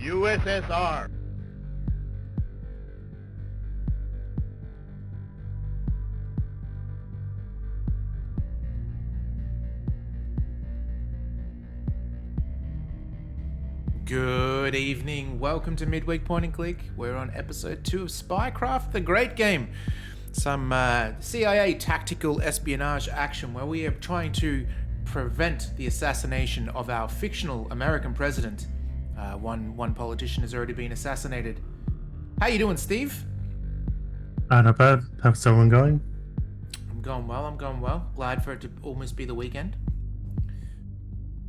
USSR. Good evening, welcome to Midweek Point and Click. We're on episode 2 of Spycraft, the great game. Some CIA tactical espionage action where we are trying to prevent the assassination of our fictional American president. One politician has already been assassinated. How you doing, Steve? Not bad. How's someone going? I'm going well. Glad for it to almost be the weekend.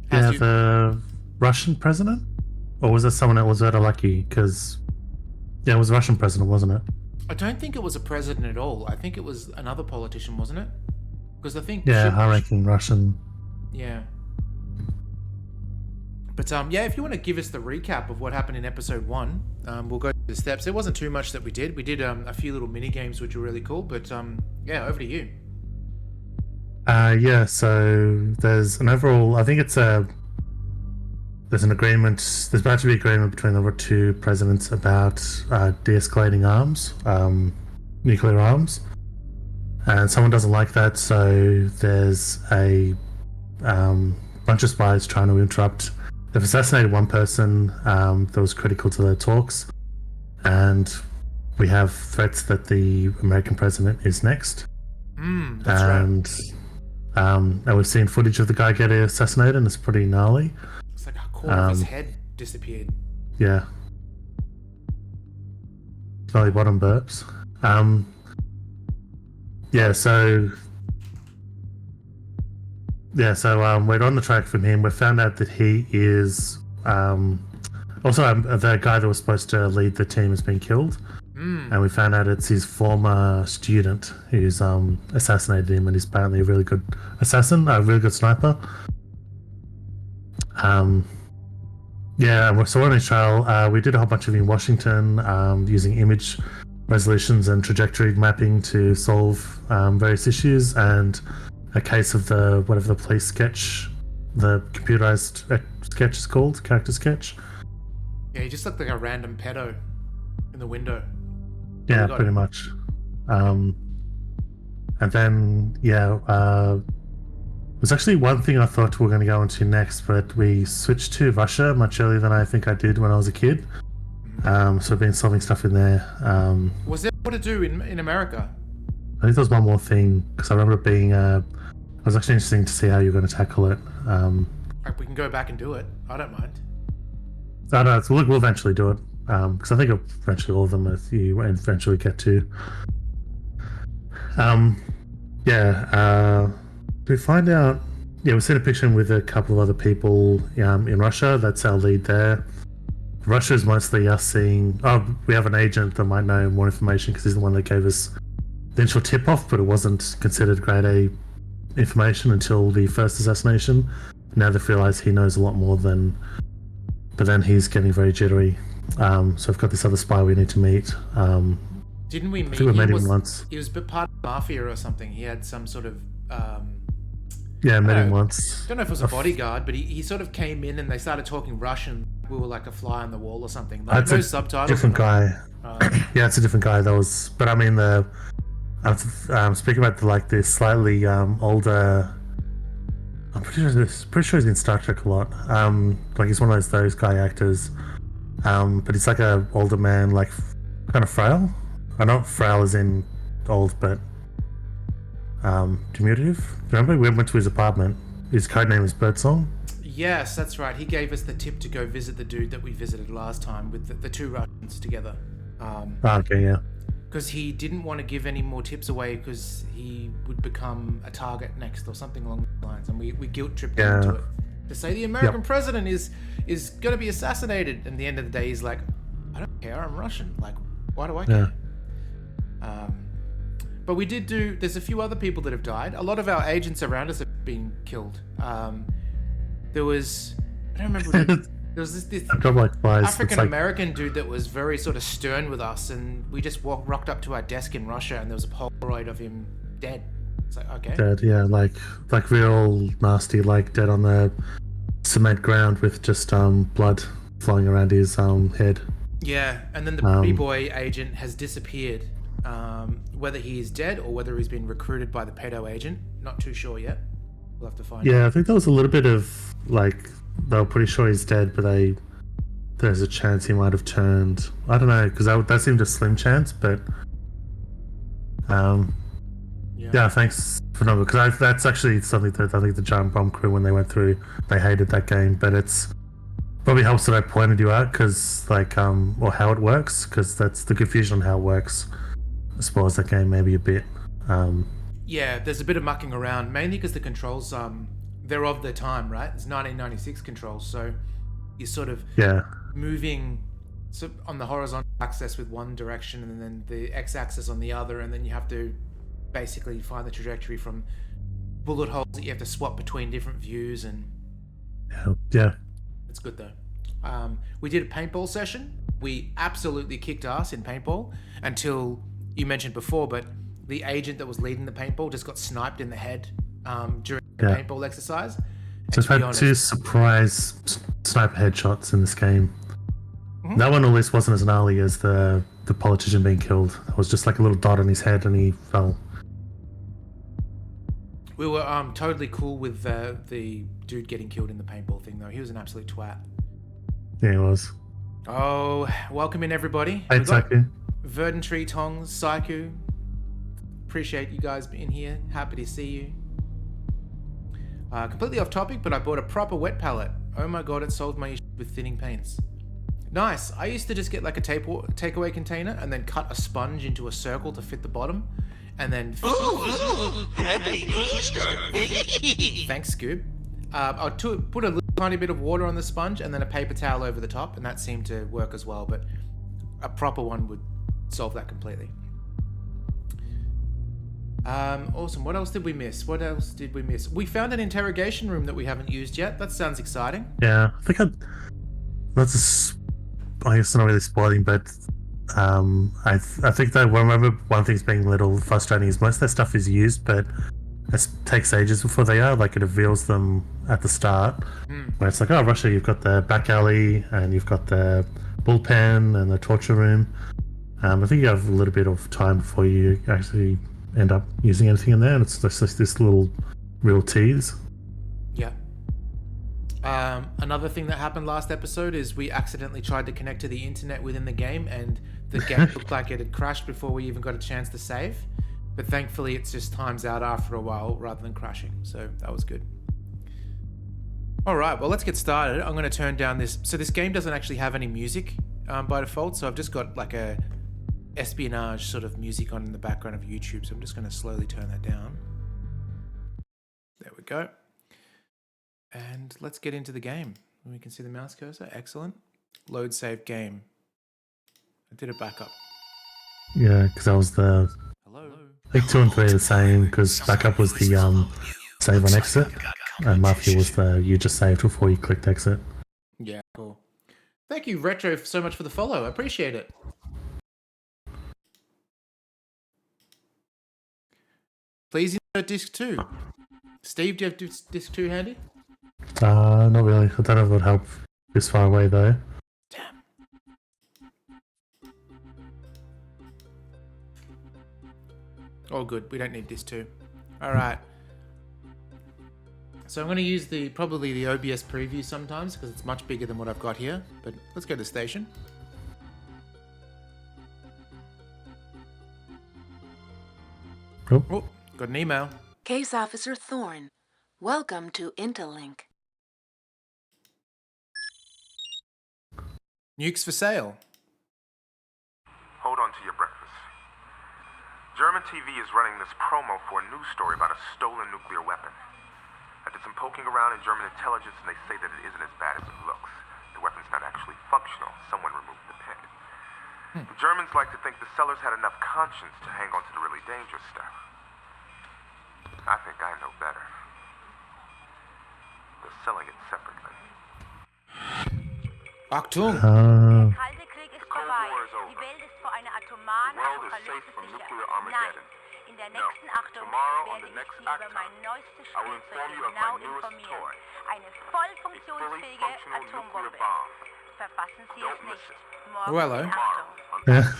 The Russian president? Or was it someone that was better lucky? Because, it was a Russian president, wasn't it? I don't think it was a president at all. I think it was another politician, wasn't it? Because I think... high-ranking Russian. Yeah. But if you want to give us the recap of what happened in episode 1, we'll go through the steps. There wasn't too much that we did. We did a few little mini games which were really cool. But over to you. So there's an overall... I think it's there's an agreement. There's about to be agreement between the two presidents about de-escalating arms, nuclear arms, and someone doesn't like that. So there's a bunch of spies trying to interrupt. They've assassinated one person that was critical to the talks, and we have threats that the American president is next. That's right. And we've seen footage of the guy getting assassinated, and it's pretty gnarly. It's like a quarter of his head disappeared. Yeah. Belly bottom burps. We're on the track from him. We found out that he is the guy that was supposed to lead the team has been killed. And we found out it's his former student who's assassinated him, and he's apparently a really good assassin, a really good sniper. So we're on his trial. We did a whole bunch of it in Washington, using image resolutions and trajectory mapping to solve various issues, and a case of the police sketch, the computerized sketch is called, character sketch. Yeah, he just looked like a random pedo in the window. Yeah, pretty much. There's actually one thing I thought we were going to go into next, but we switched to Russia much earlier than I think I did when I was a kid. So I've been solving stuff in there. Was there more to do in America? I think there was one more thing, because I remember it being... it was actually interesting to see how you're going to tackle it. We can go back and do it. I don't mind. I don't know, we'll eventually do it. Because I think eventually all of them you eventually get to. We find out... we've seen a picture with a couple of other people in Russia. That's our lead there. Russia is mostly us seeing... we have an agent that might know more information because he's the one that gave us the initial tip-off, but it wasn't considered grade A information until the first assassination. Now they realise he knows a lot more than... But then he's getting very jittery. So I've got this other spy we need to meet. Didn't we meet? I think we met him once. He was part of the mafia or something. He had some sort of... met him once. I don't know if it was a bodyguard, but he sort of came in and they started talking Russian. We were like a fly on the wall or something. Like, no subtitles. Different guy. It's a different guy. But I mean I'm speaking about the slightly older. I'm pretty sure he's in Star Trek a lot. He's one of those guy actors. But he's like a older man, like kind of frail. Not frail as in old, but diminutive. Remember, we went to his apartment. His code name is Birdsong. Yes, that's right. He gave us the tip to go visit the dude that we visited last time with the two Russians together. Okay, yeah. Because he didn't want to give any more tips away because he would become a target next or something along those lines, and we guilt tripped him into it to say the American president is going to be assassinated. And at the end of the day, he's like, I don't care. I'm Russian. Like, why do I care? But we did do... There's a few other people that have died. A lot of our agents around us have been killed. There was... I don't remember... There was this African-American dude that was very sort of stern with us, and we just rocked up to our desk in Russia, and there was a Polaroid of him dead. It's like, okay. Dead, yeah, like real nasty, like dead on the cement ground with just blood flying around his head. Yeah, and then the pretty boy agent has disappeared. Whether he is dead or whether he's been recruited by the pedo agent, not too sure yet. We'll have to find out. Yeah, I think there was a little bit of like they were pretty sure he's dead, but there's a chance he might have turned. I don't know, because that seemed a slim chance, but yeah, thanks for number, because that's actually something that I think the Giant Bomb crew, when they went through, they hated that game, but it's probably helps that I pointed you out, because like or how it works, because that's the confusion on how it works. I suppose that game maybe a bit. Yeah, there's a bit of mucking around, mainly because the controls they're of their time, right? It's 1996 controls, so you're sort of moving on the horizontal axis with one direction and then the x-axis on the other, and then you have to basically find the trajectory from bullet holes that you have to swap between different views, and yeah, it's good though. We did a paintball session. We absolutely kicked ass in paintball until you mentioned before, but the agent that was leading the paintball just got sniped in the head during the paintball exercise. So I've had 2 surprise sniper headshots in this game. Mm-hmm. That one at least wasn't as gnarly as the politician being killed. It was just like a little dot on his head and he fell. We were totally cool with the dude getting killed in the paintball thing, though. He was an absolute twat. Yeah, he was. Oh, welcome in, everybody. Hey, Psycho. Verdantry, Tongs, Psycho. Appreciate you guys being here. Happy to see you. Completely off topic, but I bought a proper wet palette. Oh my god, it solved my issue with thinning paints. Nice. I used to just get like a takeaway container and then cut a sponge into a circle to fit the bottom, and then thanks, Scoob. I'll put a little tiny bit of water on the sponge and then a paper towel over the top, and that seemed to work as well, but a proper one would solve that completely. Awesome. What else did we miss? We found an interrogation room that we haven't used yet. That sounds exciting. Yeah, I think I guess not really spoiling, but I think that I remember one thing's being a little frustrating is most of that stuff is used, but it takes ages before they are. Like, it reveals them at the start, where it's like, oh, Russia, you've got the back alley and you've got the bullpen and the torture room. I think you have a little bit of time before you actually end up using anything in there, and it's just this little real tease. Yeah. Another thing that happened last episode is we accidentally tried to connect to the internet within the game, and the game looked like it had crashed before we even got a chance to save. But thankfully, it just times out after a while rather than crashing, so that was good. All right, well, let's get started. I'm going to turn down this. So this game doesn't actually have any music by default, so I've just got like a espionage sort of music on in the background of YouTube, so I'm just going to slowly turn that down. There we go. And let's get into the game. We can see the mouse cursor. Excellent. Load save game. I did a backup. Yeah, because that was the... Hello. I think 2 and 3 are the same, because backup was the save on exit, and Mafia was the you just saved before you clicked exit. Yeah, cool. Thank you, Retro, so much for the follow. I appreciate it. Please insert disc 2. Steve, do you have disc 2 handy? Not really. I don't know if it would help this far away, though. Damn. Oh, good. We don't need disc 2. Alright. So I'm going to use probably the OBS preview sometimes, because it's much bigger than what I've got here. But let's go to station. Oh, got an email. Case Officer Thorne, welcome to Interlink. Nukes for sale. Hold on to your breakfast. German TV is running this promo for a news story about a stolen nuclear weapon. I did some poking around in German intelligence, and they say that it isn't as bad as it looks. The weapon's not actually functional. Someone removed the pin. The Germans like to think the sellers had enough conscience to hang on to the really dangerous stuff. I think I know better. They're selling it separately. Achtung! Der Kalte Krieg ist Cold vorbei. War is over. Die Welt ist vor einer atomaren The world is safe Apokalypse from sicher. nuclear Nein, Armageddon. in der No. nächsten Achtung Tomorrow on werde the ich next Sie über Acton, mein neuestes I will inform Spielzeug you of my genau newest informieren. toy. Eine voll A fully funktionsfähige functional nuclear Atombombe. bomb. Verpassen Sie es Don't nicht. listen. Morgen Oh, hello. in Achtung. Yeah.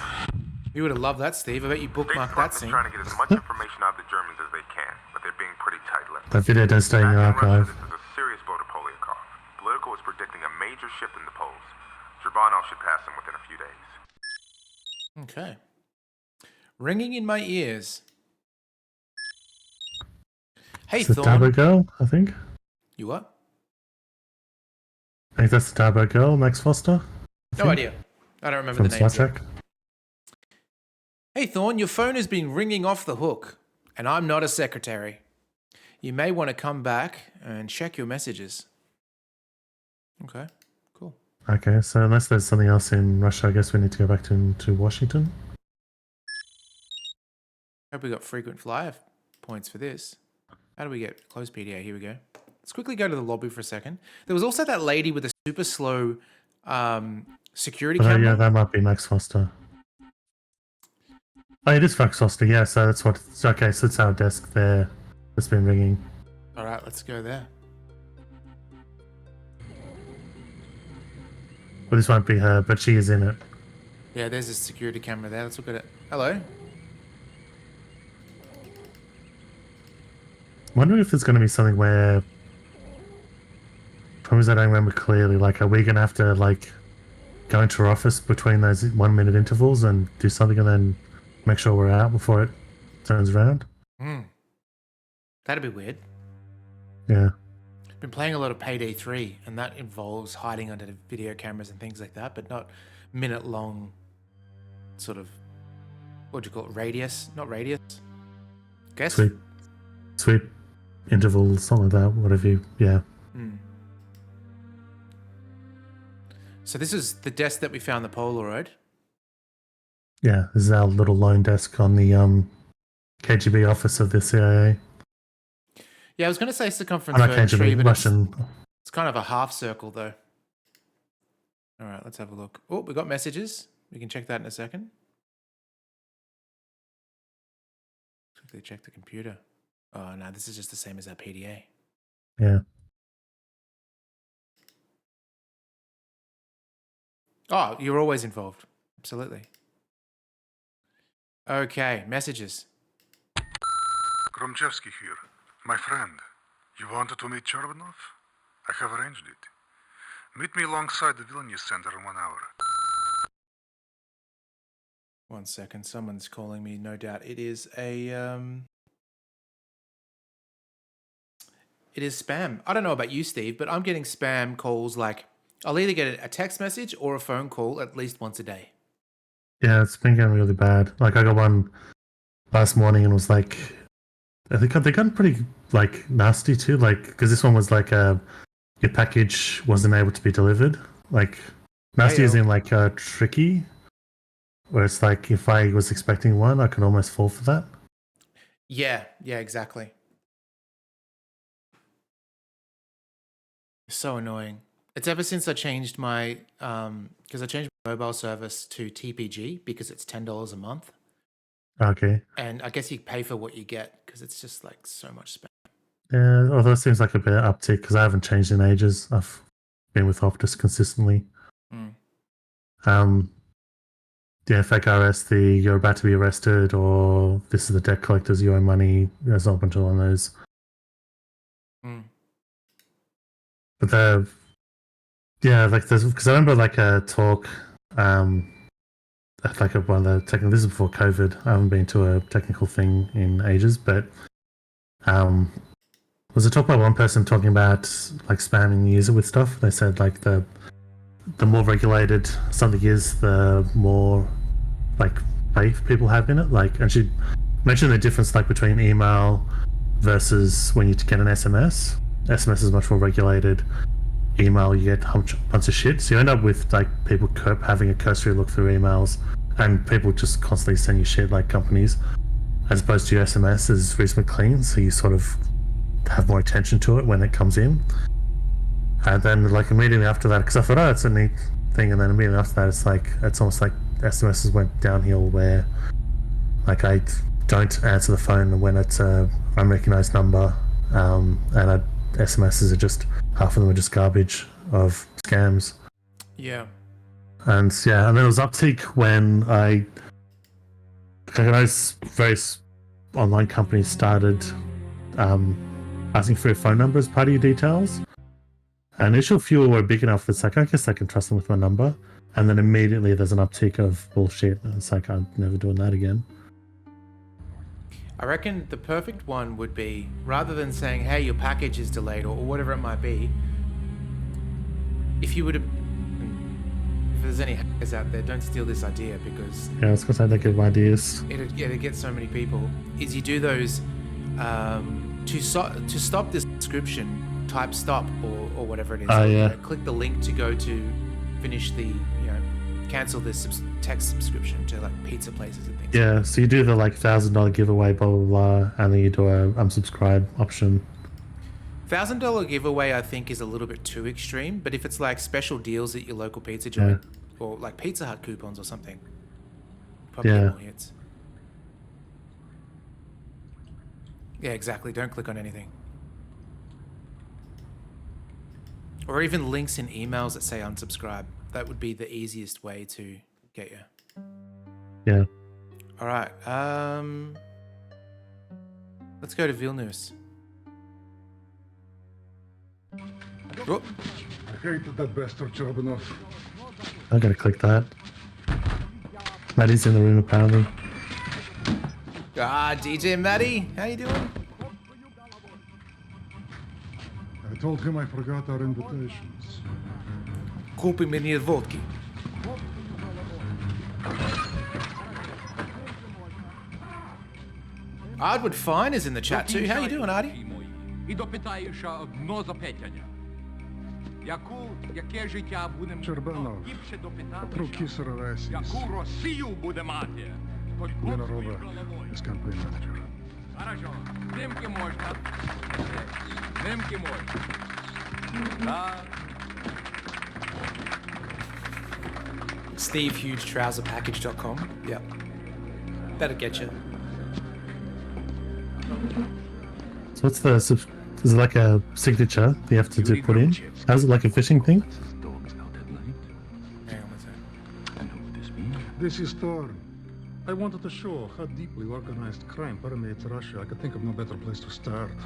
You would have loved that, Steve. I bet you State bookmarked Front that is scene. trying to get as much information out of the Germans as they can, but they're being pretty tight-lipped. That video does stay in your Back in Russia, archive. this is a serious blow to Poliakov. Politico is predicting a major shift in the polls. Zurbanov should pass him within a few days. Okay. Ringing in my ears. Hey, It's the Thorn. Dabo girl, I think. You what? I think that's the Dabo girl, Max Foster. No idea. I don't remember From the Star names. Trek. Hey, Thorn, your phone has been ringing off the hook, and I'm not a secretary. You may want to come back and check your messages. Okay, cool. Okay, so unless there's something else in Russia, I guess we need to go back to Washington. Hope we got frequent flyer points for this. How do we get close PDA? Here we go. Let's quickly go to the lobby for a second. There was also that lady with a super slow security camera. Yeah, that might be Max Foster. Oh, it is Max Foster, yeah, so that's what... Okay, so it's our desk there that's been ringing. All right, let's go there. Well, this won't be her, but she is in it. Yeah, there's a security camera there. Let's look at it. Hello. I'm wondering if there's going to be something where... Problems I don't remember clearly, like, are we going to have to, like, go into her office between those 1 minute intervals and do something and then make sure we're out before it turns around? That'd be weird. Yeah. Been playing a lot of Payday 3, and that involves hiding under the video cameras and things like that, but not minute-long sort of, what do you call it, radius? Not radius? Guess? Sweep intervals, something like that, whatever you... Yeah. So this is the desk that we found the Polaroid. Yeah, this is our little lone desk on the KGB office of the CIA. Yeah, I was going to say circumference Not for a tree, KGB, but Russian. it's kind of a half circle, though. All right, let's have a look. Oh, we got messages. We can check that in a second. Quickly check the computer. Oh, no, this is just the same as our PDA. Yeah. Oh, you're always involved. Absolutely. Okay, messages. Gromchevsky here. My friend, you wanted to meet Chorbanov? I have arranged it. Meet me alongside the Vilnius Center in 1 hour. 1 second, someone's calling me, no doubt. It is a, it is spam. I don't know about you, Steve, but I'm getting spam calls like, I'll either get a text message or a phone call at least once a day. Yeah, it's been getting really bad. Like, I got one last morning and was like... I think they got pretty, like, nasty too. Like, because this one was like, your package wasn't able to be delivered. Like, nasty is in, like, tricky. Where it's like, if I was expecting one, I could almost fall for that. Yeah, exactly. So annoying. It's ever since I changed my, because I changed my mobile service to TPG because it's $10 a month. Okay. And I guess you pay for what you get because it's just like so much spam. Yeah, although it seems like a bit of uptick because I haven't changed in ages. I've been with Optus consistently. Yeah, fake RS, you're about to be arrested, or this is the debt collectors, you owe money. There's not a bunch of one of those. But because I remember like a talk, like one of the technical. This is before COVID. I haven't been to a technical thing in ages, but was a talk by one person talking about like spamming the user with stuff. They said like the more regulated something is, the more like faith people have in it. Like, and she mentioned the difference like between email versus when you get an SMS. SMS is much more regulated. Email, you get a bunch of shit. So you end up with like people having a cursory look through emails, and people just constantly send you shit like companies, as opposed to your SMS is reasonably clean. So you sort of have more attention to it when it comes in. And then like immediately after that, because I thought, oh, it's a neat thing, and then immediately after that, it's almost like SMSs went downhill where like I don't answer the phone when it's a unrecognized number, and SMSs are just, half of them are just garbage of scams. Yeah. And yeah, and then it was uptick when I know various online companies started asking for your phone number as part of your details. And initial few were big enough, it's like, I guess I can trust them with my number. And then immediately there's an uptick of bullshit. And it's like, I'm never doing that again. I reckon the perfect one would be, rather than saying, hey, your package is delayed or whatever it might be, if you would have, if there's any hackers out there, don't steal this idea because Yeah, it's because I don't give ideas. it'd get so many people, is you do those, to stop this subscription, type stop or whatever it is. Oh, You yeah. know, click the link to go to finish the, cancel this text subscription to like pizza places and things. Yeah, so you do the like $1,000 giveaway, blah, blah, blah, and then you do a unsubscribe option. $1,000 giveaway, I think, is a little bit too extreme. But if it's like special deals at your local pizza joint or like Pizza Hut coupons or something, probably get more hits. Yeah, exactly. Don't click on anything. Or even links in emails that say unsubscribe. That would be the easiest way to get you. Yeah. All right. Let's go to Vilnius. Oh, I hated that bastard Chorbanov. I gotta click that. Maddie's in the room apparently. DJ Maddie, how you doing? I told him I forgot our invitations. Купи мне водки. Ardwood Fine is in the chat too. How you doing, Artie? І допитаєш одно запитання. Яке життя будемо Чорбанов, гірше допитати, Руки сорвались. яку Росію буде мати? Хоч Бог Лена своєю Роба головою. is campaign manager. Хорошо, знімки можна. Знімки можна. Так. SteveHugeTrouserPackage.com. Yep. That'll get you. So what's the is it like a signature that you have to put in? How's it like a phishing thing? Hang on one second. This is Thorn. I wanted to show how deeply organized crime permeates Russia. I could think of no better place to start.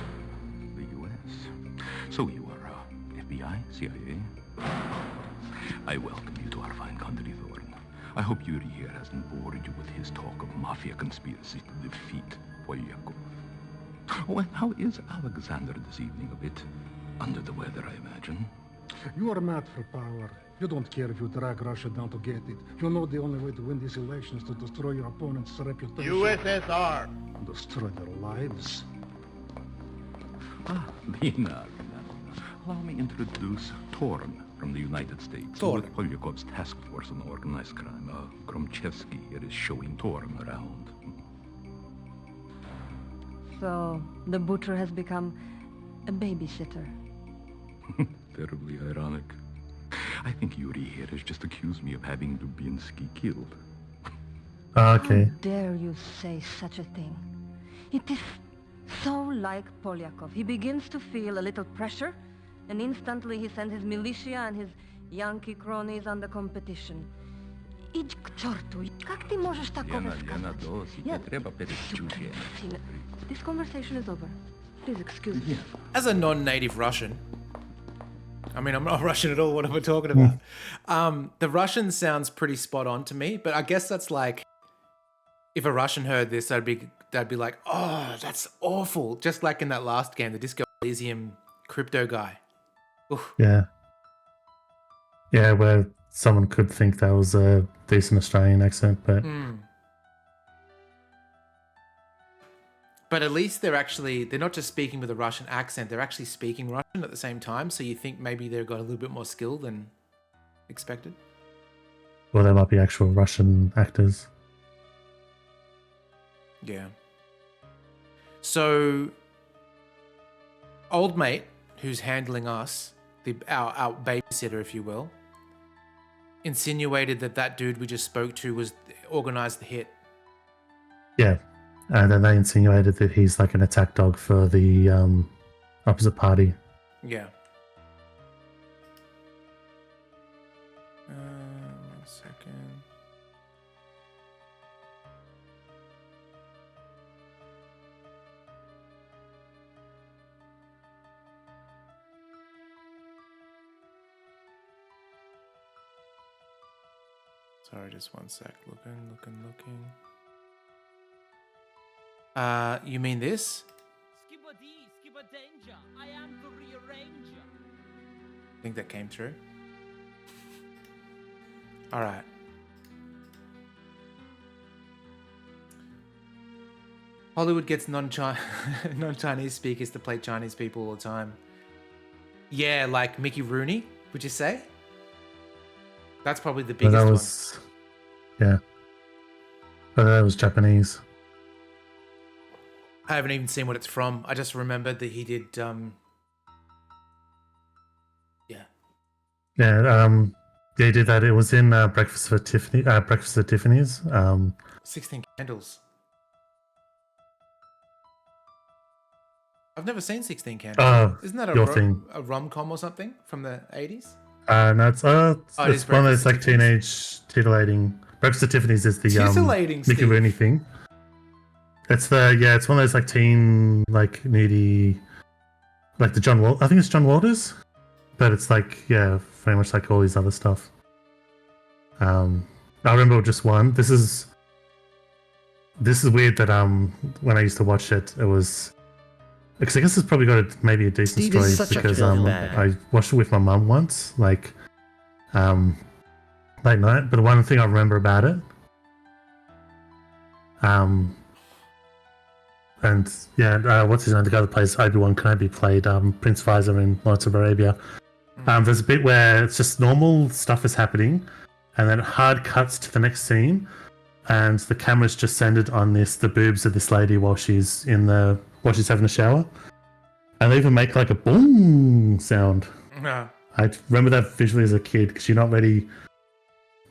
The U.S. So you are FBI, CIA? I welcome you to our fine country, Thorn. I hope Yuri here hasn't bored you with his talk of mafia conspiracy to defeat Polyakov. Oh, and how is Alexander this evening? A bit under the weather, I imagine. You are mad for power. You don't care if you drag Russia down to get it. You know the only way to win this election is to destroy your opponent's reputation. USSR. And destroy their lives. Lena. Allow me to introduce Torn from the United States. Torn. With Polyakov's task force on organized crime. Gromchevsky here is showing Torn around. So, the butcher has become a babysitter. Terribly ironic. I think Yuri here has just accused me of having Dubinsky killed. Okay. How dare you say such a thing? It is so like Polyakov. He begins to feel a little pressure, and instantly he sends his militia and his Yankee cronies on the competition. Idź k czortu. Jak ty możesz takowe skazać? This conversation is over. Please excuse me. As a non-native Russian, I mean, I'm not Russian at all. What am I talking about? The Russian sounds pretty spot on to me, but I guess that's like, if a Russian heard this, they'd be like, oh, that's awful. Just like in that last game, the Disco Elysium crypto guy. Oof. Yeah. Yeah, where someone could think that was a decent Australian accent, but But at least they're not just speaking with a Russian accent, they're actually speaking Russian at the same time. So you think maybe they've got a little bit more skill than expected. well, they might be actual Russian actors. Yeah. So, old mate, who's handling us, our babysitter, if you will, insinuated that dude we just spoke to was organized the hit. Yeah. And then they insinuated that he's like an attack dog for the opposite party. Yeah. Sorry, just one sec. Looking. You mean this? Skibba danger. I am the rearranger. I think that came through. All right. Hollywood gets non-Chinese speakers to play Chinese people all the time. Yeah, like Mickey Rooney, would you say? That's probably the biggest one. Yeah. But that was Japanese. I haven't even seen what it's from. I just remembered that he did. Yeah. Yeah. Yeah, he did that. It was in Breakfast at Tiffany's. 16 Candles. I've never seen 16 Candles. Isn't that your thing. a rom-com or something from the 80s? No, it's it is one of those Breakfast like at Tiffany's. teenage titillating. Breakfast at Tiffany's is the Titillating, Mickey Steve. Rooney thing. It's it's one of those like teen, like needy, like the I think it's John Waters, but it's like very much like all these other stuff. I remember just one. This is weird that when I used to watch it, it was. Because I guess it's probably got maybe a decent Steve is story such a because bag. I watched it with my mum once, like late night. But one thing I remember about it, and what's his name? The guy that plays Obi-Wan Kenobi played Prince Visor in Lawrence of Arabia. There's a bit where it's just normal stuff is happening, and then hard cuts to the next scene, and the camera's just centered on the boobs of this lady while she's having a shower, and they even make like a boom sound. No. I remember that visually as a kid because you're not ready.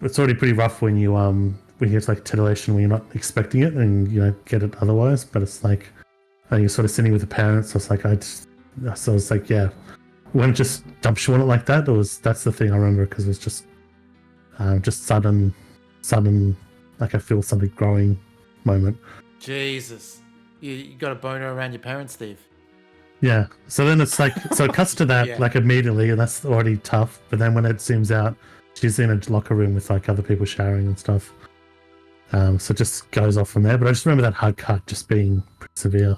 It's already pretty rough when you get like titillation when you're not expecting it and you don't get it otherwise. But it's like, and you're sort of sitting with the parents. So it's like when it just dumps you on it like that. That's the thing I remember because it was just sudden, like I feel something growing moment. Jesus. You got a boner around your parents, Steve. Yeah. So then it's like, so it cuts to that like immediately, and that's already tough. But then when it zooms out, she's in a locker room with like other people showering and stuff. So it just goes off from there. But I just remember that hard cut just being pretty severe.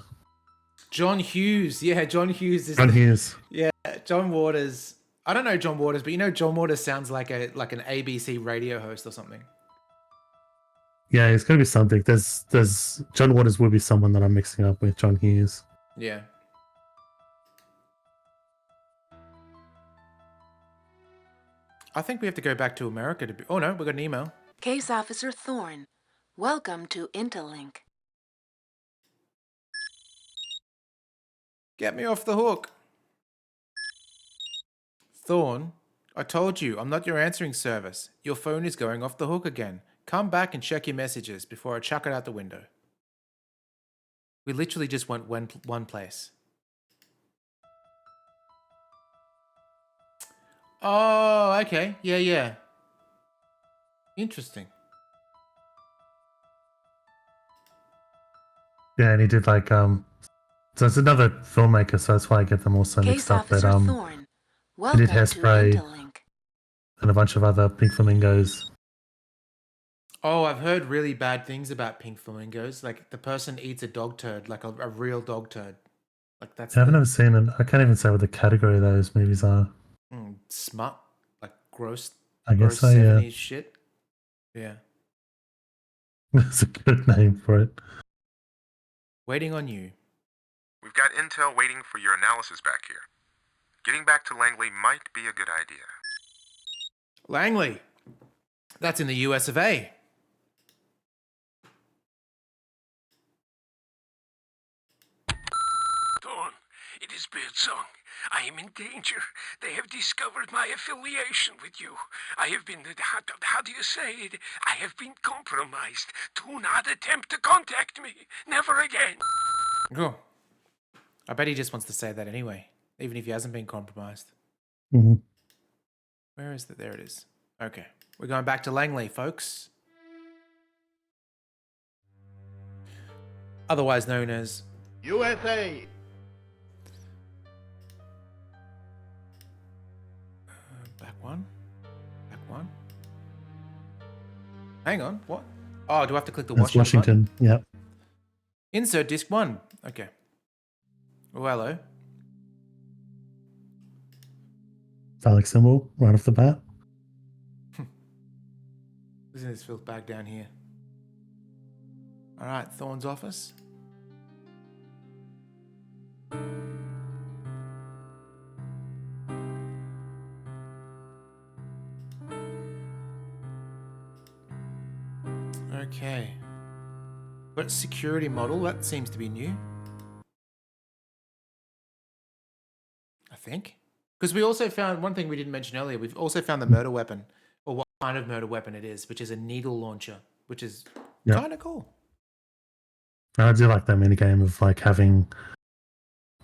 John Hughes. Yeah, John Hughes is. John Hughes. Yeah, John Waters. I don't know John Waters, but you know John Waters sounds like an ABC radio host or something. Yeah, it's got to be something. There's John Waters would be someone that I'm mixing up with John Hughes. Yeah. I think we have to go back to America to be... Oh no, we got an email. Case Officer Thorne, welcome to Interlink. Get me off the hook. Thorne, I told you, I'm not your answering service. Your phone is going off the hook again. Come back and check your messages before I chuck it out the window. We literally just went one place. Oh, okay. Yeah. Interesting. Yeah, and he did like so it's another filmmaker, so that's why I get them all so mixed Case up. But Officer Thorne, he welcome did to Hairspray Interlink. and a bunch of other Pink Flamingos. Oh, I've heard really bad things about Pink Flamingos. Like the person eats a dog turd, like a real dog turd. Like that's. I've never seen it. I can't even say what the category of those movies are. Smut, like gross. I guess so, 70s shit. Yeah. That's a good name for it. Waiting on you. We've got intel waiting for your analysis back here. Getting back to Langley might be a good idea. Langley. That's in the US of A. Dawn, it is Birdsong. I am in danger. They have discovered my affiliation with you. I have been, how do you say it? I have been compromised. Do not attempt to contact me. Never again. Oh. I bet he just wants to say that anyway, even if he hasn't been compromised. Mm-hmm. Where is it? There it is. Okay. We're going back to Langley, folks. Otherwise known as USA. Back one. Hang on, what? Oh, do I have to click the That's Washington button? Washington. Yep. Insert disc 1. Okay. Oh, hello. Phallic symbol right off the bat. Isn't this filth bag down here? Alright, Thorne's office. Okay. But security model, that seems to be new. I think. Because we also found, one thing we didn't mention earlier, we've also found the murder weapon, or what kind of murder weapon it is, which is a needle launcher, which is kind of cool. I do like that mini game of like having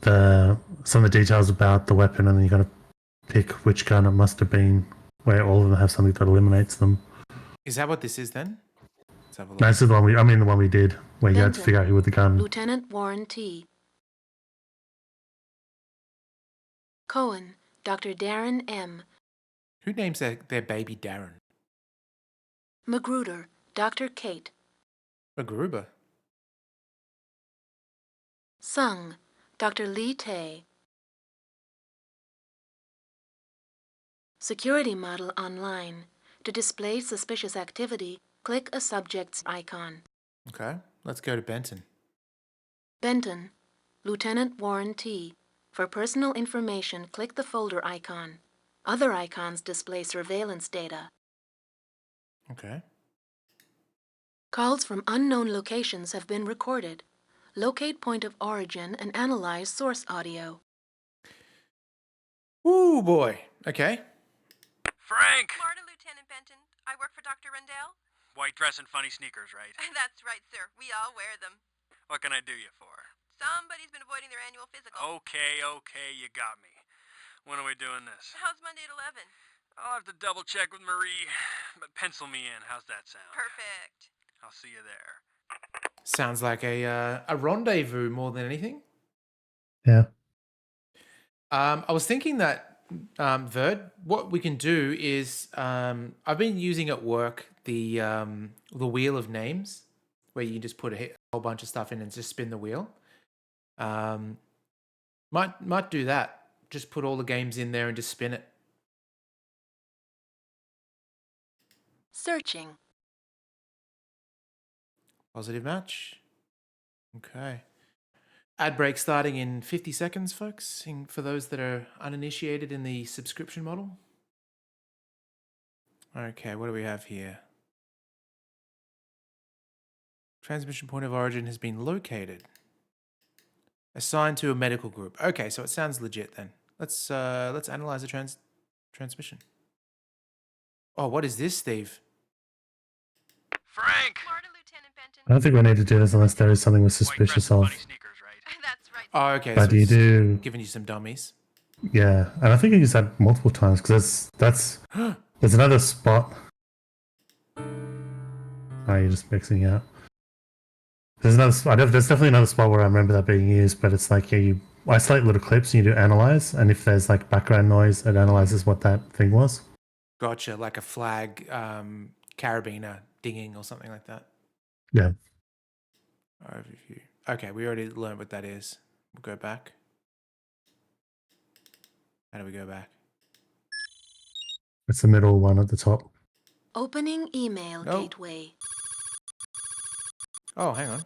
some of the details about the weapon, and then you got to pick which gun it must have been, where all of them have something that eliminates them. Is that what this is then? Let's have a look. No, this is the one we did, where you had to figure out who with the gun. Lieutenant Warren T. Cohen, Dr. Darren M. Who names their baby Darren? Magruder, Dr. Kate. Magruber. Sung, Dr. Lee Tay. Security model online. To display suspicious activity, click a subject's icon. Okay, let's go to Benton. Benton, Lieutenant Warren T. For personal information, click the folder icon. Other icons display surveillance data. Okay. Calls from unknown locations have been recorded. Locate point of origin and analyze source audio. Ooh, boy. Okay. Frank! Florida, Lieutenant Benton. I work for Dr. Rendell. White dress and funny sneakers, right? That's right, sir. We all wear them. What can I do you for? Somebody's been avoiding their annual physical. Okay, you got me. When are we doing this? How's Monday at 11? I'll have to double check with Marie, but pencil me in. How's that sound? Perfect. I'll see you there. Sounds like a rendezvous more than anything. Yeah. I was thinking that, Verd, what we can do is, I've been using at work the wheel of names, where you can just put a whole bunch of stuff in and just spin the wheel. Might do that. Just put all the games in there and just spin it. Searching. Positive match. Okay. Ad break starting in 50 seconds, folks, for those that are uninitiated in the subscription model. Okay, what do we have here? Transmission point of origin has been located. Assigned to a medical group. Okay, so it sounds legit then. Let's analyze the transmission. Oh, what is this, Steve? Frank! Florida, Lieutenant Benton. I don't think we need to do this unless there is something we're suspicious of. Sneakers, right? That's right. Oh, okay. But so you it's do, giving you some dummies. yeah, and I think you use that multiple times because that's there's another spot. Oh, you're just mixing it up. There's definitely another spot where I remember that being used, but it's like you isolate little clips and you do analyze, and if there's like background noise, it analyzes what that thing was. Gotcha, like a flag, carabiner dinging or something like that. Yeah. Overview. Okay, we already learned what that is. We'll go back. How do we go back? It's the middle one at the top. Opening email Nope. gateway. Oh, hang on.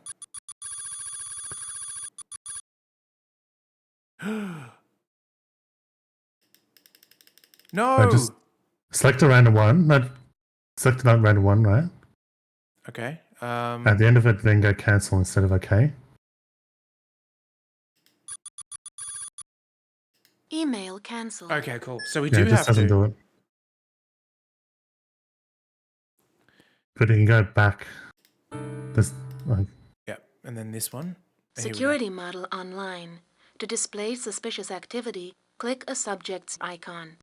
No! Just select a random one. No, select a random one, right? Okay. At the end of it, then go cancel instead of OK. Email cancelled. Okay, cool. So we Yeah, do it just have doesn't to. do it. But you can go back. There's like, Yep, and then this one. And here we go. Security model online. To display suspicious activity, click a subject's icon.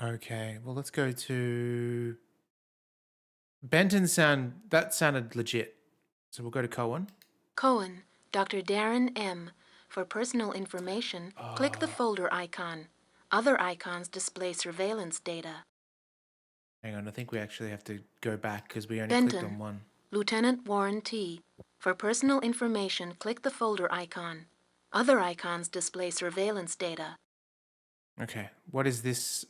Okay, well, let's go to Benton. That sounded legit. So we'll go to Cohen. Cohen, Dr. Darren M. For personal information, click the folder icon. Other icons display surveillance data. Hang on, I think we actually have to go back because we only clicked on Benton, one. Lieutenant Warren T. For personal information, click the folder icon. Other icons display surveillance data. Okay, what is this?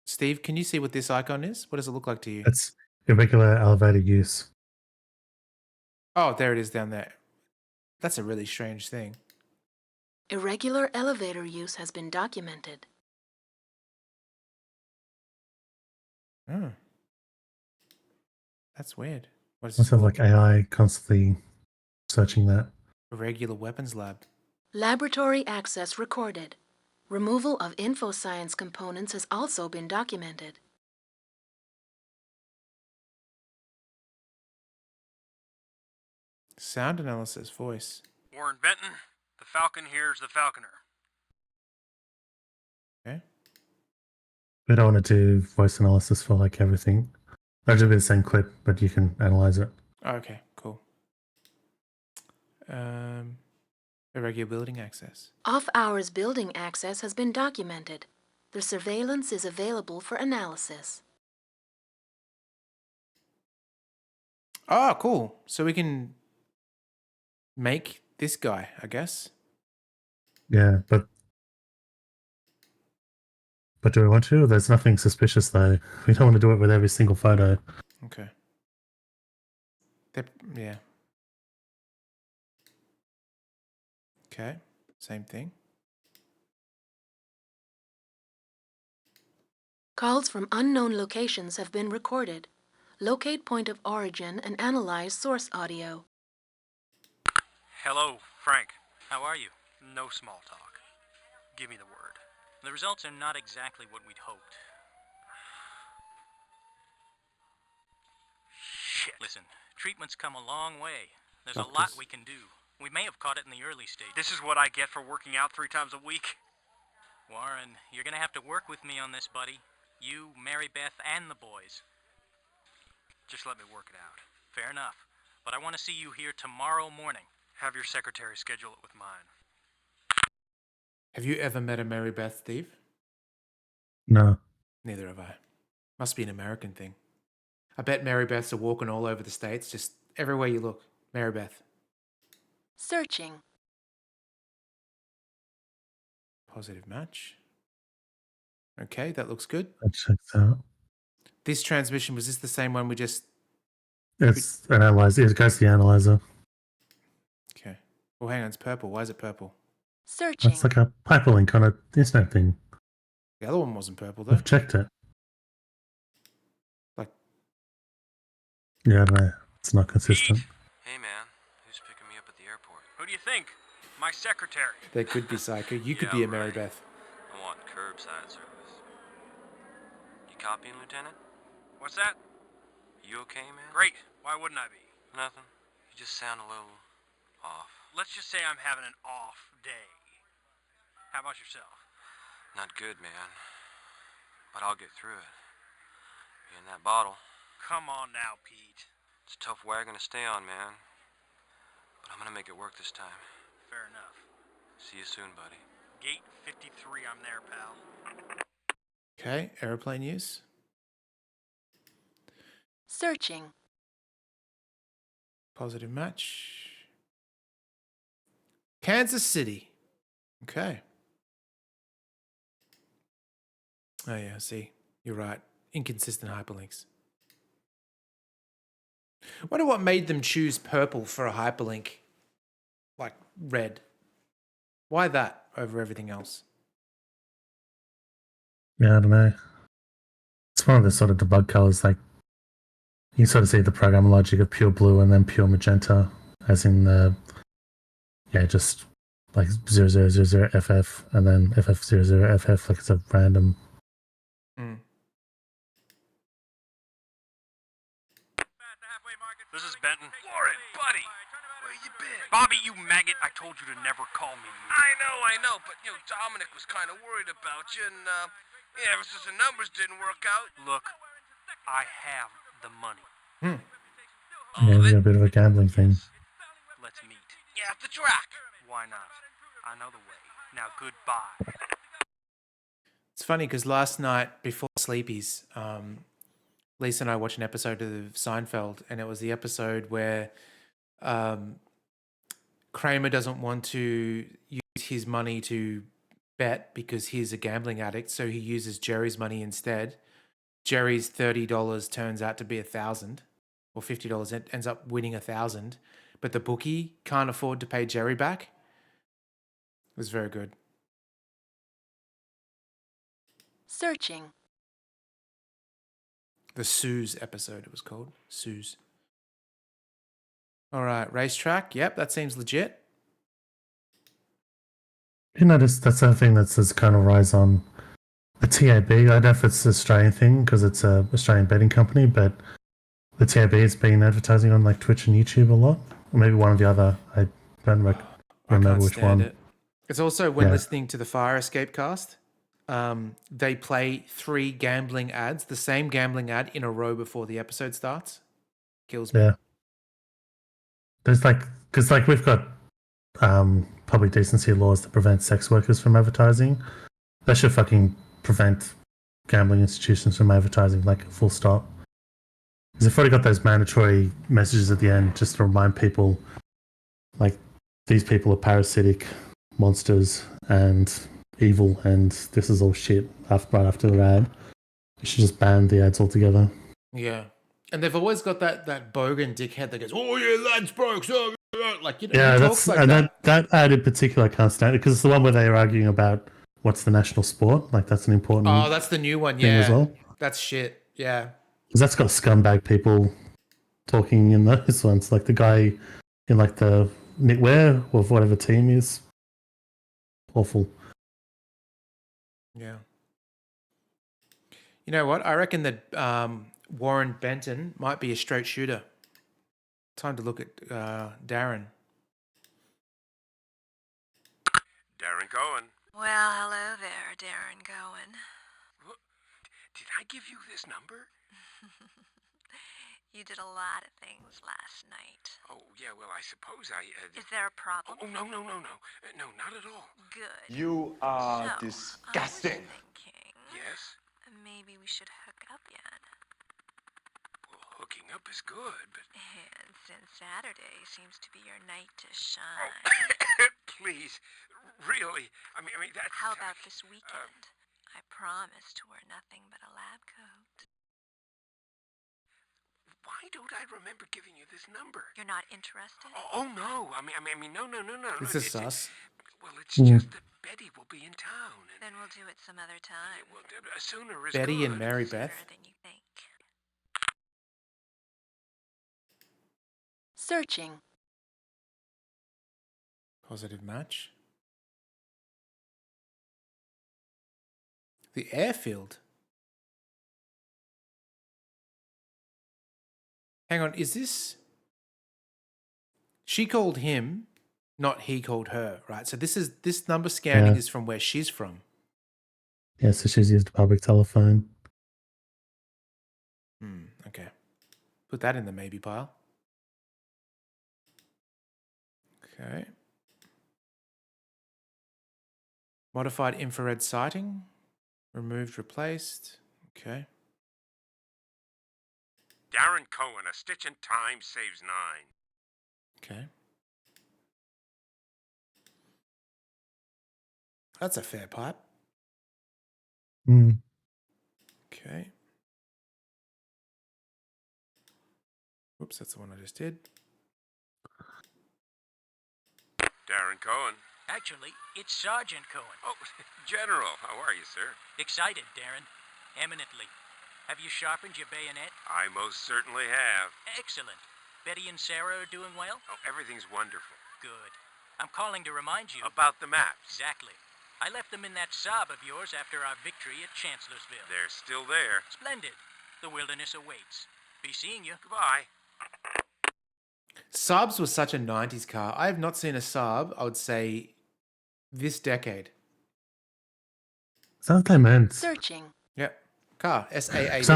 Steve, can you see what this icon is? What does it look like to you? It's irregular elevator use. Oh, there it is down there. That's a really strange thing. Irregular elevator use has been documented. Oh. That's weird. What is Must this have called? like AI constantly searching that. Irregular weapons lab. Laboratory access recorded. Removal of infoscience components has also been documented. Sound analysis, voice. Warren Benton, the Falcon here's the Falconer. Okay. We don't want to do voice analysis for like everything. That'll just be the same clip, but you can analyze it. Okay, cool. Irregular building access. Off-hours building access has been documented. The surveillance is available for analysis. Oh, cool. So we can make this guy, I guess. Yeah, but do we want to? There's nothing suspicious though. We don't want to do it with every single photo. Okay. Yeah. Okay, same thing. Calls from unknown locations have been recorded. Locate point of origin and analyze source audio. Hello, Frank. How are you? No small talk. Give me the word. The results are not exactly what we'd hoped. Shit. Listen, treatment's come a long way. There's Doctors. a lot we can do. We may have caught it in the early stage. This is what I get for working out 3 times a week? Warren, you're gonna have to work with me on this, buddy. You, Mary Beth, and the boys. Just let me work it out. Fair enough. But I want to see you here tomorrow morning. Have your secretary schedule it with mine. Have you ever met a Mary Beth, Steve? No. Neither have I. Must be an American thing. I bet Mary Beths are walking all over the States, just everywhere you look. Mary Beth. Searching. Positive match. Okay, that looks good. That checks out. This transmission, was this the same one we just... It's an analyzer. It goes to the analyzer. Okay. Well, hang on, it's purple. Why is it purple? Searching. It's like a hyperlink on a internet thing. The other one wasn't purple, though. I've checked it. Like... Yeah, I don't know. It's not consistent. Hey, man. Who's picking me up at the airport? Who do you think? My secretary. There could be Psycho. You could Yeah, be a Mary right. Beth. I want curbside service. You copying, Lieutenant? What's that? You okay, man? Great. Why wouldn't I be? Nothing. You just sound a little off. Let's just say I'm having an off day. How about yourself? Not good, man. But I'll get through it. Be in that bottle. Come on now, Pete. It's a tough wagon to stay on, man. But I'm gonna make it work this time. Fair enough. See you soon, buddy. Gate 53, I'm there, pal. Okay, aeroplane use. Searching. Positive match. Kansas City. Okay. Oh yeah, see. You're right. Inconsistent hyperlinks. Wonder what made them choose purple for a hyperlink. Like red. Why that over everything else? Yeah, I don't know. It's one of the sort of debug colors. Like you sort of see the program logic of pure blue and then pure magenta, as in the just like 0000FF and then FF00FF. Like it's a random. Mm. This is Benton. Warren, buddy! Where you been? Bobby, you maggot, I told you to never call me. I know, but, Dominic was kind of worried about you, and, ever since the numbers didn't work out. Look, I have the money. Yeah, we got a bit of a gambling thing. Let's meet. Yeah, at the track. Why not? I know the way. Now, goodbye. It's funny because last night before Sleepy's, Lisa and I watched an episode of Seinfeld, and it was the episode where Kramer doesn't want to use his money to bet because he's a gambling addict, so he uses Jerry's money instead. Jerry's $30 turns out to be $1,000, or $50 ends up winning $1,000, but the bookie can't afford to pay Jerry back. It was very good. Searching. The Suze episode, it was called. Suze. All right, racetrack. Yep, that seems legit. You notice that's the thing that says kind of rise on the TAB. I don't know if it's an Australian thing because it's a Australian betting company, but the TAB has been advertising on like Twitch and YouTube a lot, or maybe one of the other. I don't remember which one. It. It's also when listening to the Fire Escape cast, they play 3 gambling ads, the same gambling ad in a row before the episode starts. Kills me. Yeah. There's because we've got public decency laws that prevent sex workers from advertising. That should fucking prevent gambling institutions from advertising, like full stop. Because they've already got those mandatory messages at the end just to remind people, like, these people are parasitic monsters and evil, and this is all shit right after the ad. You should just ban the ads altogether. Yeah. And they've always got that bogan dickhead that goes, "Oh yeah, lads broke." So like, you know, yeah, talks like that ad in particular I can't stand it because it's the one where they're arguing about what's the national sport. Like that's an important. Oh, that's the new one. Thing Yeah, as well. That's shit. Yeah, because that's got scumbag people talking in those ones. Like the guy in like the knitwear or whatever team is awful. Yeah. You know what? I reckon that Warren Benton might be a straight shooter. Time to look at Darren. Darren Cohen. Well, hello there, Darren Cohen. Did I give you this number? You did a lot of things last night. Oh, yeah, well, I suppose I... Is there a problem? Oh, no. No, not at all. Good. You are disgusting. I was thinking, Yes? maybe we should hook up yet. Well, hooking up is good, but... And since Saturday seems to be your night to shine. Oh, please, really, I mean that... How about this weekend? I promise to wear nothing but a lab coat. Why don't I remember giving you this number? You're not interested? Oh no. I mean, no. This is sus. Well, it's just that Betty will be in town. Then we'll do it some other time. Well, sooner is Betty good. and Mary Beth. Sooner than you think. Searching. Positive match. The airfield. Hang on, is this... She called him, not he called her, right? So this number scanning is from where she's from. Yeah, so she's used a public telephone. Okay. Put that in the maybe pile. Okay. Modified infrared sighting. Removed, replaced. Okay. Darren Cohen, a stitch in time saves 9. Okay. That's a fair pipe. Okay. Oops, that's the one I just did. Darren Cohen. Actually, it's Sergeant Cohen. Oh, General, how are you, sir? Excited, Darren. Eminently. Have you sharpened your bayonet? I most certainly have. Excellent. Betty and Sarah are doing well? Oh, everything's wonderful. Good. I'm calling to remind you... About the maps. Exactly. I left them in that Saab of yours after our victory at Chancellorsville. They're still there. Splendid. The wilderness awaits. Be seeing you. Goodbye. Saabs was such a 90s car. I have not seen a Saab, I would say, this decade. Is that what they meant? Searching. Yep. Car. S-A-A-D.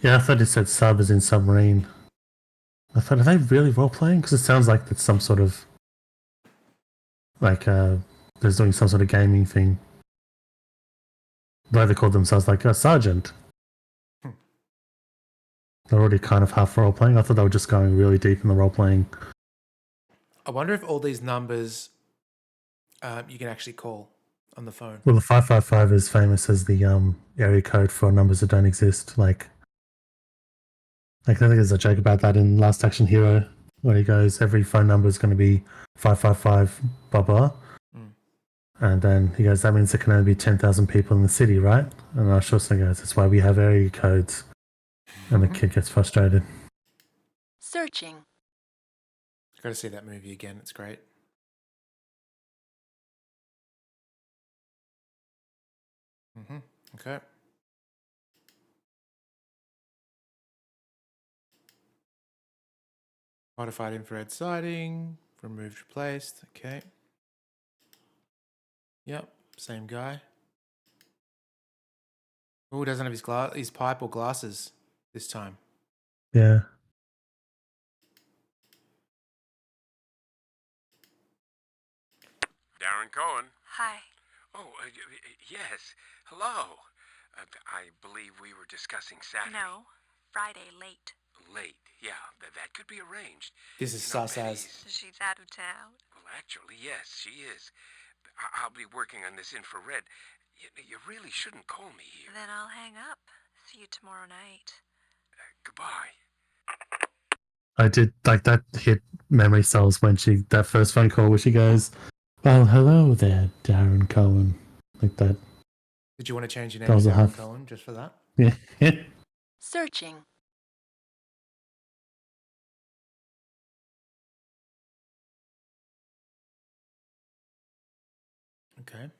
I thought it said sub as in submarine. I thought, are they really role-playing? Because it sounds like it's some sort of... Like, they're doing some sort of gaming thing. The way they call themselves, like, a sergeant. They're already kind of half role playing. I thought they were just going really deep in the role playing. I wonder if all these numbers you can actually call on the phone. Well, the 555 is famous as the area code for numbers that don't exist. Like I think there's a joke about that in Last Action Hero, where he goes, every phone number is going to be 555 blah blah. And then he goes, that means there can only be 10,000 people in the city, right? And Schwarzenegger goes, that's why we have area codes. And the kid gets frustrated. Searching. Got to see that movie again. It's great. Okay. Modified infrared sighting. Removed, replaced. Okay. Yep. Same guy. Oh, doesn't have his pipe or glasses this time. Yeah. Darren Cohen. Hi. Oh, yes. Hello. I believe we were discussing Saturday. No, Friday late. Late, yeah. That could be arranged. This is sus as. She's out of town. Well, actually, yes, she is. I'll be working on this infrared. You really shouldn't call me here. Then I'll hang up. See you tomorrow night. Goodbye. I did like that hit memory cells when that first phone call where she goes, well, hello there, Darren Cohen. Like that. Did you want to change your name to Darren Cohen just for that? Yeah. Searching. Okay.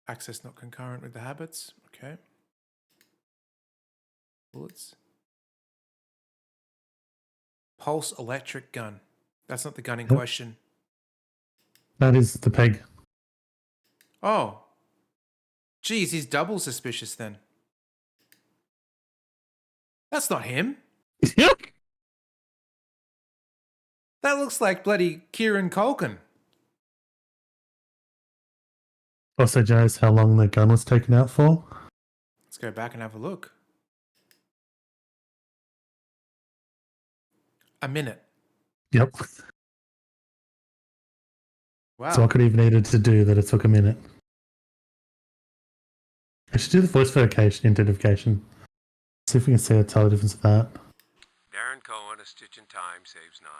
Access not concurrent with the habits. Okay. Bullets. Pulse electric gun. That's not the gun in question. That is the peg. Oh. Geez, he's double suspicious then. That's not him. That looks like bloody Kieran Culkin. Also, Joe's how long the gun was taken out for? Let's go back and have a look. A minute. Yep. Wow. So what could he have needed to do that it took a minute? I should do the voice identification. See if we can see a tell the difference of that. Darren Cohen, a stitch in time saves 9.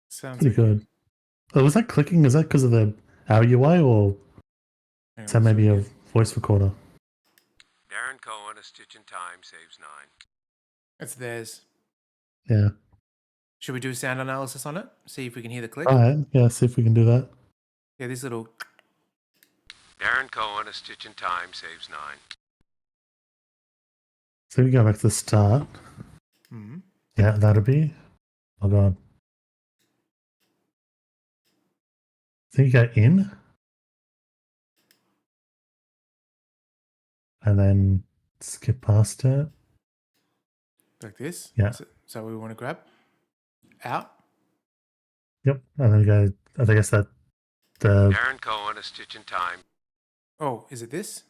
Sounds Pretty good. Oh, was that clicking? Is that because of the our UI or is that maybe a voice recorder? Darren Cohen, a stitch in time saves 9. It's theirs. Yeah. Should we do a sound analysis on it? See if we can hear the click? Alright, yeah, see if we can do that. Yeah, this little... Darren Cohen, a stitch in time saves 9. So we go back to the start. Mm-hmm. Yeah, that'll be. Oh god. So you go in. And then skip past it. Like this? Yeah. So we want to grab? Out? Yep. And then we go, I guess that the... Darren Cohen, a stitch in time. Oh, is it this?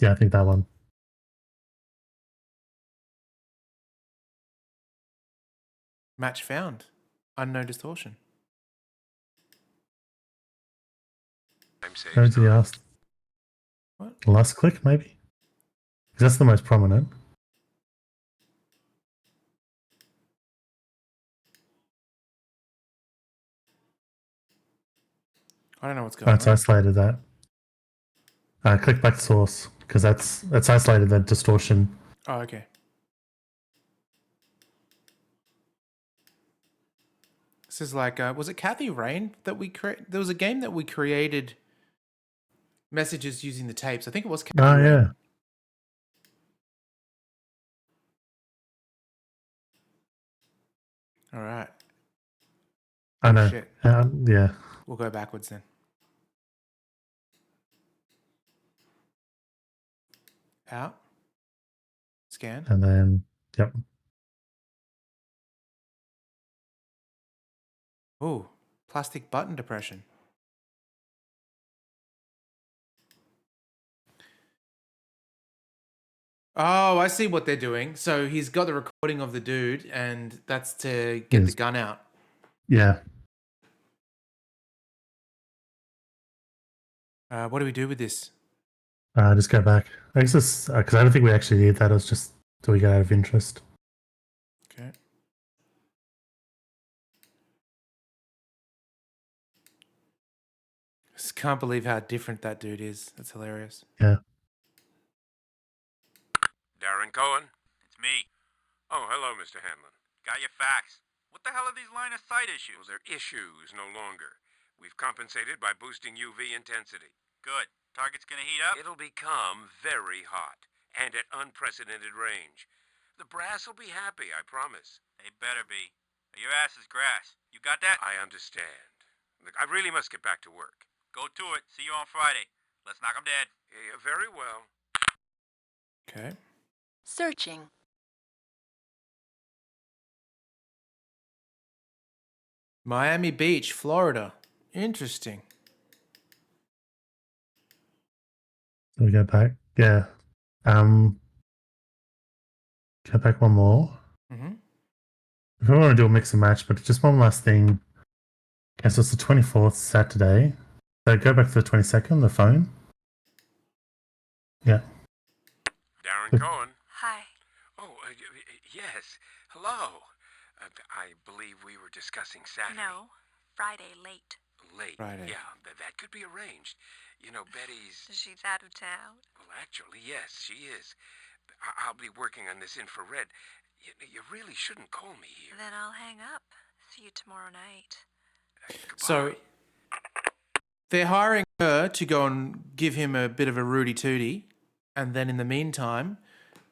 Yeah, I think that one. Match found. Unknown distortion. How did he ask? What? Last click, maybe? Because that's the most prominent. I don't know what's going on. It's isolated that. Click back to source, because that's isolated that distortion. Oh, okay. This is like, was it Kathy Rain that we created? There was a game that we created messages using the tapes. I think it was Kathy Rain. Yeah. All right. I know. Shit. Yeah. We'll go backwards then. Out. Scan. And then, yep. Ooh, plastic button depression. Oh, I see what they're doing. So he's got the recording of the dude, and that's to get the Yes. gun out. Yeah. What do we do with this? Just go back. I guess it's because I don't think we actually need that. It was just do we get out of interest. Okay. Just can't believe how different that dude is. That's hilarious. Yeah. Darren Cohen? It's me. Oh, hello, Mr. Hanlon. Got your facts. What the hell are these line of sight issues? Well, they're issues no longer. We've compensated by boosting UV intensity. Good. Target's gonna heat up? It'll become very hot, and at unprecedented range. The brass will be happy, I promise. They better be. Your ass is grass. You got that? I understand. Look, I really must get back to work. Go to it. See you on Friday. Let's knock 'em dead. Yeah, very well. Okay. Searching. Miami Beach, Florida. Interesting. So we go back. Yeah. Go back one more. Mm-hmm. If we want to do a mix and match, but just one last thing. Okay, so it's the 24th, Saturday. So go back to the 22nd, the phone. Yeah. Darren Cohen? Hi. Oh, yes. Hello. I believe we were discussing Saturday. No, Friday late. Late? Friday. Yeah, that could be arranged. You know, Betty's... She's out of town. Well, actually, yes, she is. I'll be working on this infrared. You really shouldn't call me here. Then I'll hang up. See you tomorrow night. So they're hiring her to go and give him a bit of a Rudy Tooty, and then in the meantime,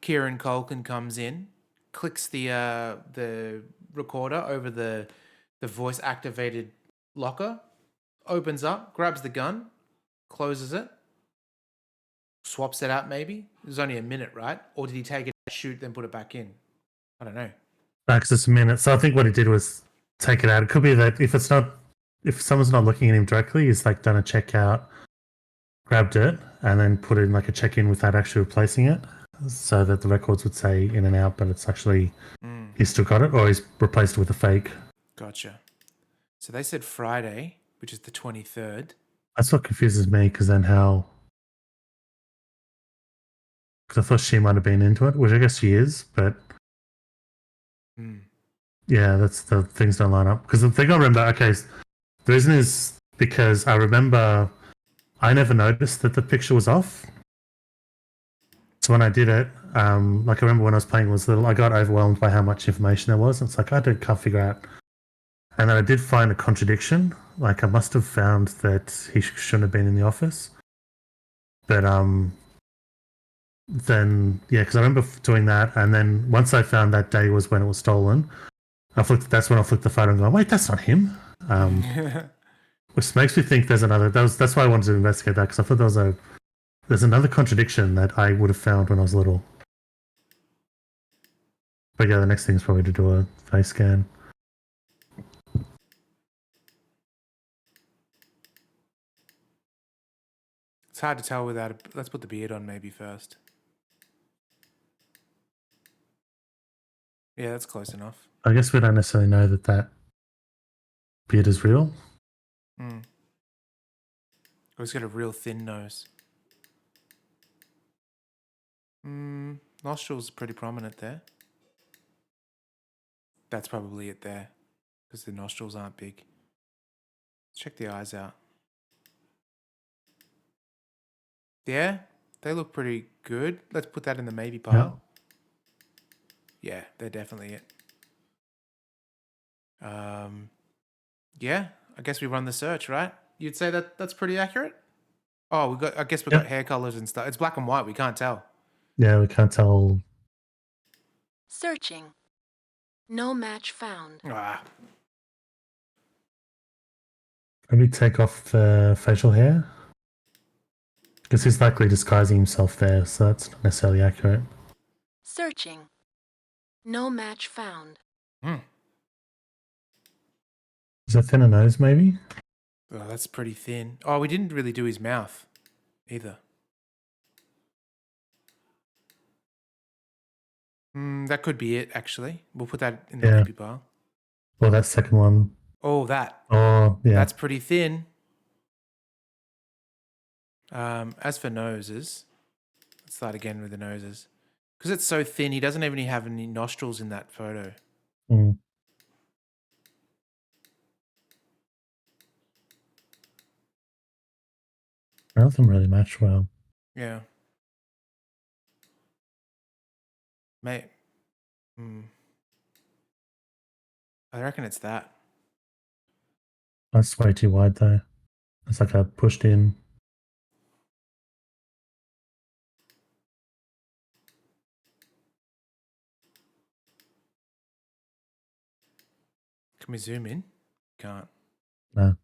Kieran Culkin comes in, clicks the recorder over the voice activated locker, opens up, grabs the gun, closes it, swaps it out. Maybe it was only a minute, right? Or did he take it, shoot, then put it back in? I don't know. Max, just a minute. So I think what he did was take it out. It could be that if someone's not looking at him directly, he's like done a checkout, grabbed it, and then put in like a check-in without actually replacing it, so that the records would say in and out, but it's actually he's still got it, or he's replaced it with a fake. Gotcha. So they said Friday, which is the 23rd. That's what confuses me, because then how? Because I thought she might have been into it, which I guess she is, but yeah, that's the things don't line up. Because the thing I remember, okay, the reason is because I remember I never noticed that the picture was off. So when I did it, like I remember when I was playing, I got overwhelmed by how much information there was. It's like I can't figure out. And then I did find a contradiction. Like I must have found that he shouldn't have been in the office. But then yeah, because I remember doing that, and then once I found that day was when it was stolen, that's when I flicked the photo and go, wait, that's not him. Which makes me think there's another. That's why I wanted to investigate that, because I thought there's another contradiction that I would have found when I was little. But yeah, the next thing is probably to do a face scan. It's hard to tell without. Let's put the beard on maybe first. Yeah, that's close enough. I guess we don't necessarily know that beard is real. Oh, he's got a real thin nose. Nostrils are pretty prominent there. That's probably it there, because the nostrils aren't big. Let's check the eyes out. Yeah, they look pretty good. Let's put that in the maybe pile. Yeah, they're definitely it. Yeah, I guess we run the search, right? You'd say that's pretty accurate? Oh, I guess we got hair colors and stuff. It's black and white, we can't tell. Yeah, we can't tell. Searching. No match found. Maybe take off the facial hair? Because he's likely disguising himself there, so that's not necessarily accurate. Searching. No match found. Is that thinner nose, maybe? Oh, that's pretty thin. Oh, we didn't really do his mouth either. That could be it, actually. We'll put that in the Yeah. loopy pile. Or that second one. Oh, that. Oh, yeah. That's pretty thin. As for noses, let's start again with the noses. Because it's so thin, he doesn't even have any nostrils in that photo. Mm. None of them really match well. Yeah. Mate. I reckon it's that. That's way too wide, though. It's like a pushed in. Can we zoom in? Can't. No.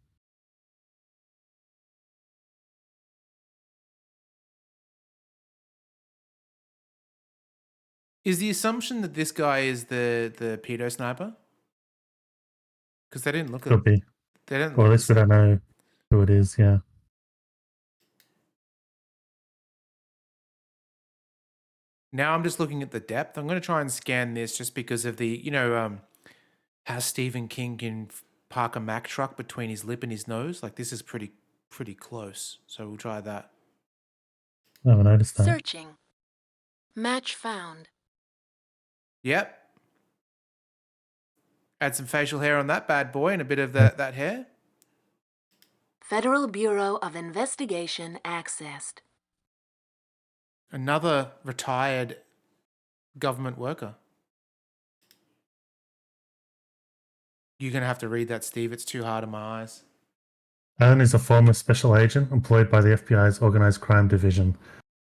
Is the assumption that this guy is the pedo sniper? Because they didn't look at. Could be. They don't. Or at Look least we don't know who it is, yeah. Now I'm just looking at the depth. I'm going to try and scan this just because of the, how Stephen King can park a Mack truck between his lip and his nose. Like this is pretty close. So we'll try that. I haven't noticed that. Searching. Match found. Yep. Add some facial hair on that bad boy and a bit of that hair. Federal Bureau of Investigation accessed. Another retired government worker. You're going to have to read that, Steve. It's too hard on my eyes. Allen is a former special agent employed by the FBI's Organized Crime Division.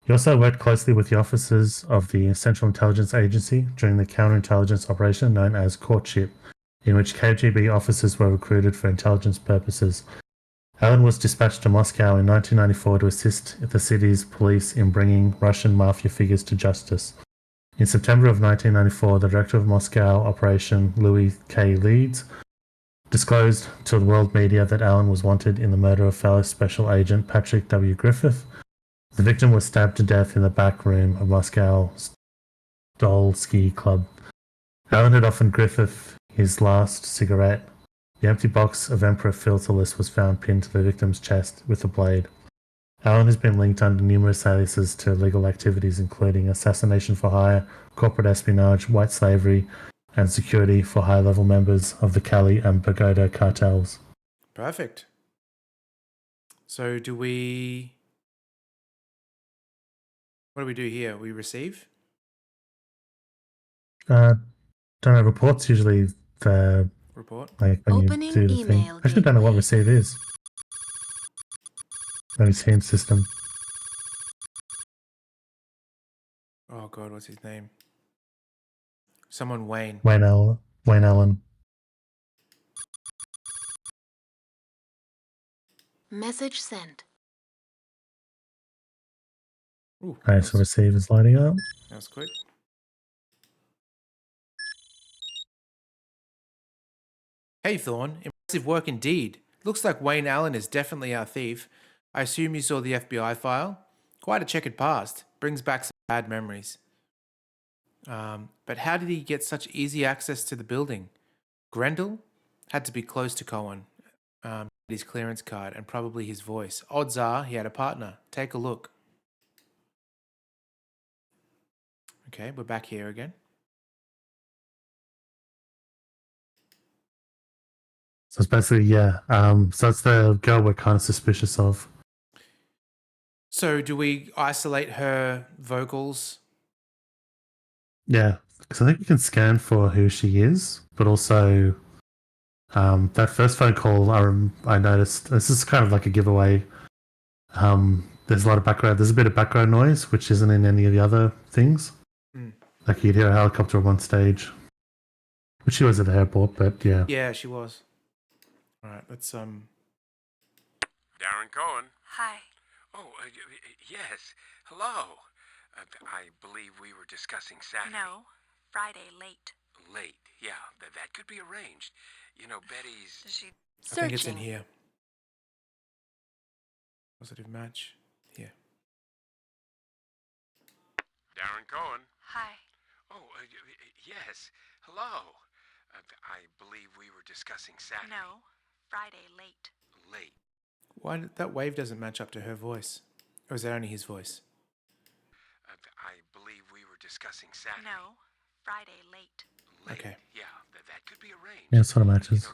He also worked closely with the officers of the Central Intelligence Agency during the counterintelligence operation known as Courtship, in which KGB officers were recruited for intelligence purposes. Allen was dispatched to Moscow in 1994 to assist the city's police in bringing Russian mafia figures to justice. In September of 1994, the director of Moscow operation, Louis K. Leeds, disclosed to the world media that Allen was wanted in the murder of fellow special agent Patrick W. Griffith. The victim was stabbed to death in the back room of Moscow's Dol Ski Club. Allen had offered Griffith his last cigarette. The empty box of Emperor filterless was found pinned to the victim's chest with a blade. Allen has been linked under numerous aliases to illegal activities including assassination for hire, corporate espionage, white slavery, and security for high-level members of the Cali and Pagoda cartels. Perfect. So what do we do here? We receive? Don't know, reports usually the report. Like when Opening you do the thing. email I actually don't know what receive is. Only seen system. Oh God, what's his name? Someone Wayne. Wayne Allen. Message sent. Ooh, Okay, so receive is lighting up. that was quick. Hey Thorn, impressive work indeed. Looks like Wayne Allen is definitely our thief. I assume you saw the FBI file? Quite a checkered past. Brings back some bad memories. But how did he get such easy access to the building? Grendel? Had to be close to Cohen. His clearance card and probably his voice. Odds are he had a partner. Take a look. Okay, we're back here again. So it's basically, yeah. So it's the girl we're kind of suspicious of. So do we isolate her vocals? Yeah, because I think we can scan for who she is, but also that first phone call, I noticed, this is kind of like a giveaway. There's a lot of background, there's a bit of background noise, which isn't in any of the other things. Like you'd hear a helicopter at one stage, which she was at the airport, but yeah. Yeah, she was. All right, let's Darren Cohen. Hi. Oh, yes. Hello. I believe we were discussing Saturday. No, Friday late. Late, yeah. That could be arranged. You know, Betty's... Does she... I think it's in here. Positive match. Here. Darren Cohen. Hi. Oh, yes. Hello. I believe we were discussing Saturday. No, Friday late. Late. Why that wave doesn't match up to her voice? Or is that only his voice? I believe we were discussing Saturday. No, Friday late. Late. Okay. Yeah, that could be arranged. Yeah, it sort of matches.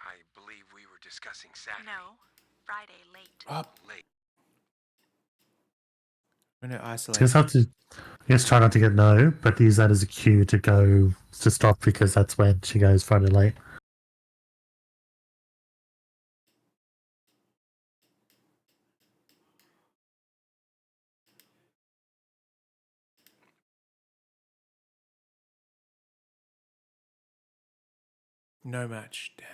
I believe we were discussing Saturday. No, Friday late. Up. Late. I'm going to So isolate. you just have to, I guess, try not to get no, but use that as a cue to go to stop because that's when she goes Friday late. No match. Damn.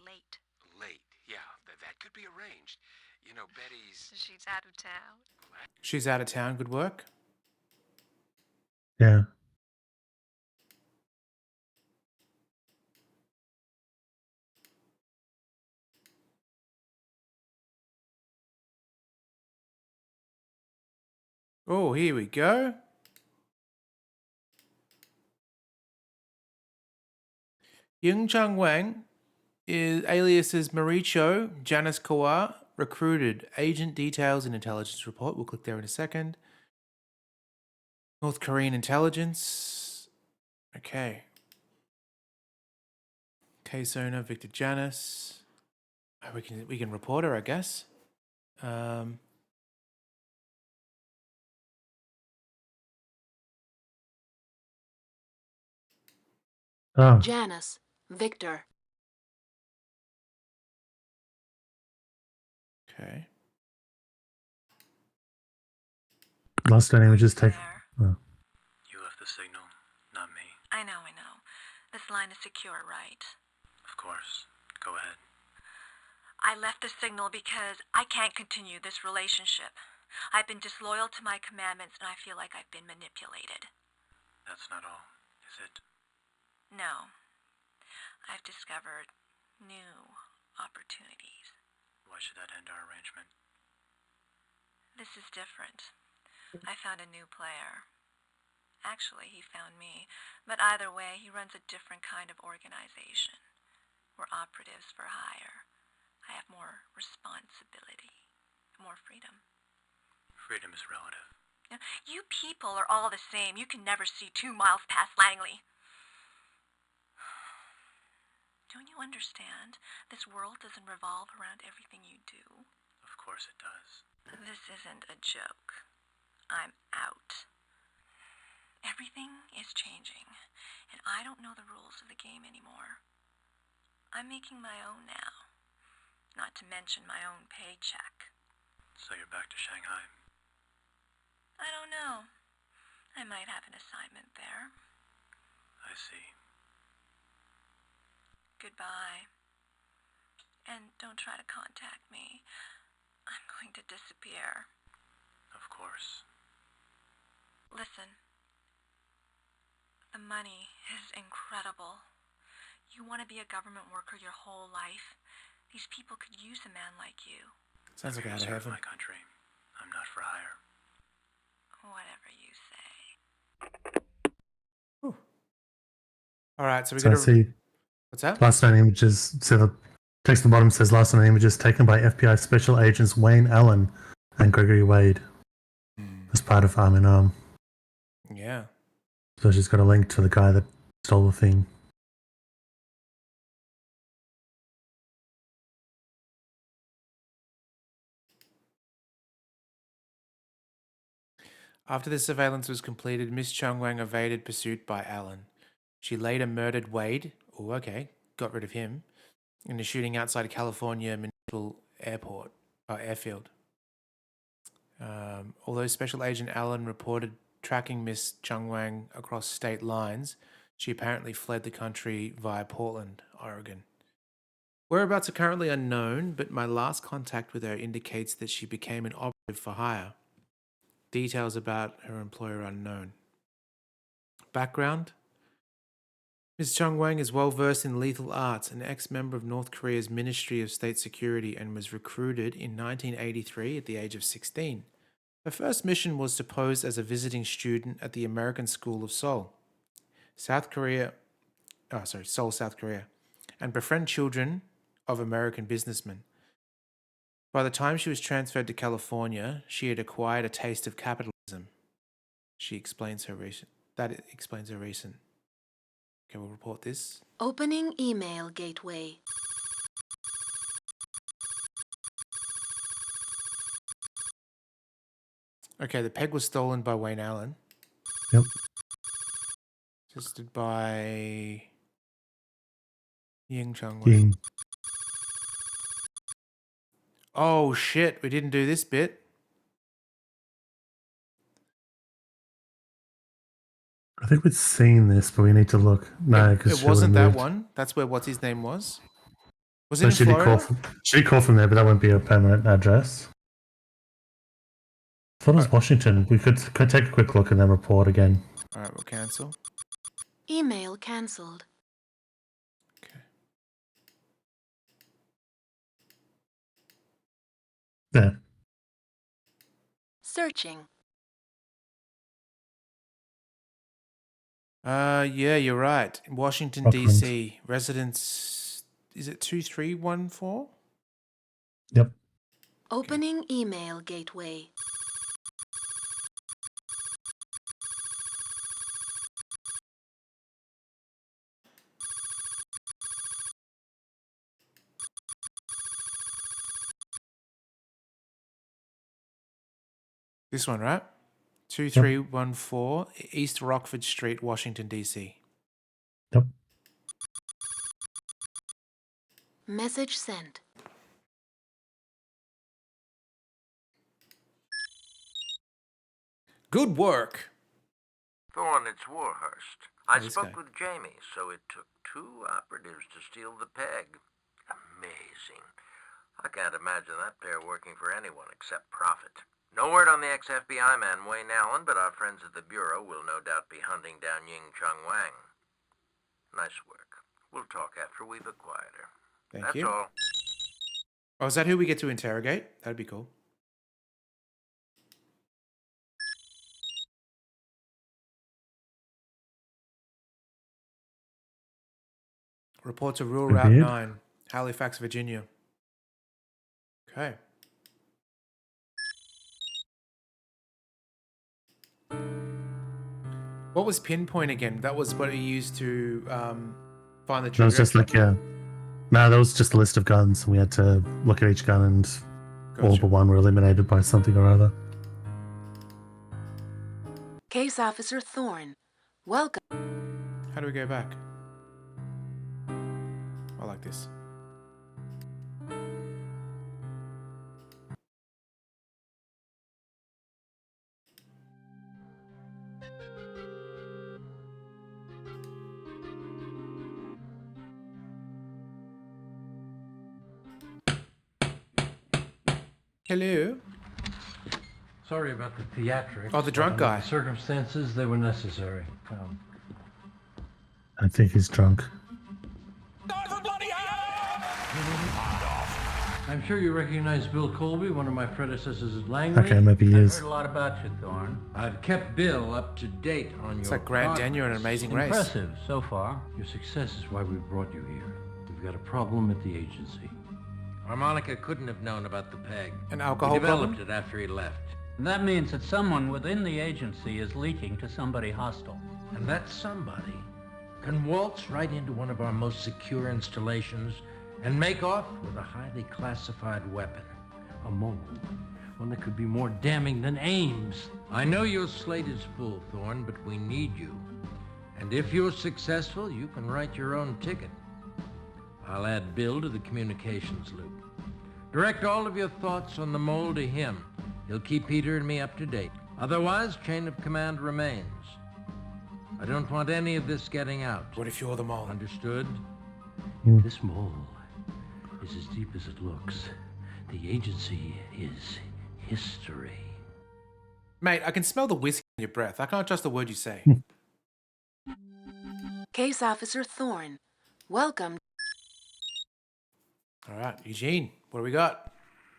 Late. Late. Yeah, that could be arranged. You know, Betty's... She's out of town. She's out of town. Good work. Yeah. Oh, here we go. Yung Chang Wang is alias is Maricho Janice Kawar, recruited. Agent details and intelligence report. We'll click there in a second. North Korean intelligence. Okay. Case owner Victor Janice. Oh, we can report her, I guess. Oh. Janice, Victor. Okay. Last name we just take. Oh. You left the signal, not me. I know. This line is secure, right? Of course. Go ahead. I left the signal because I can't continue this relationship. I've been disloyal to my commandments and I feel like I've been manipulated. That's not all, is it? No. I've discovered new opportunities. Why should that end our arrangement? This is different. I found a new player. Actually, he found me. But either way, he runs a different kind of organization. We're operatives for hire. I have more responsibility, more freedom. Freedom is relative. You people are all the same. You can never see 2 miles past Langley. Don't you understand? This world doesn't revolve around everything you do. Of course it does. This isn't a joke. I'm out. Everything is changing, and I don't know the rules of the game anymore. I'm making my own now, not to mention my own paycheck. So you're back to Shanghai? I don't know. I might have an assignment there. I see. Goodbye. And don't try to contact me. I'm going to disappear. Of course. Listen. The money is incredible. You want to be a government worker your whole life? These people could use a man like you. Sounds like out of serve heaven. my country. I'm not for hire. Whatever you say. All right, so we So got I see. What's that? Last known images. So the text at the bottom says last known images taken by FBI special agents Wayne Allen and Gregory Wade as part of Arm in Arm. Yeah. So she's got a link to the guy that stole the thing. After the surveillance was completed, Miss Chung Wang evaded pursuit by Allen. She later murdered Wade. Oh, okay. Got rid of him. In a shooting outside California Municipal Airfield. Although Special Agent Allen reported tracking Miss Chung Wang across state lines, she apparently fled the country via Portland, Oregon. Whereabouts are currently unknown, but my last contact with her indicates that she became an operative for hire. Details about her employer unknown. Background: Ms. Chung Wang is well versed in lethal arts, an ex-member of North Korea's Ministry of State Security, and was recruited in 1983 at the age of 16. Her first mission was to pose as a visiting student at the American School of Seoul, South Korea, South Korea, and befriend children of American businessmen. By the time she was transferred to California, she had acquired a taste of capitalism. That explains her reason. Okay, we'll report this. Opening email gateway. Okay, the peg was stolen by Wayne Allen. Yep. Assisted by Ying Chung Ying. Wang. Oh shit, we didn't do this bit. I think we've seen this, but we need to look. No, because It wasn't that one. That's where what's his name was. Was it in Florida? She did call from there, but that won't be a permanent address. I thought it was Washington. We could take a quick look and then report again. All right, we'll cancel. Email cancelled. There. Searching. Yeah, you're right. Washington, D.C. Residence, is it 2314? Yep. Opening email gateway. This one, right? 2314 East Rockford Street, Washington, D.C. Yep. Message sent. Good work. Thorne, it's Warhurst. I This spoke guy. with Jamie, so it took 2 operatives to steal the peg. Amazing. I can't imagine that pair working for anyone except profit. No word on the ex-FBI man Wayne Allen, but our friends at the Bureau will no doubt be hunting down Ying Chung Wang. Nice work. We'll talk after we've acquired her. Thank That's you. all. Oh, is that who we get to interrogate? That'd be cool. Report to Rural Route 9, Halifax, Virginia. Okay. What was pinpoint again? That was what he used to find the trigger. That was just like, yeah. No, that was just a list of guns. We had to look at each gun and all but one were eliminated by something or other. Case Officer Thorne. Welcome. How do we go back? I like this. Hello. Sorry about the theatrics. Oh, the drunk but under guy. The circumstances, they were necessary. I think he's drunk. I'm sure you recognize Bill Colby, one of my predecessors at Langley. Okay, maybe he is. I've heard a lot about you, Thorne. I've kept Bill up to date on It's your like Grand progress. Daniel in An Amazing Race. Impressive so far. Your success is why we brought you here. We've got a problem at the agency. Harmonica couldn't have known about the peg. An alcohol He developed problem? it after he left. That means that someone within the agency is leaking to somebody hostile. And that somebody can waltz right into one of our most secure installations and make off with a highly classified weapon. A mole. One that could be more damning than Ames. I know your slate is full, Thorne, but we need you. And if you're successful, you can write your own ticket. I'll add Bill to the communications loop. Direct all of your thoughts on the mole to him. He'll keep Peter and me up to date. Otherwise, chain of command remains. I don't want any of this getting out. What if you're the mole? Understood? This mole is as deep as it looks. The agency is history. Mate, I can smell the whiskey in your breath. I can't trust the word you say. Case Officer Thorne, welcome. All right, Eugene, what do we got?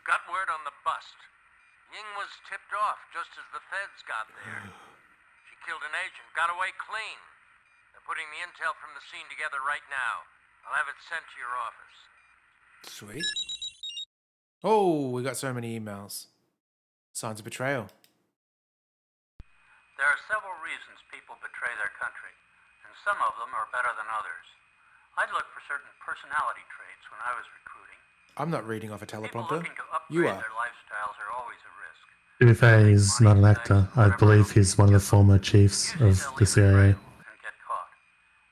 Got word on the bust. Ying was tipped off just as the feds got there. She killed an agent, got away clean. They're putting the intel from the scene together right now. I'll have it sent to your office. Sweet. Oh, we got so many emails. Signs of betrayal. There are several reasons people betray their country, and some of them are better than others. I'd look for certain personality traits when I was recruiting. I'm not reading off a People teleprompter. looking to upgrade You are. their lifestyles are always a risk. To be fair, he's not an actor. I believe he's one of the former chiefs of the CIA. And get caught.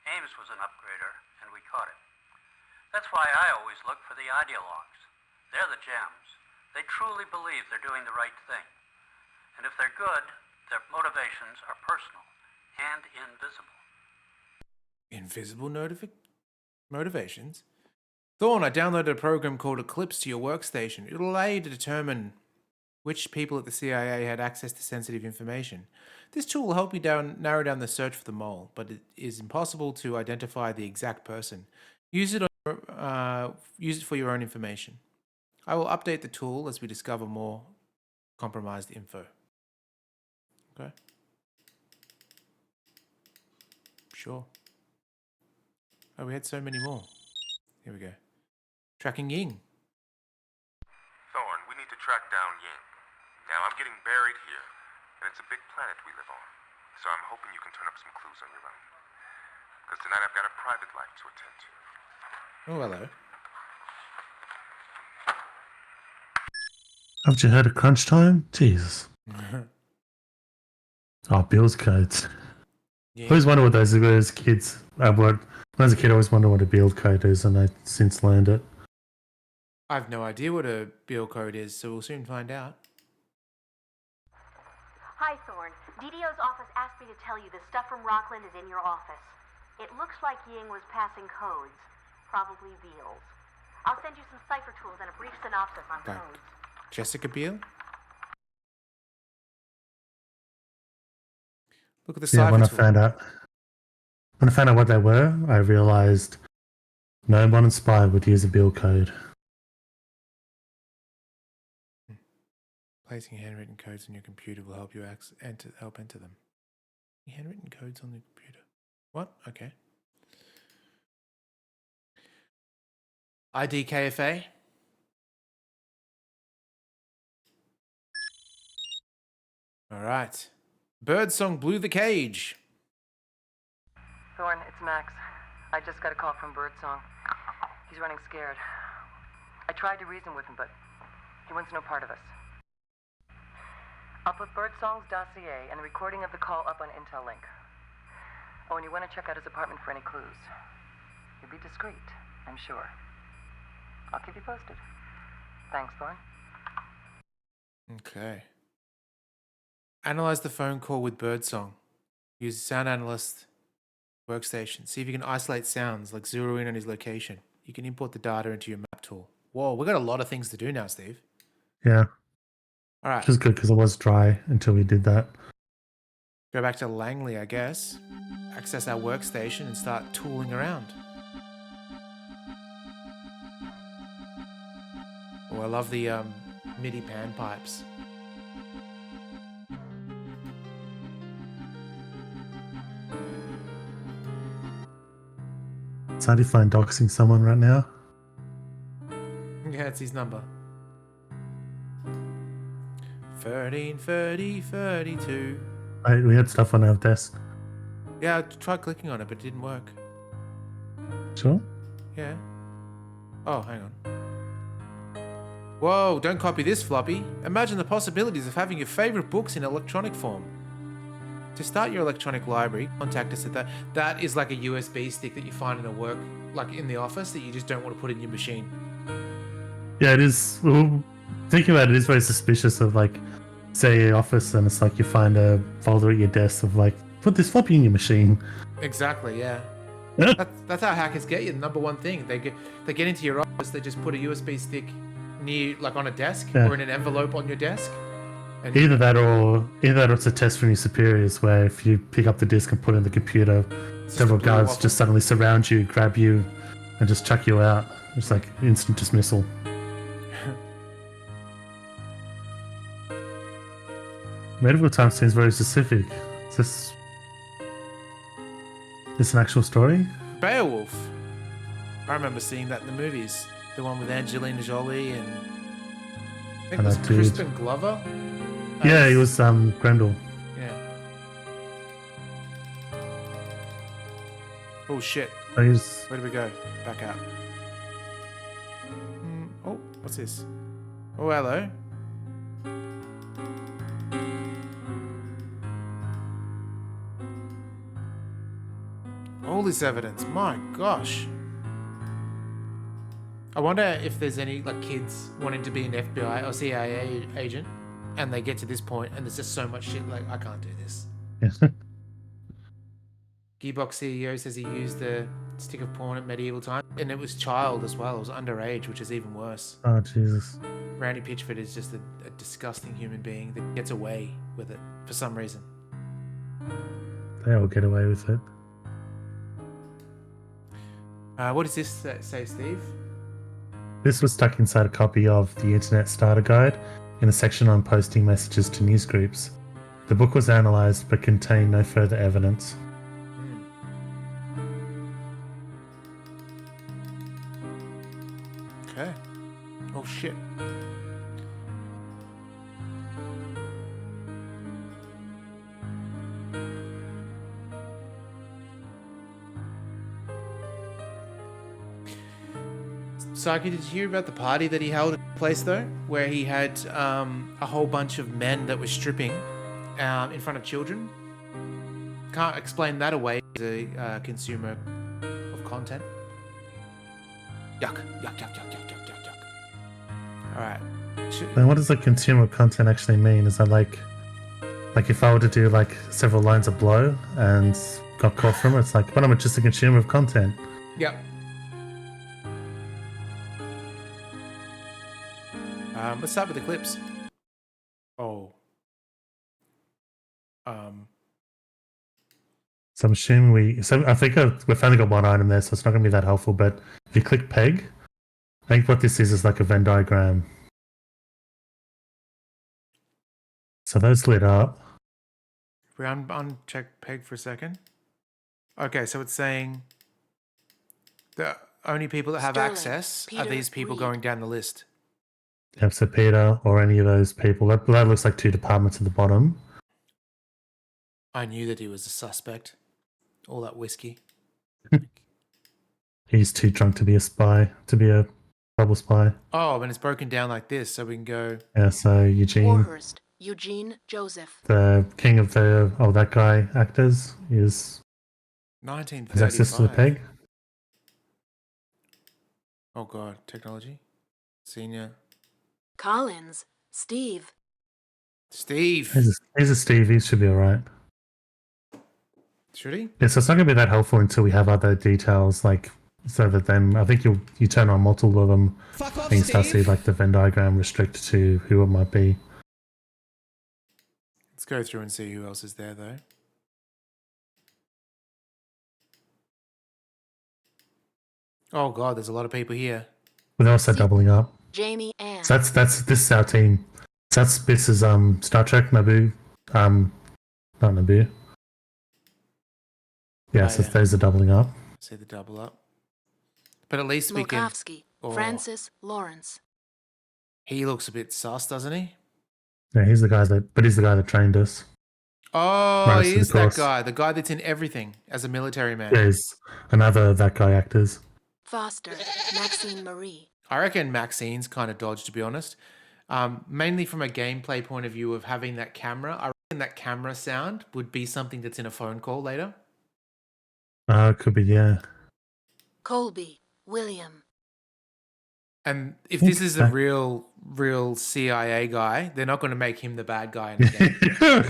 Ames was an upgrader, and we caught him. That's why I always look for the ideologues. They're the gems. They truly believe they're doing the right thing. And if they're good, their motivations are personal and invisible. Invisible motivations? Thorne, I downloaded a program called Eclipse to your workstation. It'll allow you to determine which people at the CIA had access to sensitive information. This tool will help you narrow down the search for the mole, but it is impossible to identify the exact person. Use it for your own information. I will update the tool as we discover more compromised info. Okay. Sure. Oh, we had so many more. Here we go. Tracking Ying. Thorne, we need to track down Ying. Now, I'm getting buried here, and it's a big planet we live on, so I'm hoping you can turn up some clues on your own. Because tonight I've got a private life to attend to. Oh, hello. Haven't you heard of crunch time? Jesus. Oh, Bill's codes. Yeah. I always wonder what those kids. When I was a kid, I always wondered what a build code is, and I've since learned it. I have no idea what a bill code is, so we'll soon find out. Hi, Thorne. DDO's office asked me to tell you the stuff from Rockland is in your office. It looks like Ying was passing codes, probably Beals. I'll send you some cipher tools and a brief synopsis on Right. codes. Jessica Biel? Look at the Yeah, cipher when I tool. found out what they were, I realized no modern spy would use a build code. Placing handwritten codes on your computer will help you enter them. Handwritten codes on the computer. What? Okay. IDKFA? Alright. Birdsong blew the cage. Thorne, it's Max. I just got a call from Birdsong. He's running scared. I tried to reason with him, but he wants no part of us. I'll put Birdsong's dossier and the recording of the call up on Intel Link. Oh, and you want to check out his apartment for any clues. You'll be discreet, I'm sure. I'll keep you posted. Thanks, Thorne. Okay. Analyze the phone call with Birdsong. Use the sound analyst workstation. See if you can isolate sounds, like zero in on his location. You can import the data into your map tool. Whoa, we got a lot of things to do now, Steve. Yeah. All right. Which is good because it was dry until we did that. Go back to Langley, I guess. Access our workstation and start tooling around. Oh, I love the MIDI pan pipes. So how do you find doxing someone right now? Yeah, it's his number. 13, 30, 32. We had stuff on our desk. Yeah, I tried clicking on it, but it didn't work. Sure. Yeah. Oh, hang on. Whoa, don't copy this floppy. Imagine the possibilities of having your favorite books in electronic form. To start your electronic library, contact us at that. That is like a USB stick that you find in a work, like in the office, that you just don't want to put in your machine. Yeah, it is. Well, thinking about it, is very suspicious of like, say, your office, and it's like you find a folder at your desk of like, put this floppy in your machine. Exactly, yeah. That's how hackers get you. The number one thing, they get into your office, they just put a USB stick near, like on a desk or in an envelope on your desk. And Either that or it's a test from your superiors where if you pick up the disk and put it in the computer, several guards just suddenly surround you, grab you, and just chuck you out. It's like instant dismissal. Medieval time seems very specific. Is this an actual story? Beowulf. I remember seeing that in the movies. The one with Angelina Jolie and I think it was Crispin Glover. Yeah, he was Grendel. Yeah. Oh shit. Where do we go? Back out. Oh, what's this? Oh, hello. All this evidence, my gosh. I wonder if there's any like kids wanting to be an FBI or CIA agent and they get to this point and there's just so much shit like, I can't do this. Gearbox CEO says he used the stick of porn at medieval time and it was child as well. It was underage, which is even worse. Oh, Jesus. Randy Pitchford is just a disgusting human being that gets away with it for some reason. They all get away with it. What does this say, Steve? This was stuck inside a copy of the Internet Starter Guide in a section on posting messages to newsgroups. The book was analysed but contained no further evidence. Okay. Oh shit. Saki, did you hear about the party that he held at the place though? Where he had a whole bunch of men that were stripping in front of children? Can't explain that away as a consumer of content. Yuck, yuck, yuck, yuck, yuck, yuck, yuck, yuck. Alright. And what does the consumer content actually mean? Is that like if I were to do like several lines of blow and got caught from it, it's like, but I'm just a consumer of content. Yep. Let's start with the clips. Oh. So I'm assuming I think we've only got one item there, so it's not going to be that helpful, but if you click peg, I think what this is like a Venn diagram. So those lit up. We uncheck peg for a second. Okay, so it's saying the only people that have access are these people going down the list. Yep, so Peter or any of those people. That looks like two departments at the bottom. I knew that he was a suspect. All that whiskey. He's too drunk to be a spy, to be a bubble spy. Oh, and it's broken down like this, so we can go... Yeah, so Eugene... Warhurst, Eugene Joseph. The king of that guy actors is... 1935. Has access to the peg. Oh god, technology. Senior... Collins, Steve. Steve. He's a Steve. He should be all right. Should he? Yeah, so it's not going to be that helpful until we have other details, like so that then I think you turn on multiple of them. Fuck off, and you start to see like the Venn diagram restrict to who it might be. Let's go through and see who else is there, though. Oh god, there's a lot of people here. But they're also doubling up. Jamie Ann. So this is our team. So this is Star Trek Naboo. Not Naboo. Yeah, so those are doubling up. See the double up. But at least we can... Smokovsky, Francis Lawrence. He looks a bit sus, doesn't he? Yeah, he's the guy that trained us. Oh, he is that guy. The guy that's in everything as a military man. Yeah, he's another that guy actors. Foster, Maxine Marie. I reckon Maxine's kind of dodged, to be honest. Mainly from a gameplay point of view of having that camera. I reckon that camera sound would be something that's in a phone call later. It could be, yeah. Colby, William. And if this is a real CIA guy, they're not going to make him the bad guy in the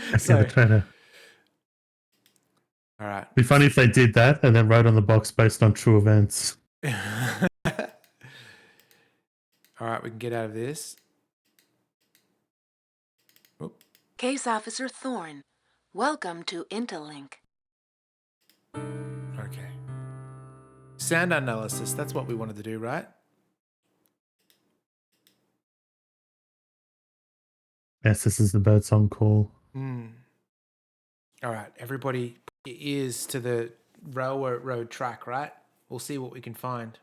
game. So, all right. It'd be funny if they did that and then wrote on the box based on true events. All right, we can get out of this. Case Officer Thorne, welcome to Interlink. Sound analysis. That's what we wanted to do, right? Yes, this is the birdsong call. All right, everybody, put your ears to the railroad track, right? We'll see what we can find.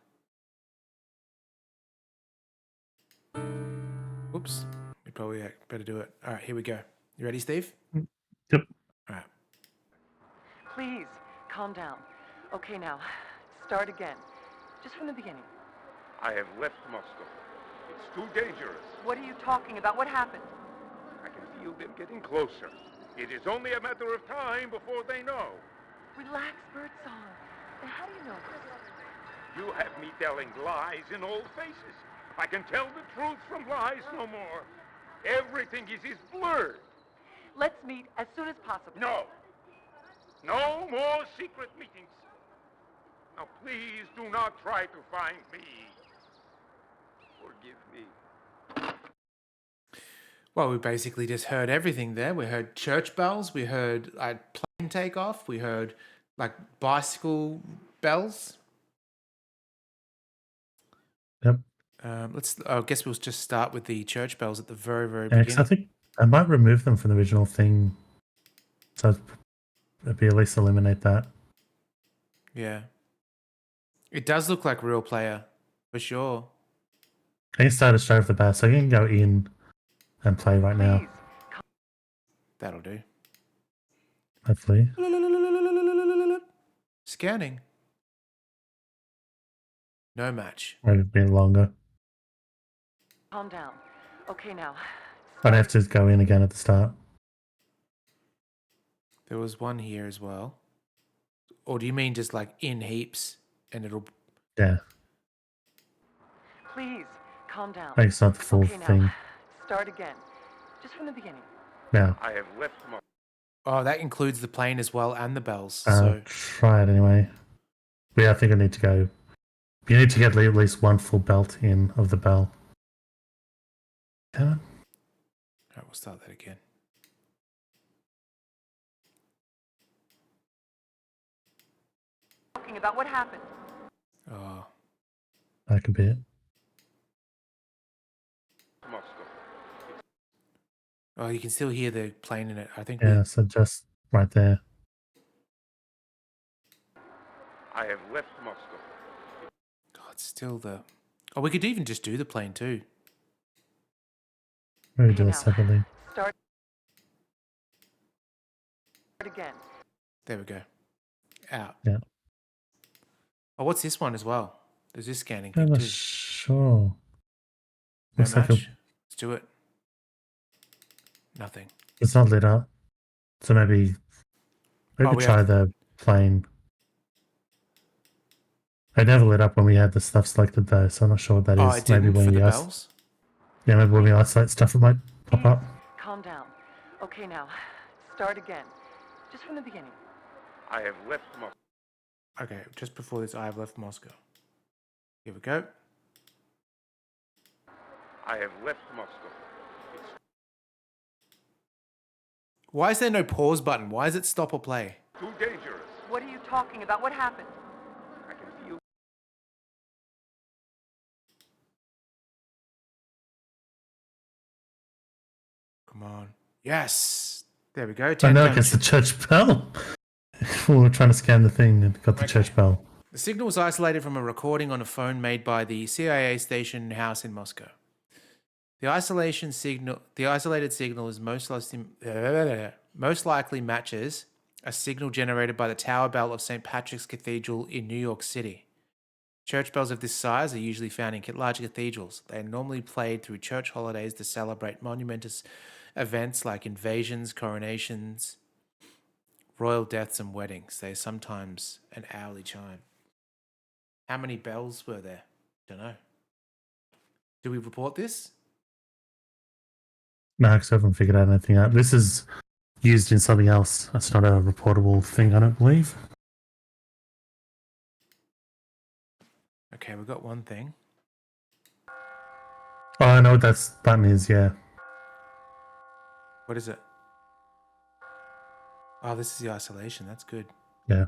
Oops, we probably better do it. All right, here we go. You ready, Steve? Yep. All right. Please, calm down. Okay, now, start again. Just from the beginning. I have left Moscow. It's too dangerous. What are you talking about? What happened? I can feel them getting closer. It is only a matter of time before they know. Relax, Birdsong. How do you know this? You have me telling lies in old faces. I can tell the truth from lies no more. Everything is blurred. Let's meet as soon as possible. No. No more secret meetings. Now, please do not try to find me. Forgive me. Well, we basically just heard everything there. We heard church bells. We heard plane takeoff. We heard like bicycle bells. Yep. I guess we'll just start with the church bells at the very, very Yeah, 'cause beginning. I think I might remove them from the original thing, so maybe at least eliminate that. Yeah. It does look like real player, for sure. I can start it straight off the bat, so I can go in and play right now. That'll do. Hopefully. Scanning. No match. Maybe a bit longer. Calm down. Okay, now. I'd have to go in again at the start. There was one here as well. Or do you mean just like in heaps and it'll... Yeah. Please, calm down. I think it's not the full Okay, now, thing. start again. Just from the beginning. Yeah. I have left Moscow. Oh, that includes the plane as well and the bells. So try it anyway. But yeah, I think I need to go. You need to get at least one full belt in of the bell. Come on. Alright, we'll start that again. Talking about what happened. Oh. Back a bit. Moscow. Oh, you can still hear the plane in it. I think Yeah, so just right there. I have left Moscow. God, still the... Oh, we could even just do the plane too. Maybe do it separately. Start again. There we go. Out. Yeah. Oh, what's this one as well? There's this scanning I'm thing not too. sure. No Looks match. like Let's do it. Nothing. it's not lit up. So maybe we try have- the plane. I never lit up when we had the stuff selected though, so I'm not sure what that is. Oh, it didn't maybe when for the you bells? Yeah, maybe when we isolate stuff it might pop up. Calm down. Okay, now, start again. Just from the beginning. I have left Moscow. Okay, just before this, I have left Moscow. Here we go. I have left Moscow. Why is there no pause button? Why is it stop or play? Too dangerous. What are you talking about? What happened? I can feel... Come on. Yes. There we go. I 10 know damage. it's the church bell. We were trying to scan the thing and got the church bell. The signal was isolated from a recording on a phone made by the CIA station house in Moscow. The isolated signal is most likely matches a signal generated by the tower bell of St. Patrick's Cathedral in New York City. Church bells of this size are usually found in larger cathedrals. They are normally played through church holidays to celebrate monumentous events like invasions, coronations, royal deaths, and weddings. They are sometimes an hourly chime. How many bells were there? Don't know. Do we report this? No, because I haven't figured out anything out. This is used in something else. That's not a reportable thing, I don't believe. Okay, we've got one thing. Oh, I know what that button is, yeah. What is it? Oh, this is the isolation. That's good. Yeah.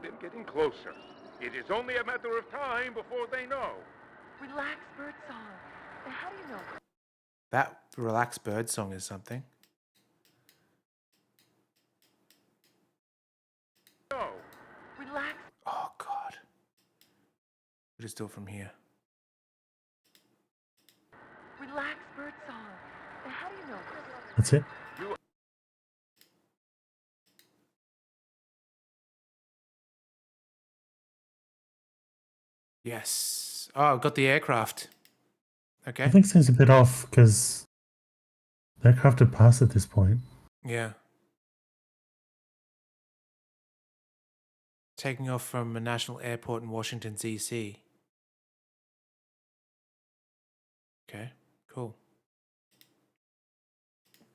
Them getting closer. It is only a matter of time before they know. Relax, birdsong. And how do you know? That relaxed bird song is something. No. Relax. Oh, God. We'll just do it from here. Relax, birdsong. And how do you know? That's it. Yes. Oh, I've got the aircraft. Okay. I think seems a bit off because the aircraft had passed at this point. Yeah. Taking off from a national airport in Washington, D.C. Okay, cool.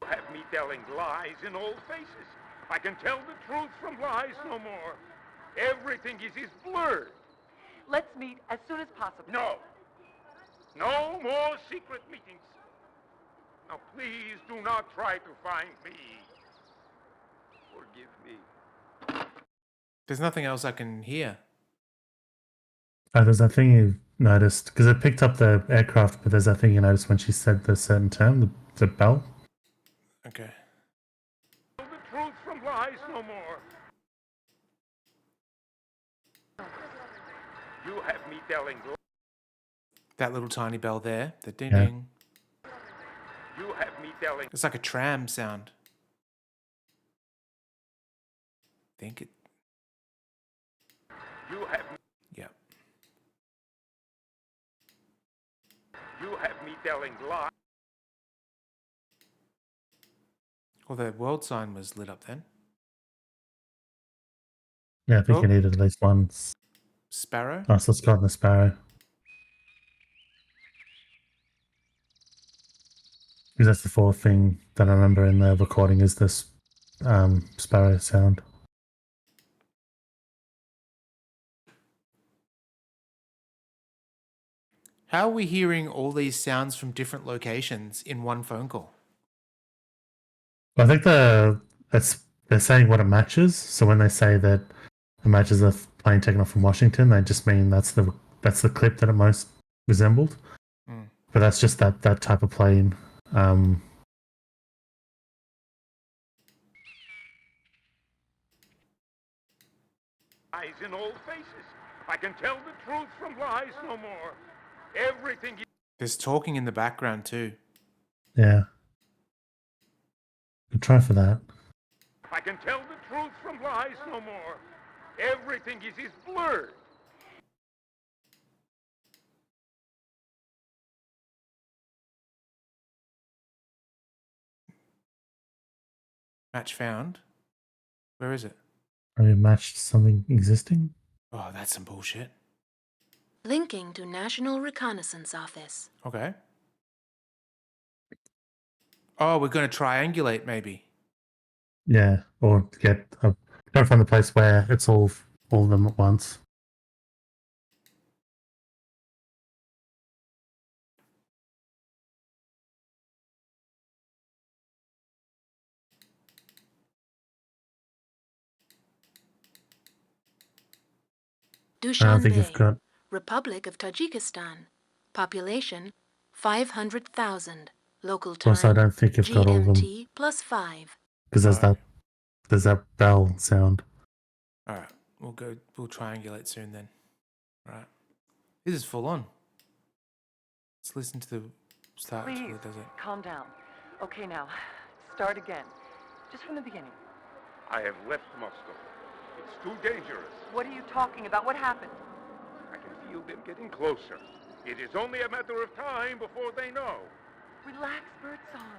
Have me telling lies in all faces. I can tell the truth from lies no more. Everything is blurred. Let's meet as soon as possible. No. No more secret meetings. Now, please do not try to find me. Forgive me. There's nothing else I can hear. Oh, there's that thing you noticed because it picked up the aircraft, but there's that thing you noticed when she said the certain term, the bell. Okay. Tell the truth from lies no more. You have me telling lies. That little tiny bell there. The ding Yeah. ding. You have me telling. It's like a tram sound. Think it. You have. Yeah. You have me telling lies. Well, the world sign was lit up then. Yeah, I think Oh. you needed at least one. Sparrow? Oh, so Scott and the Sparrow. Because that's the fourth thing that I remember in the recording is this sparrow sound. How are we hearing all these sounds from different locations in one phone call? I think they're saying what it matches. So when they say that it matches a plane taken off from Washington, they just mean that's the clip that it most resembled. Mm. But that's just that type of plane. Lies in all faces. I can tell the truth from lies no more. Everything is. There's talking in the background too. Yeah. Good try for that. I can tell the truth from lies no more. Everything is blurred. Match found. Where is it? Have you matched something existing? Oh, that's some bullshit. Linking to National Reconnaissance Office. Okay. Oh, we're going to triangulate maybe. Yeah, or gotta find the place where it's all of them at once. I don't think you've Dushanbe, got. Republic of Tajikistan. Population 500,000. Local Also, I time don't think you've got all of them GMT +5. because there's that bell sound. All right. We'll triangulate soon then. All right. This is full on. Let's listen to the start Please, till it does it. calm down. Okay, now, start again. Just from the beginning. I have left Moscow. It's too dangerous. What are you talking about? What happened? I can feel them getting closer. It is only a matter of time before they know. Relax, birdsong.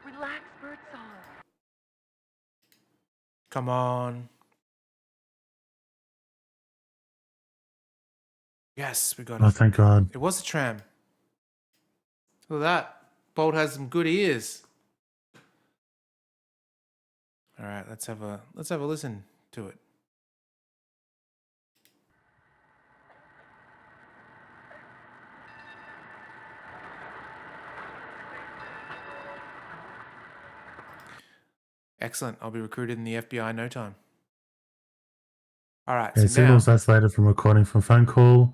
Relax, birdsong. Come on. Yes, we got it. Oh, thank God. It was a tram. Look at that. Bolt has some good ears. All right, let's have a listen to it. Excellent. I'll be recruited in the FBI in no time. All right, Yeah, so signal now... was isolated from recording from phone call.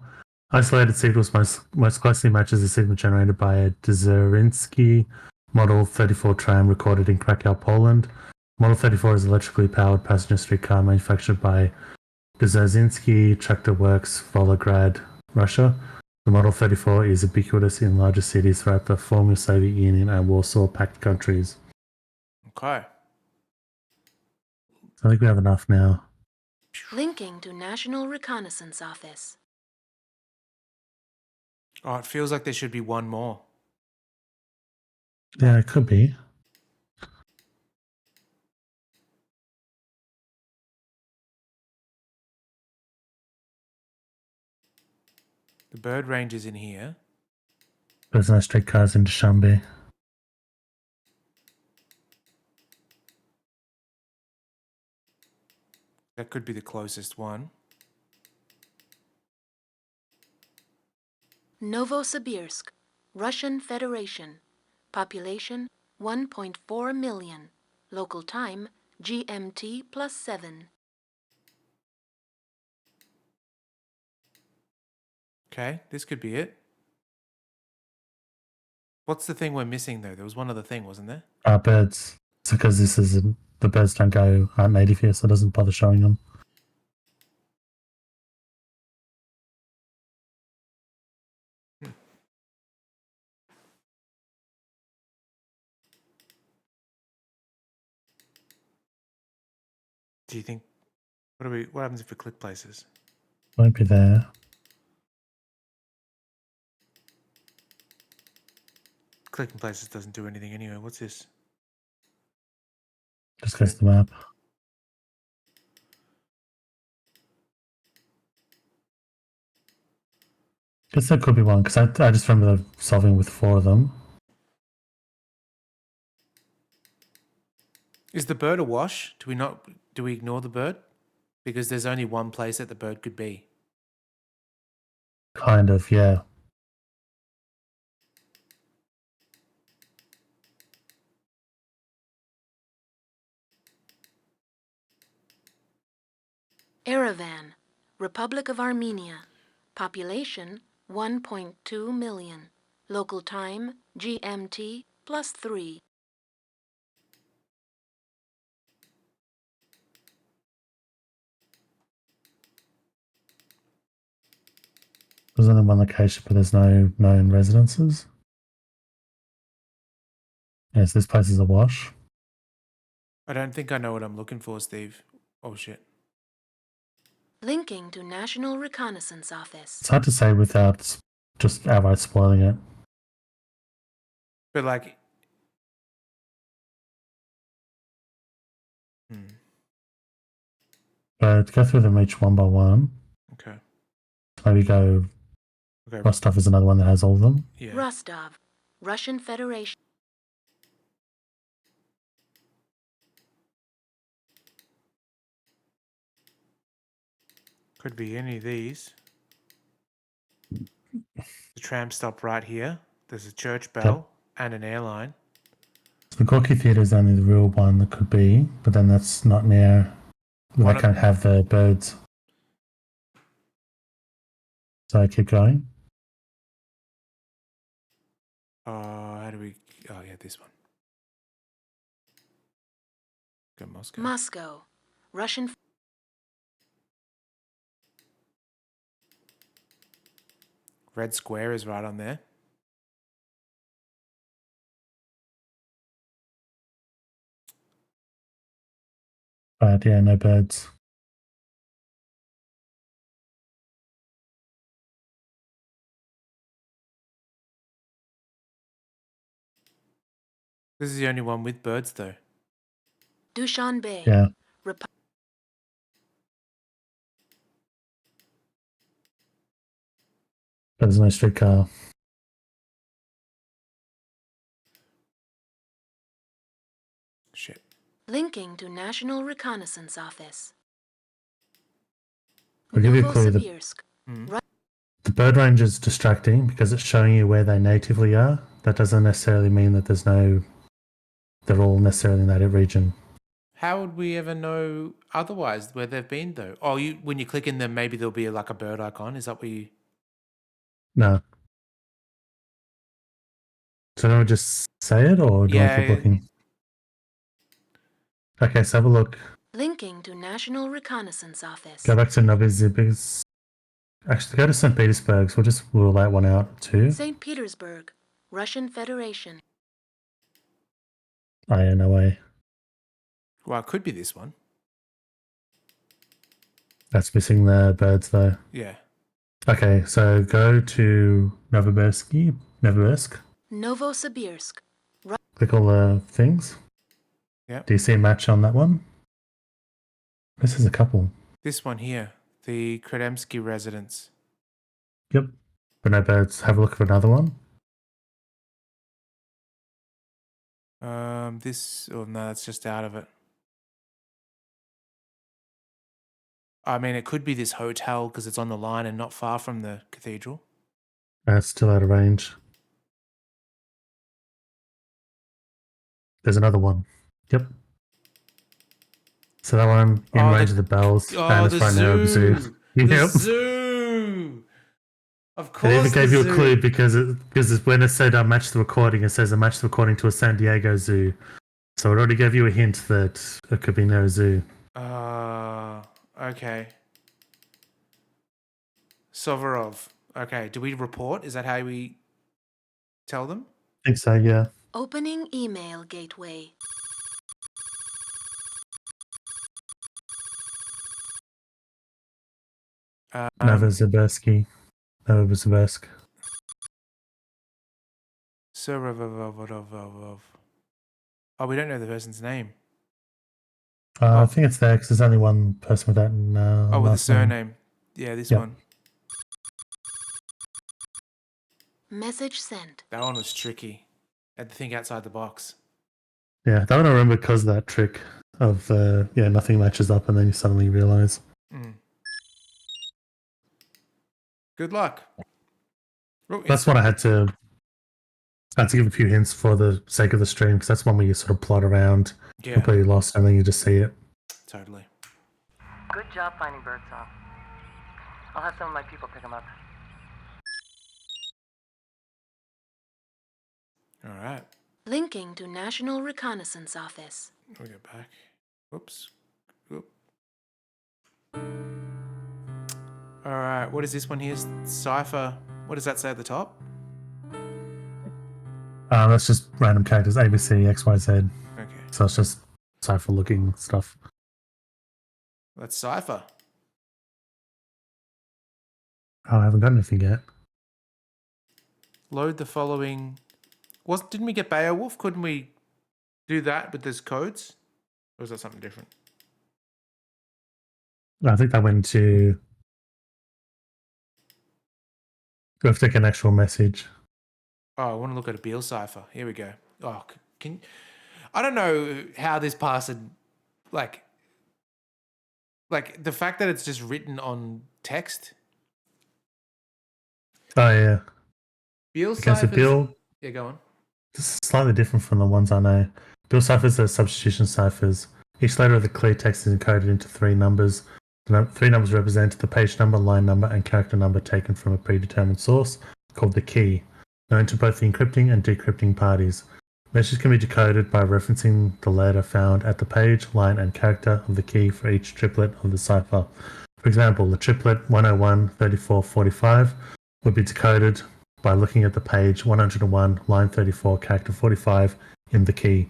Isolated signals most closely matches the signal generated by a Dzerinsky Model 34 tram recorded in Krakow, Poland. Model 34 is an electrically powered passenger streetcar manufactured by Dzerinsky Tractor Works, Volgograd, Russia. The Model 34 is ubiquitous in larger cities throughout the former Soviet Union and Warsaw Pact countries. Okay. I think we have enough now. Linking to National Reconnaissance Office. Oh, it feels like there should be one more. Yeah, it could be. The bird range is in here. There's no streetcars in Dushanbe. That could be the closest one. Novosibirsk, Russian Federation. Population 1.4 million. Local time GMT +7. Okay, this could be it. What's the thing we're missing, though? There was one other thing, wasn't there? Birds. It's because the birds aren't native here, so it doesn't bother showing them. Do you think... What happens if we click places? Won't be there. Clicking places doesn't do anything anyway. What's this? Just goes to the map. Guess there could be one, because I just remember solving with 4 of them. Is the bird a wash? Do we ignore the bird? Because there's only one place that the bird could be. Kind of, yeah. Yerevan, Republic of Armenia. Population 1.2 million. Local time GMT +3. There's only one location, but there's no known residences. Yes, this place is a wash. I don't think I know what I'm looking for, Steve. Oh, shit. Linking to National Reconnaissance Office. It's hard to say without just outright spoiling it. But, like... But go through them each one by one. Okay. Maybe go... Okay. Rostov is another one that has all of them. Yeah. Rostov, Russian Federation. Could be any of these. The tram stop right here. There's a church bell and an airline. The Gorky Theatre is only the real one that could be, but then that's not near... They can't have the birds. So I keep going. How do we... Oh, yeah, this one. Go Moscow. Moscow, Russian... Red Square is right on there. But yeah, no birds. This is the only one with birds, though. Dushanbe. Yeah. There's no streetcar. Shit. Linking to National Reconnaissance Office. I'll give you a clue. Novosibirsk. The bird range is distracting because it's showing you where they natively are. That doesn't necessarily mean that they're all necessarily in that region. How would we ever know otherwise where they've been though? Oh, when you click in them, maybe there'll be like a bird icon. Is that what you? No. So do I just say it, or do I keep looking? Okay, so have a look. Linking to National Reconnaissance Office. Go back to Novosibirsk. Actually, go to St. Petersburg. So we'll just rule that one out too. St. Petersburg, Russian Federation. Oh yeah, no way. Well, it could be this one. That's missing the birds though. Yeah. Okay, so go to Novosibirsk. Novosibirsk. Click all the things. Yeah. Do you see a match on that one? This is a couple. This one here, the Kremsky residence. Yep. But no birds. Have a look at another one. This. Oh no, that's just out of it. I mean, it could be this hotel because it's on the line and not far from the cathedral. It's still out of range. There's another one. Yep. So that one in range of the bells, and it's right near the zoo. The zoo. Of course. It even gave you a clue because when it said match the recording, it says match the recording to a San Diego zoo. So it already gave you a hint that it could be near a zoo. Okay. Sovorov. Okay. Do we report? Is that how we tell them? I think so, yeah. Opening email gateway. Novosibirsk. Oh, we don't know the person's name. I think it's there because there's only one person with that. With the surname. Yeah, this one. Message sent. That one was tricky. Had to think outside the box. Yeah, that one I remember because of that trick of nothing matches up and then you suddenly realize. Good luck. That's what I had to give a few hints for the sake of the stream because that's one where you sort of plot around, completely lost, and then you just see it. Totally. Good job finding Birdsong. I'll have some of my people pick them up. All right. Linking to National Reconnaissance Office. We go back. Whoops. Oop. All right. What is this one here? Cipher. What does that say at the top? That's just random characters, ABC, XYZ. Okay. So it's just cipher looking stuff. That's Cipher. Oh, I haven't got anything yet. Load the following. Didn't we get Beowulf? Couldn't we do that with those codes? Or was that something different? I think that went to. We have to take an actual message. Oh, I want to look at a Beale cipher. Here we go. Oh, I don't know how this passed. Like the fact that it's just written on text. Oh yeah. Beale ciphers. ciphers. Yeah, go on. This is slightly different from the ones I know. Beale ciphers are substitution ciphers. Each letter of the clear text is encoded into 3 numbers. The 3 numbers represent the page number, line number, and character number taken from a predetermined source called the key, known to both the encrypting and decrypting parties. Messages can be decoded by referencing the letter found at the page, line, and character of the key for each triplet of the cipher. For example, the triplet 101, 34, 45 would be decoded by looking at the page 101, line 34, character 45 in the key.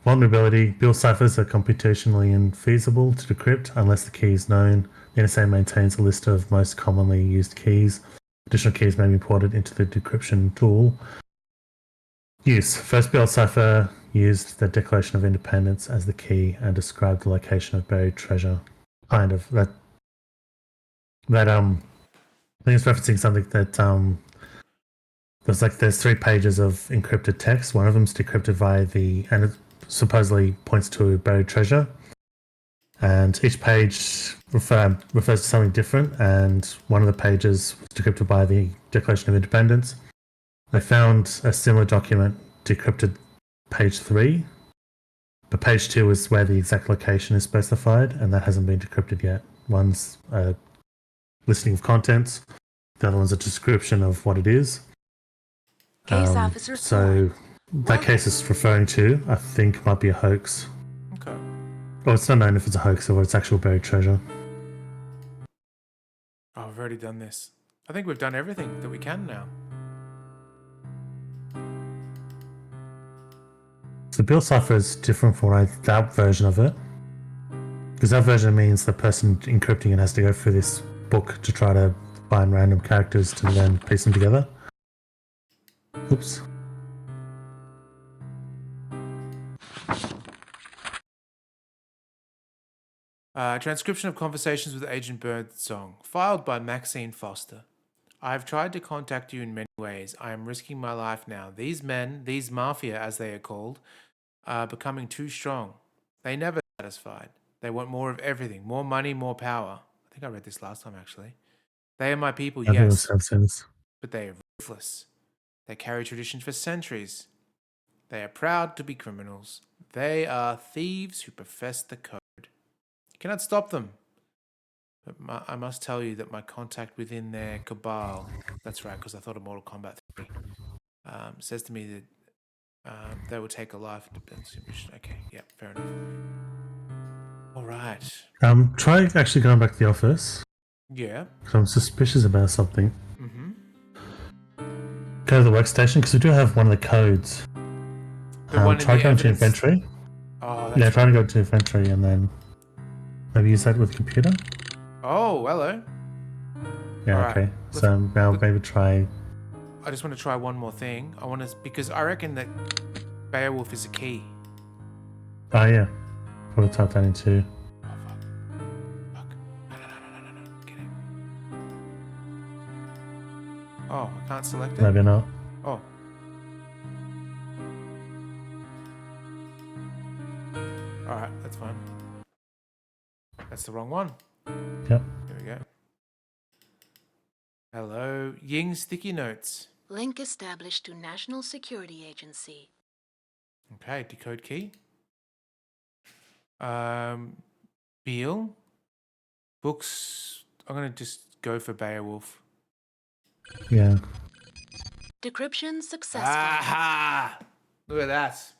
Vulnerability. Beale ciphers are computationally infeasible to decrypt unless the key is known. The NSA maintains a list of most commonly used keys. Additional keys may be imported into the decryption tool. Use. First Beale cipher used the Declaration of Independence as the key and described the location of buried treasure. Kind of. That I think it's referencing something that there's 3 pages of encrypted text. One of them's decrypted via and it supposedly points to buried treasure. And each page refers to something different, and one of the pages was decrypted by the Declaration of Independence. They found a similar document decrypted page 3, But page 2 is where the exact location is specified, and that hasn't been decrypted yet. One's a listing of contents, the other one's a description of what it is. Case Officer So that case is referring to, I think, might be a hoax. Okay. Well, it's not known if it's a hoax or it's actual buried treasure. Oh, I've already done this. I think we've done everything that we can now. So Bill Cipher is different from that version of it. Because that version means the person encrypting it has to go through this book to try to find random characters to then piece them together. Oops. Transcription of conversations with Agent Birdsong, filed by Maxine Foster. I have tried to contact you in many ways. I am risking my life now. These men, these mafia as they are called, are becoming too strong. They never satisfied. They want more of everything. More money, more power. I think I read this last time, actually. They are my people, I think it yes, was sense. but they are ruthless. They carry tradition for centuries. They are proud to be criminals. They are thieves who profess the code. You cannot stop them. But I must tell you that my contact within their cabal, that's right, because I thought of Mortal Kombat 3, says to me that they will take a life. Okay, yeah, fair enough. All right. Try actually going back to the office. Yeah. 'Cause I'm suspicious about something. Mm-hmm. Go to the workstation, because we do have one of the codes. The one in try the going to evidence- inventory. Oh, that's Yeah, try right. to go to inventory and then maybe use that with the computer. Oh, hello. Yeah, All right. okay. So now maybe try. I just want to try one more thing. I want to, because I reckon that Beowulf is a key. Oh, yeah. Probably type that into. Oh, I can't select it? Maybe not. Oh. Alright, that's fine. That's the wrong one. Yep. Here we go. Hello, Ying sticky notes. Link established to National Security Agency. Okay, decode key. Beale. Books. I'm gonna just go for Beowulf. Yeah. Decryption successful. Aha! Look at that.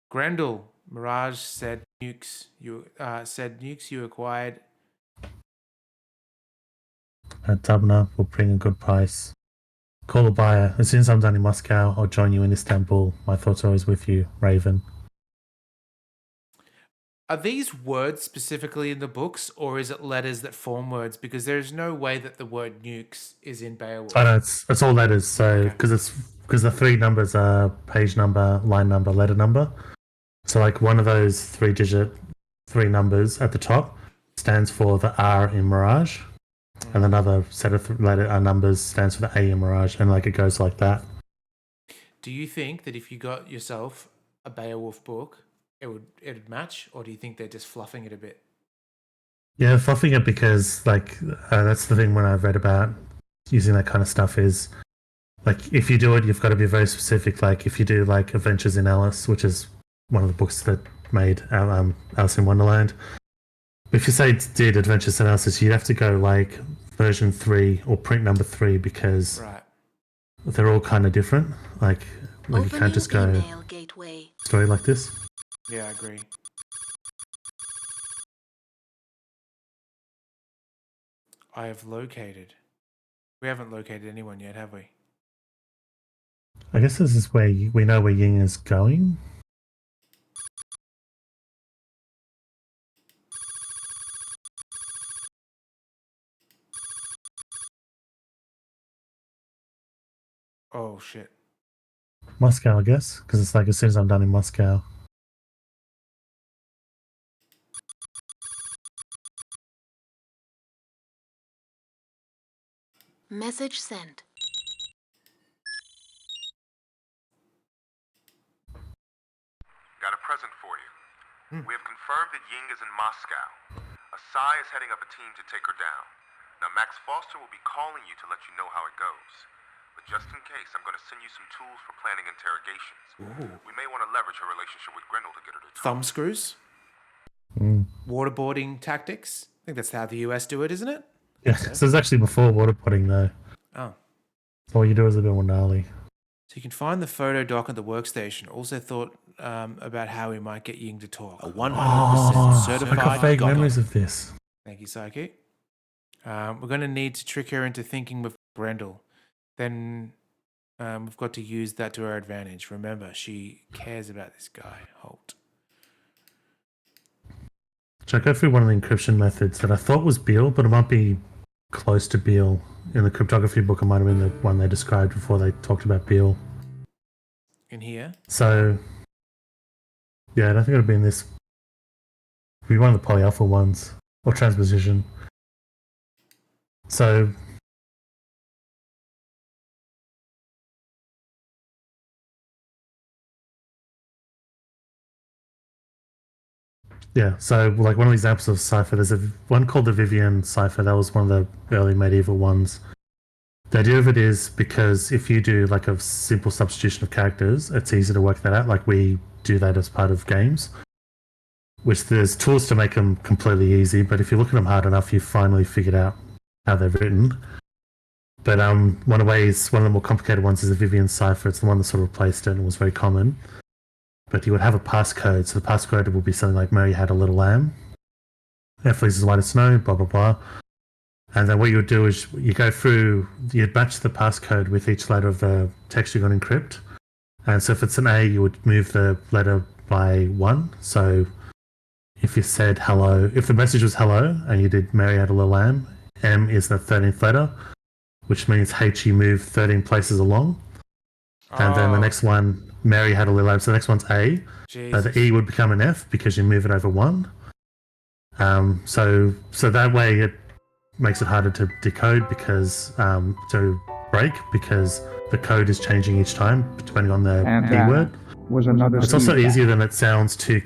Grendel, Mirage said nukes you acquired. Tabna will bring a good price. Call the buyer. As soon as I'm done in Moscow, I'll join you in Istanbul. My thoughts are always with you, Raven. Are these words specifically in the books, or is it letters that form words? Because there's no way that the word nukes is in Beowulf. Oh no, it's all letters. So because the 3 numbers are page number, line number, letter number. So like one of those 3-digit 3 numbers at the top stands for the R in Mirage, and another set of numbers stands for the A in Mirage, and like it goes like that. Do you think that if you got yourself a Beowulf book, it'd match, or do you think they're just fluffing it a bit? Yeah, fluffing it because like that's the thing when I've read about using that kind of stuff is like if you do it, you've got to be very specific. Like if you do like Adventures in Alice, which is one of the books that made Alice in Wonderland. If you say did Adventures in Alice, you'd have to go like version 3 or print number 3 because they're all kind of different. Like you can't just go email gateway. story like this. Yeah, I agree. I have located. We haven't located anyone yet, have we? I guess this is where we know where Ying is going. Oh shit. Moscow, I guess, because it's like as soon as I'm done in Moscow. Message sent. Got a present for you. We have confirmed that Ying is in Moscow. Asai is heading up a team to take her down. Now, Max Foster will be calling you to let you know how it goes. But just in case, I'm going to send you some tools for planning interrogations. Ooh. We may want to leverage her relationship with Grendel to get her to talk. Thumb screws? Waterboarding tactics? I think that's how the US do it, isn't it? Yeah, so it's actually before waterboarding though. Oh. So all you do is a bit more gnarly. So you can find the photo doc at the workstation. Also thought about how we might get Ying to talk. A 100% certified I got vague goggler. memories of this. Thank you, Psychic. We're going to need to trick her into thinking with Grendel. Then we've got to use that to our advantage. Remember, she cares about this guy, Holt. Should I go through one of the encryption methods that I thought was Beale, but it might be close to Beale. In the cryptography book, it might have been the one they described before they talked about Beale. In here? So, yeah, I don't think it would be in this. It would be one of the polyalpha ones, or transposition. So, yeah, so like one of the examples of cipher, there's one called the Vivian cipher. That was one of the early medieval ones. The idea of it is because if you do like a simple substitution of characters, it's easy to work that out. Like we do that as part of games, which there's tools to make them completely easy. But if you look at them hard enough, you've finally figured out how they're written. But one of the more complicated ones is the Vivian cipher. It's the one that sort of replaced it and was very common. But you would have a passcode. So the passcode will be something like Mary had a little lamb. F is white as snow, blah, blah, blah. And then what you would do is you go through, you'd match the passcode with each letter of the text you're going to encrypt. And so if it's an A, you would move the letter by 1. So if you said hello, if the message was hello and you did Mary had a little lamb, M is the 13th letter, which means H you move 13 places along. And then the next one, Mary had a little lamb, so the next one's A. So the E would become an F because you move it over 1. So that way it makes it harder to decode because to break because the code is changing each time depending on the keyword. Was another It's also feedback. easier than it sounds to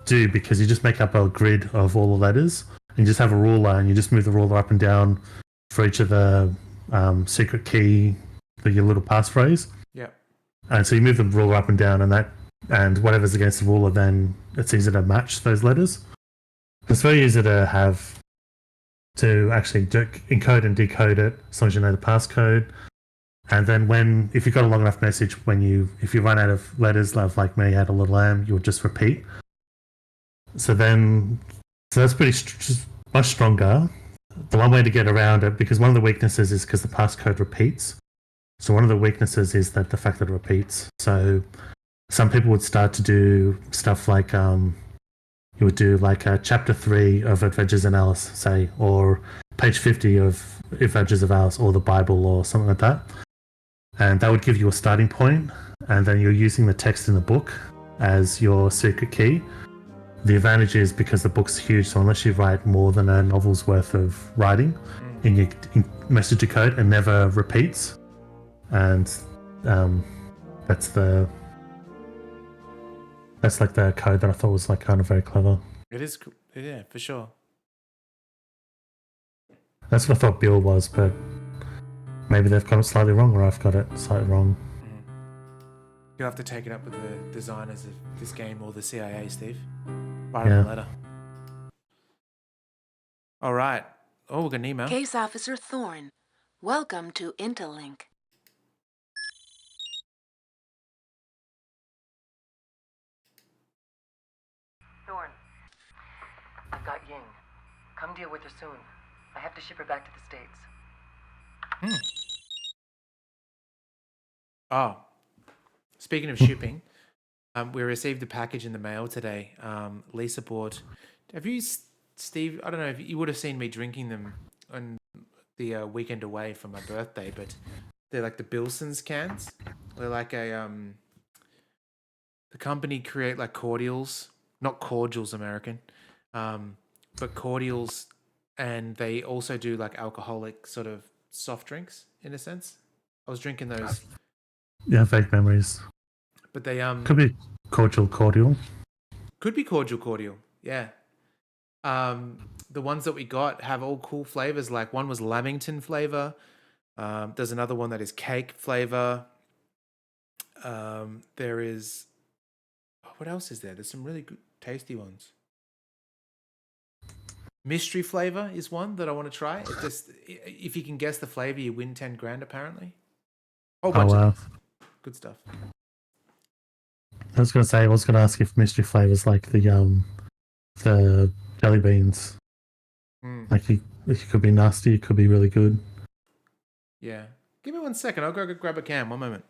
do because you just make up a grid of all the letters and you just have a ruler and you just move the ruler up and down for each of the secret key, your little passphrase. Yeah. And so you move the ruler up and down and whatever's against the ruler, then it's easy to match those letters. It's very easy to actually encode and decode it as long as you know the passcode. And then if you've got a long enough message, if you run out of letters like Mary had a little lamb, you'll just repeat. So that's much stronger. The one way to get around it, because one of the weaknesses is because the passcode repeats. So one of the weaknesses is that the fact that it repeats. So some people would start to do stuff like you would do like chapter 3 of Adventures in Alice, say, or page 50 of Adventures of Alice, or the Bible, or something like that. And that would give you a starting point, and then you're using the text in the book as your secret key. The advantage is because the book's huge, so unless you write more than a novel's worth of writing in your message decode, it never repeats. And that's like the code that I thought was like kind of very clever. It is, yeah, for sure. That's what I thought Bill was, but maybe they've got it slightly wrong, or I've got it slightly wrong. You'll have to take it up with the designers of this game or the CIA, Steve. Write them a letter. All right. Oh, we got an email. Case Officer Thorne, welcome to Interlink. Thorne, I've got Ying. Come deal with her soon. I have to ship her back to the States. Oh, speaking of shipping, we received a package in the mail today. Lisa bought. Have you, Steve? I don't know if you would have seen me drinking them on the weekend away for my birthday, but they're like the Bilson's cans. They're like the company create like cordials, not cordials, American, but cordials, and they also do like alcoholic sort of soft drinks in a sense. I was drinking those. Yeah, vague memories. But they could be cordial. Could be cordial. Yeah. The ones that we got have all cool flavors. Like one was Lamington flavor. There's another one that is cake flavor. There is... what else is there? There's some really good, tasty ones. Mystery flavor is one that I want to try. It just, if you can guess the flavor, you win 10 grand apparently. Whole bunch of good stuff. I was going to say, I was going to ask if mystery flavors like the jelly beans. Like it could be nasty, it could be really good. Yeah. Give me 1 second. I'll go grab a can. 1 moment.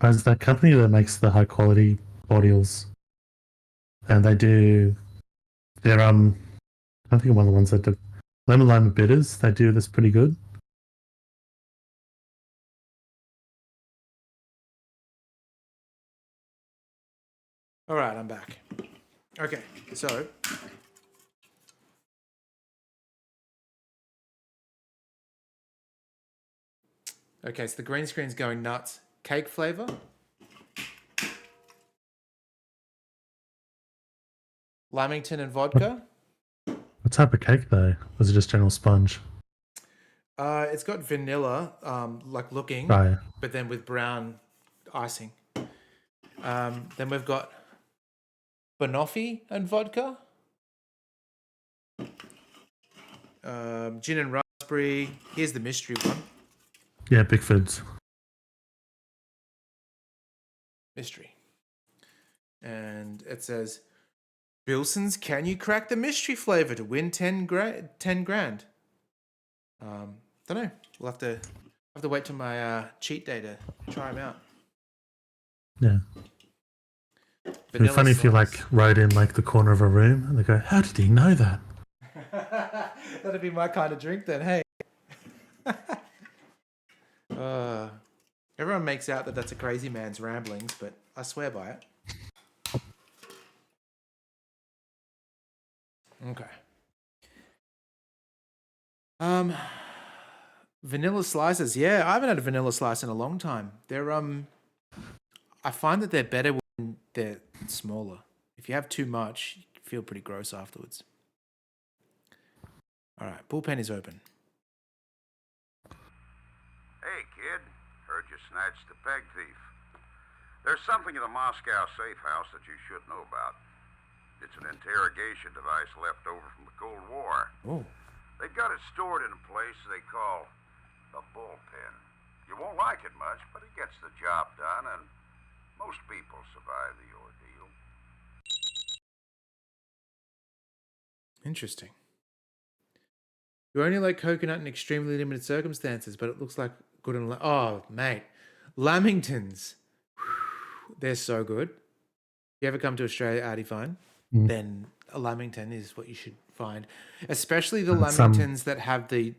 There's that company that makes the high quality cordials, and they do. They're I think one of the ones that do lemon lime bitters. They do this pretty good. All right, I'm back. Okay, so the green screen's going nuts. Cake flavor. Lamington and vodka. What type of cake though? Was it just general sponge? It's got vanilla, like looking, Oh, yeah. but then with brown icing. Then we've got banoffee and vodka. Gin and raspberry. Here's the mystery one. Yeah, Bickford's. Mystery. And it says, Bilson's, can you crack the mystery flavor to win 10 grand? Don't know. We'll have to wait till my cheat day to try them out. Yeah. It'd be funny if you like wrote in like the corner of a room and they go, "How did he know that?" That'd be my kind of drink then. Hey. Everyone makes out that that's a crazy man's ramblings, but I swear by it. Okay. Vanilla slices. Yeah, I haven't had a vanilla slice in a long time. They're I find that they're better when they're smaller. If you have too much, you feel pretty gross afterwards. All right, bullpen is open. Hey, kid. Heard you snatched the peg thief. There's something in the Moscow safe house that you should know about. It's an interrogation device left over from the Cold War. Oh. They got it stored in a place they call the bullpen. You won't like it much, but it gets the job done, and most people survive the ordeal. Interesting. You only like coconut in extremely limited circumstances, but it looks like good and... oh, mate. Lamingtons. They're so good. If you ever come to Australia, Artie Fine, then a Lamington is what you should find. Especially the Lamingtons that have the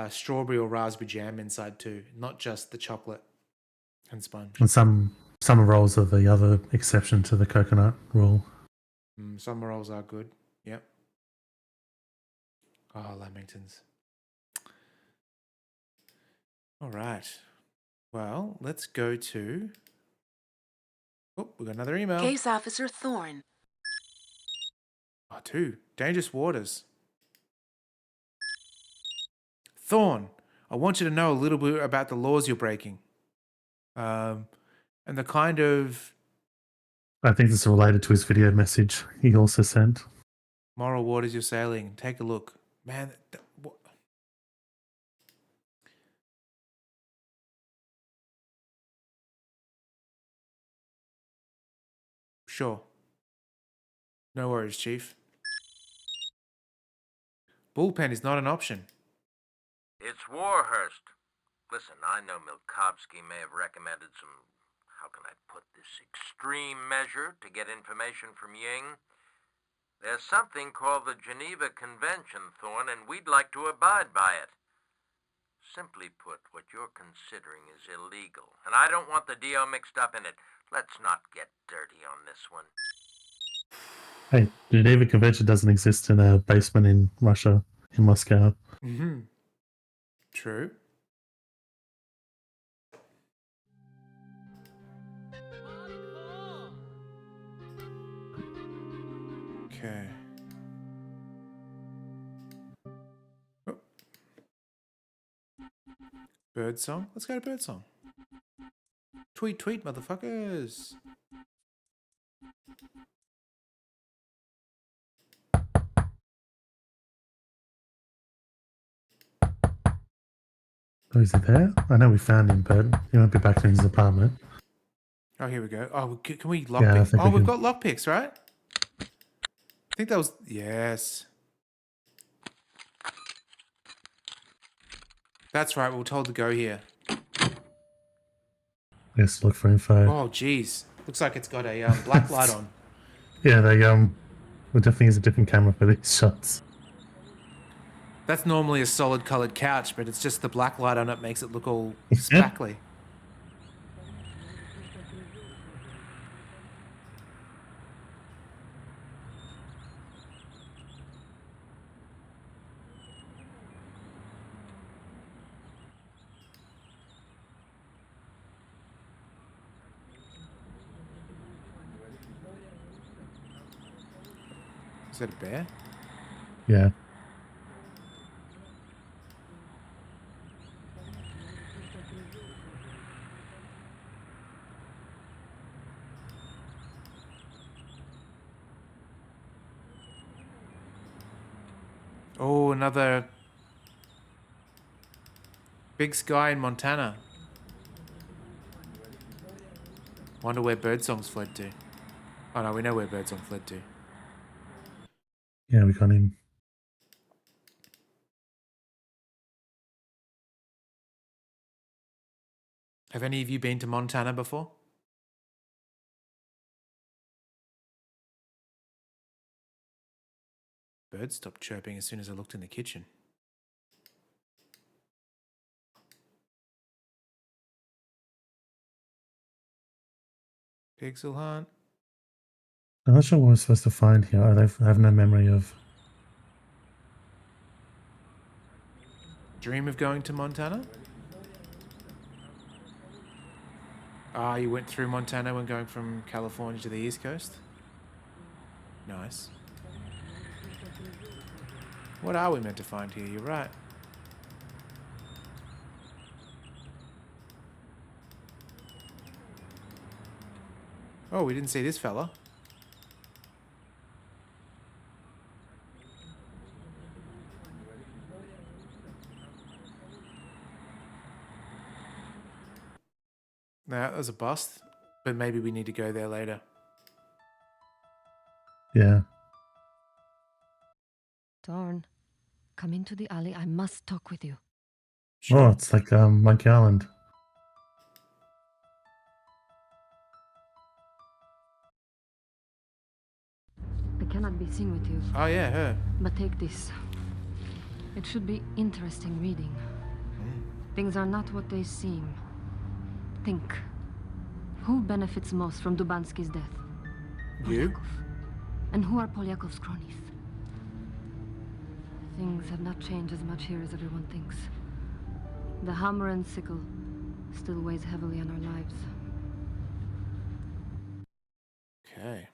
strawberry or raspberry jam inside too, not just the chocolate and sponge. And some rolls are the other exception to the coconut rule. Some rolls are good. Yep. Oh, Lamingtons. All right. Well, let's go to... oh, we got another email. Case Officer Thorne. Oh, 2. Dangerous Waters. Thorne, I want you to know a little bit about the laws you're breaking. And the kind of... I think this is related to his video message he also sent. moral waters you're sailing. Take a look. Man, what? Sure. No worries, Chief. Bullpen is not an option. It's Warhurst. Listen, I know Milkovsky may have recommended some, how can I put this, extreme measure to get information from Ying. There's something called the Geneva Convention, Thorne, and we'd like to abide by it. Simply put, what you're considering is illegal, and I don't want the DO mixed up in it. Let's not get dirty on this one. Hey, Geneva Convention doesn't exist in a basement in Russia, in Moscow. Mm-hmm. True. Okay. Oh. Birdsong? Let's go to Birdsong. Tweet, tweet, motherfuckers. Oh, is he there? I know we found him, but he won't be back in his apartment. Oh, here we go. Oh, can we lockpick? Yeah, I think we've can. got lockpicks, right? I think that was... Yes. That's right, we were told to go here. Yes, look for info. Oh, jeez. Looks like it's got a black light on. Yeah, they well, definitely is a different camera for these shots. That's normally a solid coloured couch, but it's just the black light on it makes it look all spackly. Is that a bear? Yeah. Oh, another big sky in Montana. Wonder where Birdsong's fled to. Oh no, we know where Birdsong fled to. Yeah, we got him. Have any of you been to Montana before? Birds stopped chirping as soon as I looked in the kitchen. Pixel hunt. I'm not sure what we're supposed to find here. I have no memory of. Dream of going to Montana? Ah, you went through Montana when going from California to the East Coast? Nice. What are we meant to find here? You're right. Oh, we didn't see this fella. No, that was a bust, but maybe we need to go there later. Yeah. Torn, come into the alley. I must talk with you. Sure. Oh, it's like Monkey Island. I cannot be seen with you. Oh yeah, her. But take this. It should be interesting reading. Things are not what they seem. Think. Who benefits most from Dubansky's death? You? Polyakov. And who are Polyakov's cronies? Things have not changed as much here as everyone thinks. The hammer and sickle still weighs heavily on our lives. Okay.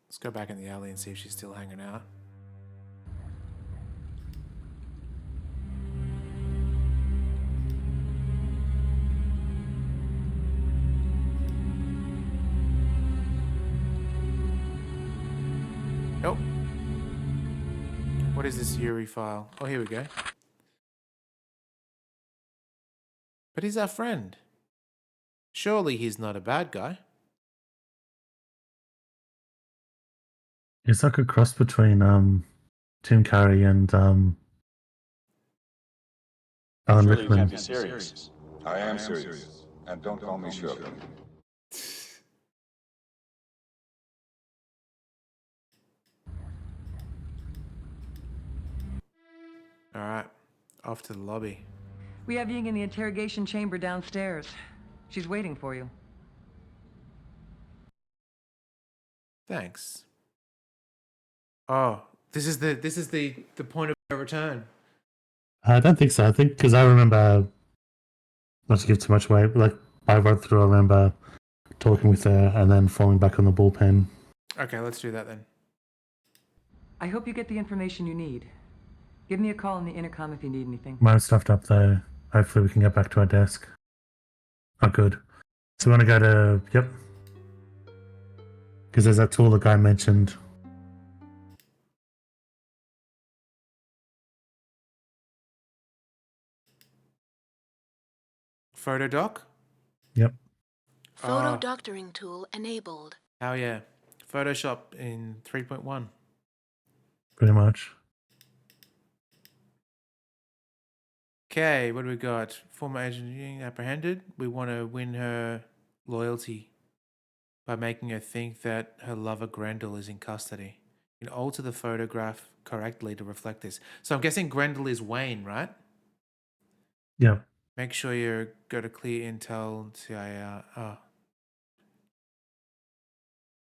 Let's go back in the alley and see if she's still hanging out. Nope. What is this Yuri file? Oh, here we go. But he's our friend. Surely he's not a bad guy. It's like a cross between Tim Curry and Alan Surely you can't Rickman. be serious. I am serious. And don't call me Shirley. Alright, off to the lobby. We have Ying in the interrogation chamber downstairs. She's waiting for you. Thanks. Oh, this is the point of no return. I don't think so. I think because I remember, not to give too much away, like I went through, I remember talking with her and then falling back on the bullpen. Okay, let's do that then. I hope you get the information you need. Give me a call on the intercom if you need anything. Mine's stuffed up though. Hopefully we can get back to our desk. Oh, good. So we want to go to... Yep. Because there's that tool the guy mentioned. Photo doc? Yep. Photo doctoring tool enabled. Oh yeah. Photoshop in 3.1. Pretty much. Okay, what do we got? Former agent being apprehended. We want to win her loyalty by making her think that her lover Grendel is in custody. You can alter the photograph correctly to reflect this. So I'm guessing Grendel is Wayne, right? Yep. Make sure you go to clear intel CIR.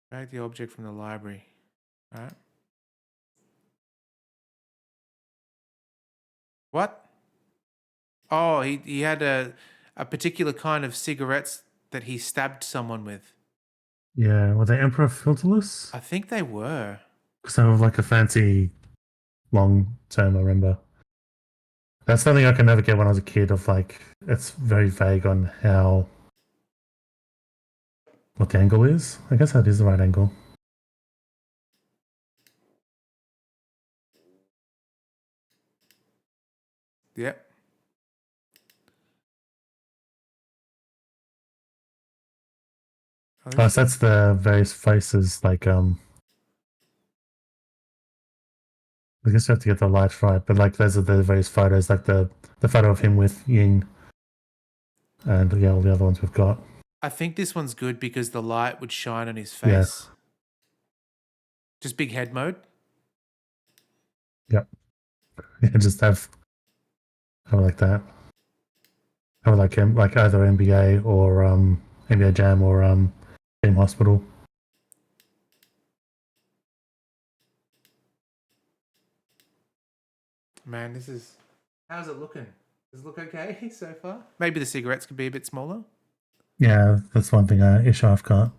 Drag the object from the library. All right. What? Oh, he had a particular kind of cigarettes that he stabbed someone with. Yeah, were they Emperor filterless? I think they were. Because they have like a fancy long term, I remember. That's something I can never get when I was a kid of like, it's very vague on how, what the angle is. I guess that is the right angle. Yep. Oh, so that's the various faces, like, I guess you have to get the light right, but like those are the various photos, like the photo of him with Ying and yeah, all the other ones we've got. I think this one's good because the light would shine on his face. Yeah. Just big head mode. Yep. Yeah, just have like that. Have like him, like either NBA or NBA Jam or Team Hospital. Man, this is... How's it looking? Does it look okay so far? Maybe the cigarettes could be a bit smaller. Yeah, that's one thing issue I've got.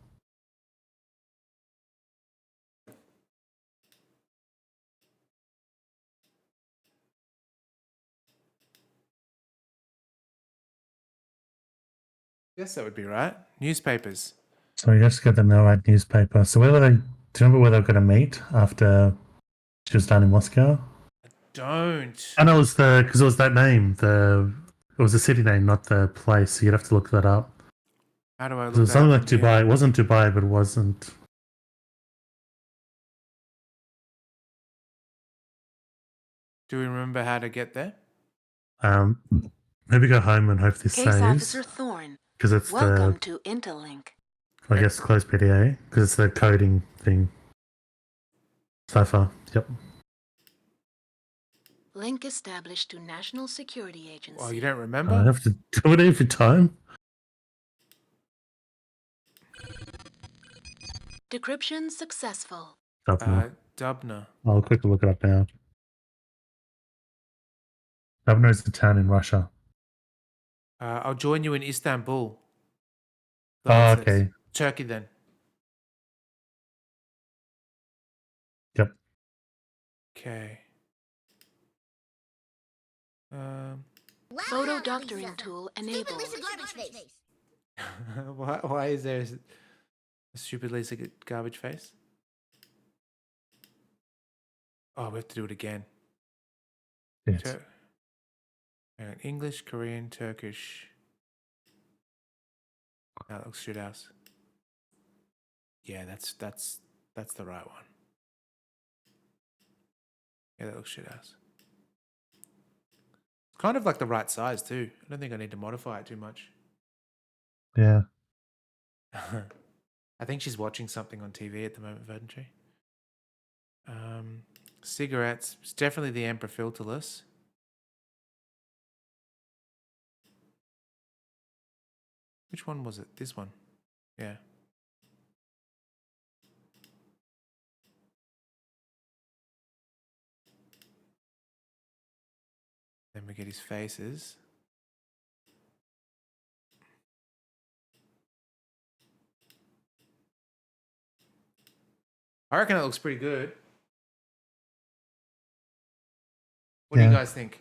Yes, that would be right. Newspapers. So you just get the no right newspaper. So where were they? Do you remember where they were going to meet after she was done in Moscow? Don't. I know it was because it was that name. It was the city name, not the place. So you'd have to look that up. How do I look It was that something up like from Dubai. here? It wasn't Dubai, but it wasn't. Do we remember how to get there? Maybe go home and hope this Case saves. Officer Thorne. Because it's Welcome to Interlink. I guess close PDA because it's the coding thing. Cipher. Yep. Link established to National Security Agency. Oh, you don't remember? I have to do it every time. Decryption successful. Dubna. I'll quickly look it up now. Dubna is the town in Russia. I'll join you in Istanbul. Oh, okay. Turkey then. Yep. Okay. Photo doctoring tool enabled. Why is there a stupid Lisa garbage face? Oh, we have to do it again. Yes. English, Korean, Turkish. That looks shit house. Yeah, that's the right one. Yeah, that looks shit house. Kind of like the right size too. I don't think I need to modify it too much. Yeah. I think she's watching something on TV at the moment, isn't she? Cigarettes. It's definitely the Emperor filterless. Which one was it? This one. Yeah. Then we get his faces. I reckon it looks pretty good. What do you guys think?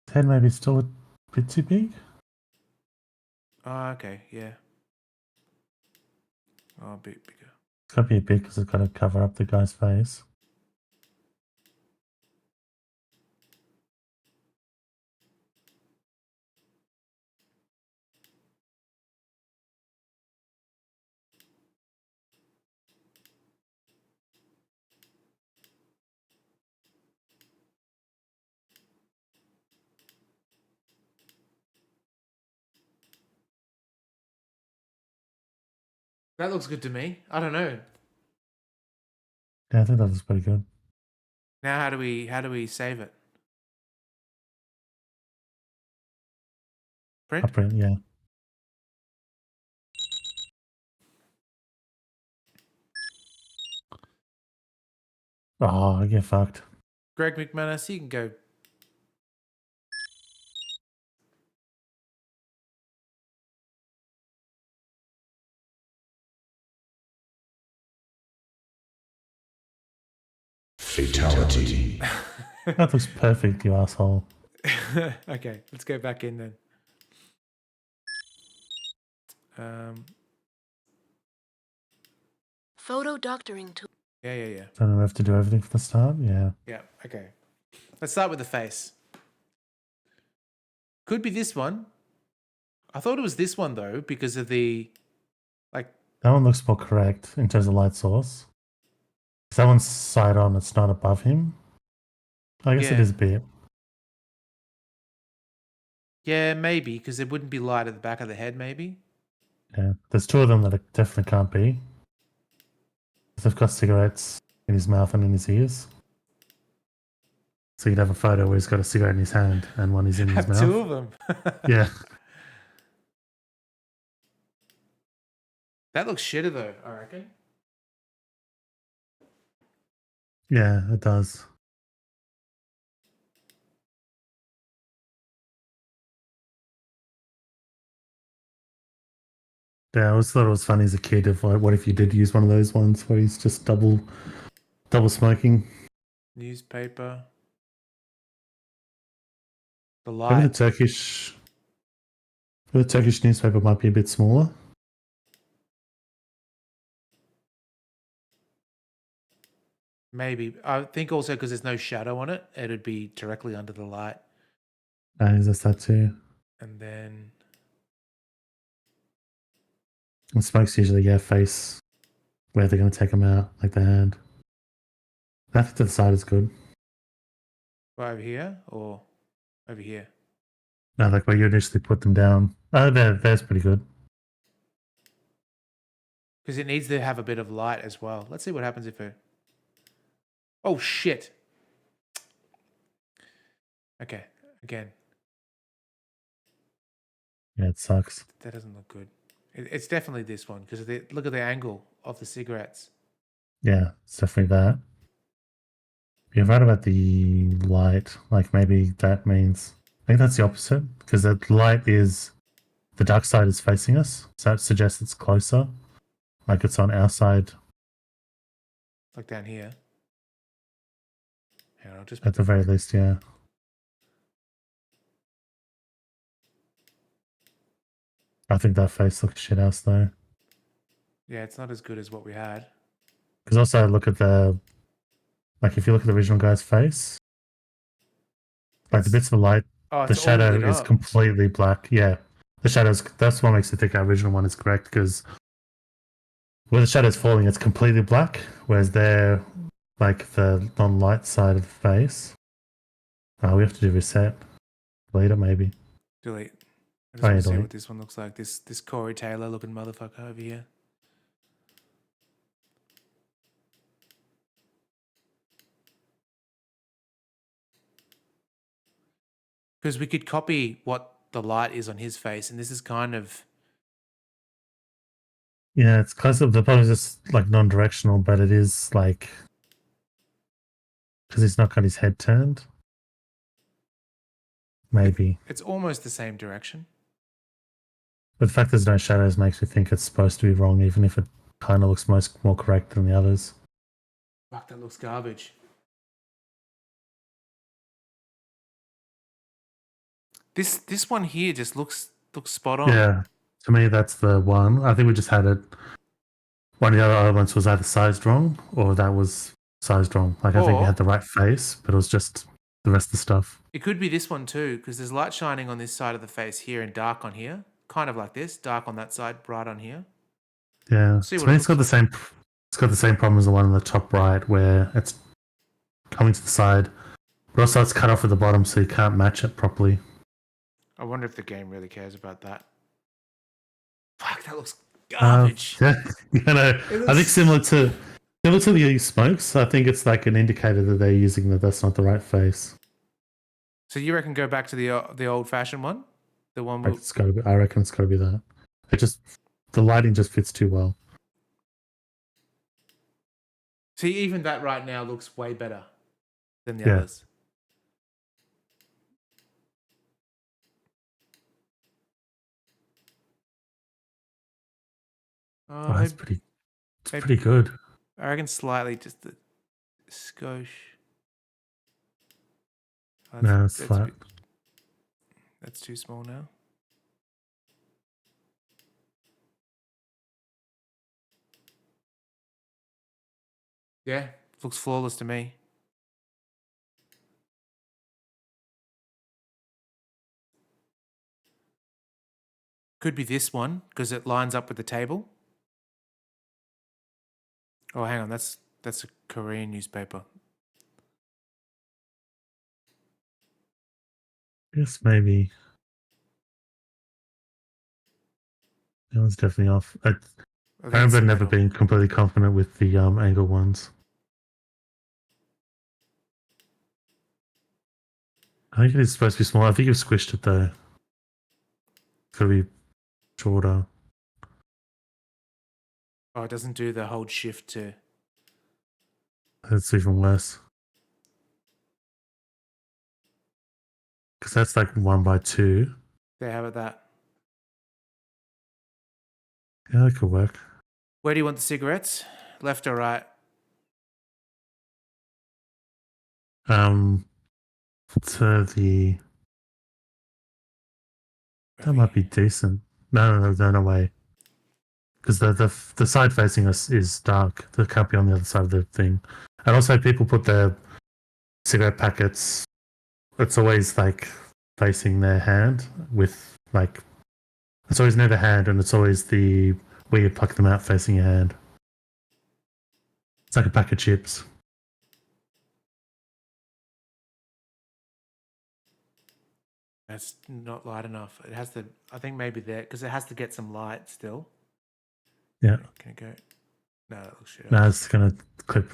His head maybe still a bit too big. Oh, okay, yeah. Oh, a bit bigger. It's got to be a bit because it's got to cover up the guy's face. That looks good to me. I don't know. Yeah, I think that looks pretty good. Now how do we save it? Print? Print, yeah. Oh, I get fucked. Greg McManus, you can go. Fatality. That looks perfect, you asshole. Okay, let's go back in then. Photo doctoring tool. Yeah. Don't we have to do everything from the start? Yeah. Yeah, okay. Let's start with the face. Could be this one. I thought it was this one though, because of the That one looks more correct in terms of light source. 'Cause that one's side on, it's not above him. I guess it Yeah. is a bit. Yeah, maybe, because it wouldn't be light at the back of the head, maybe. Yeah. There's two of them that it definitely can't be. They've got cigarettes in his mouth and in his ears. So you'd have a photo where he's got a cigarette in his hand and one is in his Have mouth. two of them. Yeah. That looks shitter though, I reckon. Yeah, it does. Yeah, I always thought it was funny as a kid of like, what if you did use one of those ones where he's just double smoking? Newspaper. The Maybe light. the Turkish newspaper might be a bit smaller. Maybe. I think also because there's no shadow on it, it'd be directly under the light. That's that too. And then And smokes usually face where they're going to take them out, like the hand. I think to the side is good. right over here or over here? No, like where you initially put them down. Oh, there's pretty good. Because it needs to have a bit of light as well. Let's see what happens if it... Oh, shit. Okay, again. Yeah, it sucks. That doesn't look good. It's definitely this one because look at the angle of the cigarettes. Yeah, it's definitely that. You're right about the light. Like maybe that means... I think that's the opposite. Because the light is... The dark side is facing us. So that suggests it's closer. Like it's on our side. Like down here. Here, I'll just... At the very least, yeah. I think that face looks shit house though. Yeah, it's not as good as what we had. Because also look at the... Like if you look at the original guy's face... Like the bits of the light... the shadow is completely black. Yeah. The shadows... That's what makes me think our original one is correct because... Where the shadow's falling, it's completely black. Whereas there... Like the non-light side of the face... Oh, we have to do reset. Later, maybe. Delete. I just want to see what this one looks like. This Corey Taylor looking motherfucker over here. Because we could copy what the light is on his face, and this is kind of... Yeah, it's close up. The problem is just like non-directional, but it is like... Because he's not got his head turned. Maybe. It's almost the same direction. But the fact there's no shadows makes me think it's supposed to be wrong, even if it kind of looks more correct than the others. Fuck, that looks garbage. This one here just looks spot on. Yeah, to me that's the one. I think we just had it. One of the other elements was either sized wrong or that was sized wrong. Like I think it Or had the right face, but it was just the rest of the stuff. it could be this one too, because there's light shining on this side of the face here and dark on here. Kind of like this, dark on that side, bright on here. Yeah, See to what me it it's got looks the same. It's got the same problem as the one on the top right, where it's coming to the side, but also it's cut off at the bottom, so you can't match it properly. I wonder if the game really cares about that. Fuck, that looks garbage. Yeah, I think similar to the smokes. I think it's like an indicator that they're using that's not the right face. So you reckon go back to the old fashioned one, the one Like it's got to be. I reckon it's got to be that. It just the lighting just fits too well. See, even that right now looks way better than the Yeah. others. Oh, that's pretty. It's pretty good. I reckon slightly, just a skosh. Oh, No, it's flat. That's too small now. Yeah, looks flawless to me. Could be this one because it lines up with the table. Oh, hang on, that's a Korean newspaper. Yes, maybe. That one's definitely off. I remember never being completely confident with the angle ones. I think it is supposed to be small. I think you've squished it though. It's got to be shorter. Oh, it doesn't do the hold shift to. That's even worse. Because that's like 1:2. There, how about that? Yeah, that could work. Where do you want the cigarettes? Left or right? To the. That might be decent. No way. Because the side facing us is dark. There can't be on the other side of the thing. And also, people put their cigarette packets. It's always like facing their hand with like. It's always near the hand, and it's always the where you pluck them out facing your hand. It's like a pack of chips. That's not light enough. It has to. I think maybe there because it has to get some light still. Yeah. Can it go? No, that looks shit. No, it's gonna clip.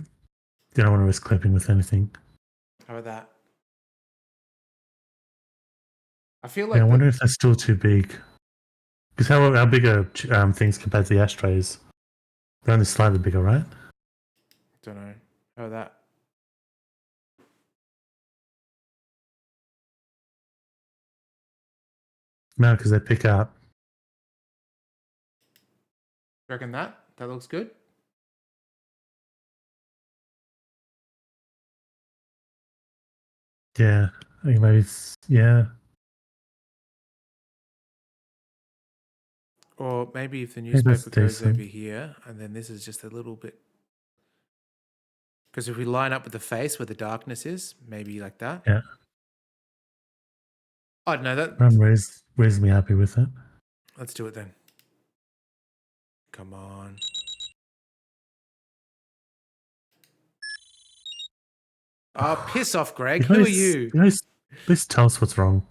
You don't want to risk clipping with anything. How about that? I feel like. Yeah, I wonder if that's still too big. Because how big are things compared to the ashtrays? They're only slightly bigger, right? Don't know. How about that? No, because they pick up. Reckon that? That looks good? Yeah, I think maybe yeah. Or maybe if the think that's newspaper goes decent. over here, and then this is just a little bit. Because if we line up with the face where the darkness is, maybe like that. Yeah. I don't know that. I'm reasonably happy with it. Let's do it then. Come on. Oh, piss off, Greg. Who are you? Please tell us what's wrong.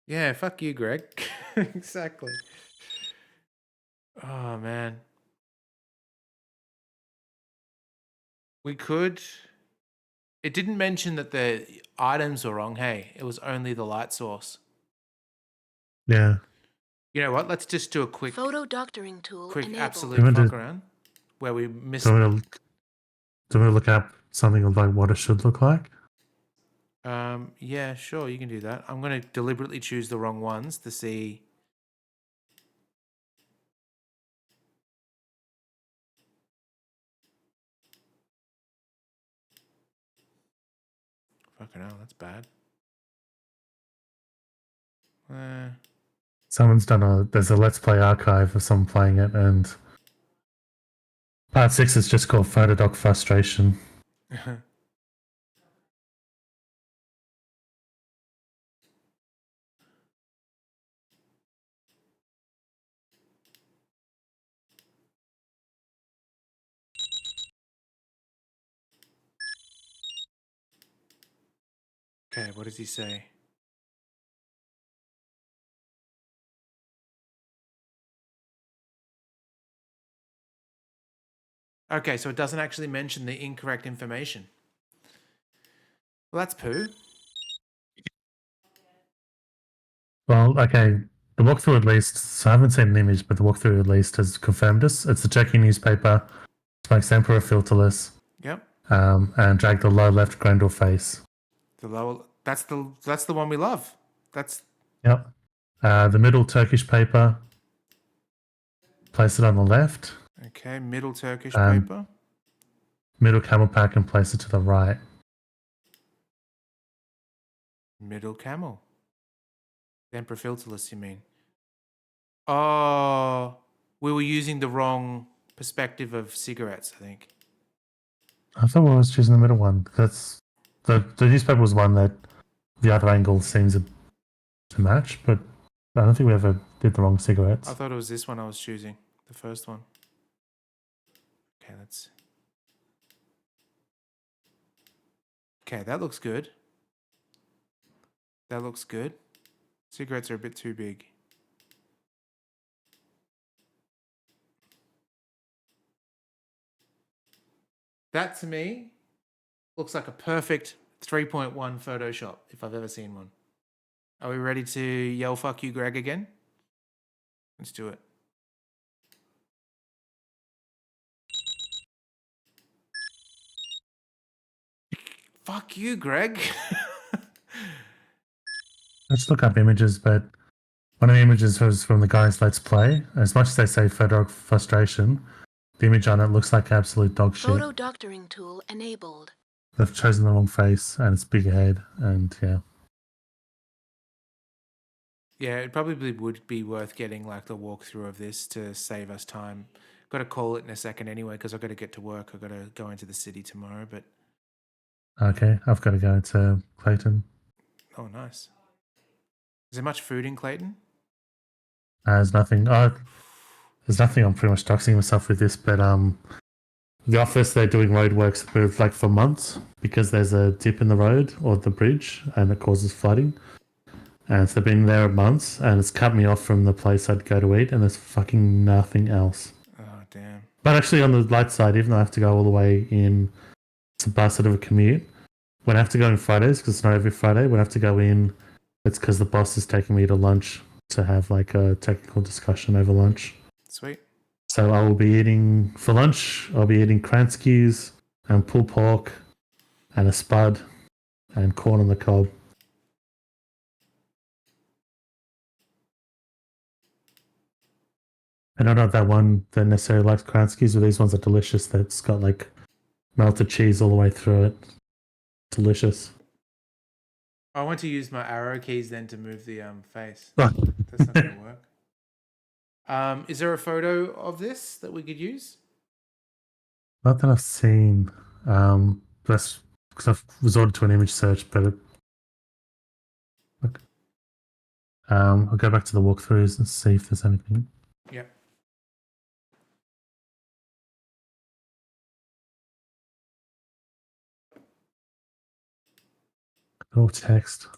Yeah, fuck you, Greg. Exactly. Oh, man. We could. It didn't mention that the items were wrong, hey? It was only the light source. Yeah. You know what? Let's just do a quick Photo doctoring tool quick enabled. absolute fuck around where we missed. Do we look up something of like what it should look like? Yeah, sure, you can do that. I'm going to deliberately choose the wrong ones to see. Fucking hell, that's bad. Someone's there's a Let's Play archive of someone playing it, and part 6 is just called Photodoc Frustration. Okay, what does he say? Okay, so it doesn't actually mention the incorrect information. Well, that's poo. Well, okay, the walkthrough at least, so I haven't seen an image, but the walkthrough at least has confirmed this. It's the Turkey newspaper, smokes Emperor filterless, Yep. and drag the low left Grendel face. The lower. That's the one we love. That's. Yep. The middle Turkish paper, place it on the left. Okay, middle Turkish paper. Middle camel pack and place it to the right. Middle camel. Emperor filterless, you mean? Oh, we were using the wrong perspective of cigarettes, I think. I thought I was choosing the middle one. That's the newspaper was one that the other angle seems to match, but I don't think we ever did the wrong cigarettes. I thought it was this one I was choosing, the first one. Okay, let's. Okay, that looks good. That looks good. Cigarettes are a bit too big. That to me looks like a perfect 3.1 Photoshop if I've ever seen one. Are we ready to yell fuck you, Greg, again? Let's do it. Fuck you, Greg. Let's look up images, but one of the images was from the guy's Let's Play. As much as they say photo frustration, the image on it looks like absolute dog shit. Photo doctoring tool enabled. They've chosen the wrong face, and it's big head, and yeah. Yeah, it probably would be worth getting like the walkthrough of this to save us time. Got to call it in a second anyway because I've got to get to work. I've got to go into the city tomorrow, but... Okay, I've got to go to Clayton. Oh, nice. Is there much food in Clayton? There's nothing. There's nothing. I'm pretty much doxing myself with this, but the office, they're doing roadworks for months because there's a dip in the road or the bridge and it causes flooding. And so they've been there months and it's cut me off from the place I'd go to eat and there's fucking nothing else. Oh, damn. But actually on the light side, even though I have to go all the way in, it's a bus sort of a commute. When I have to go on Fridays, because it's not every Friday, when I have to go in, it's because the boss is taking me to lunch to have like a technical discussion over lunch. Sweet. So I will be eating, for lunch, I'll be eating Kranskis and pulled pork and a spud and corn on the cob. And I'm not that one that necessarily likes Kranskis, but these ones are delicious. That's got like melted cheese all the way through it. Delicious. I want to use my arrow keys then to move the face. Oh. That's not going to work. Is there a photo of this that we could use? Not that I've seen. That's because I've resorted to an image search, but I'll go back to the walkthroughs and see if there's anything. Yeah. Oh, text.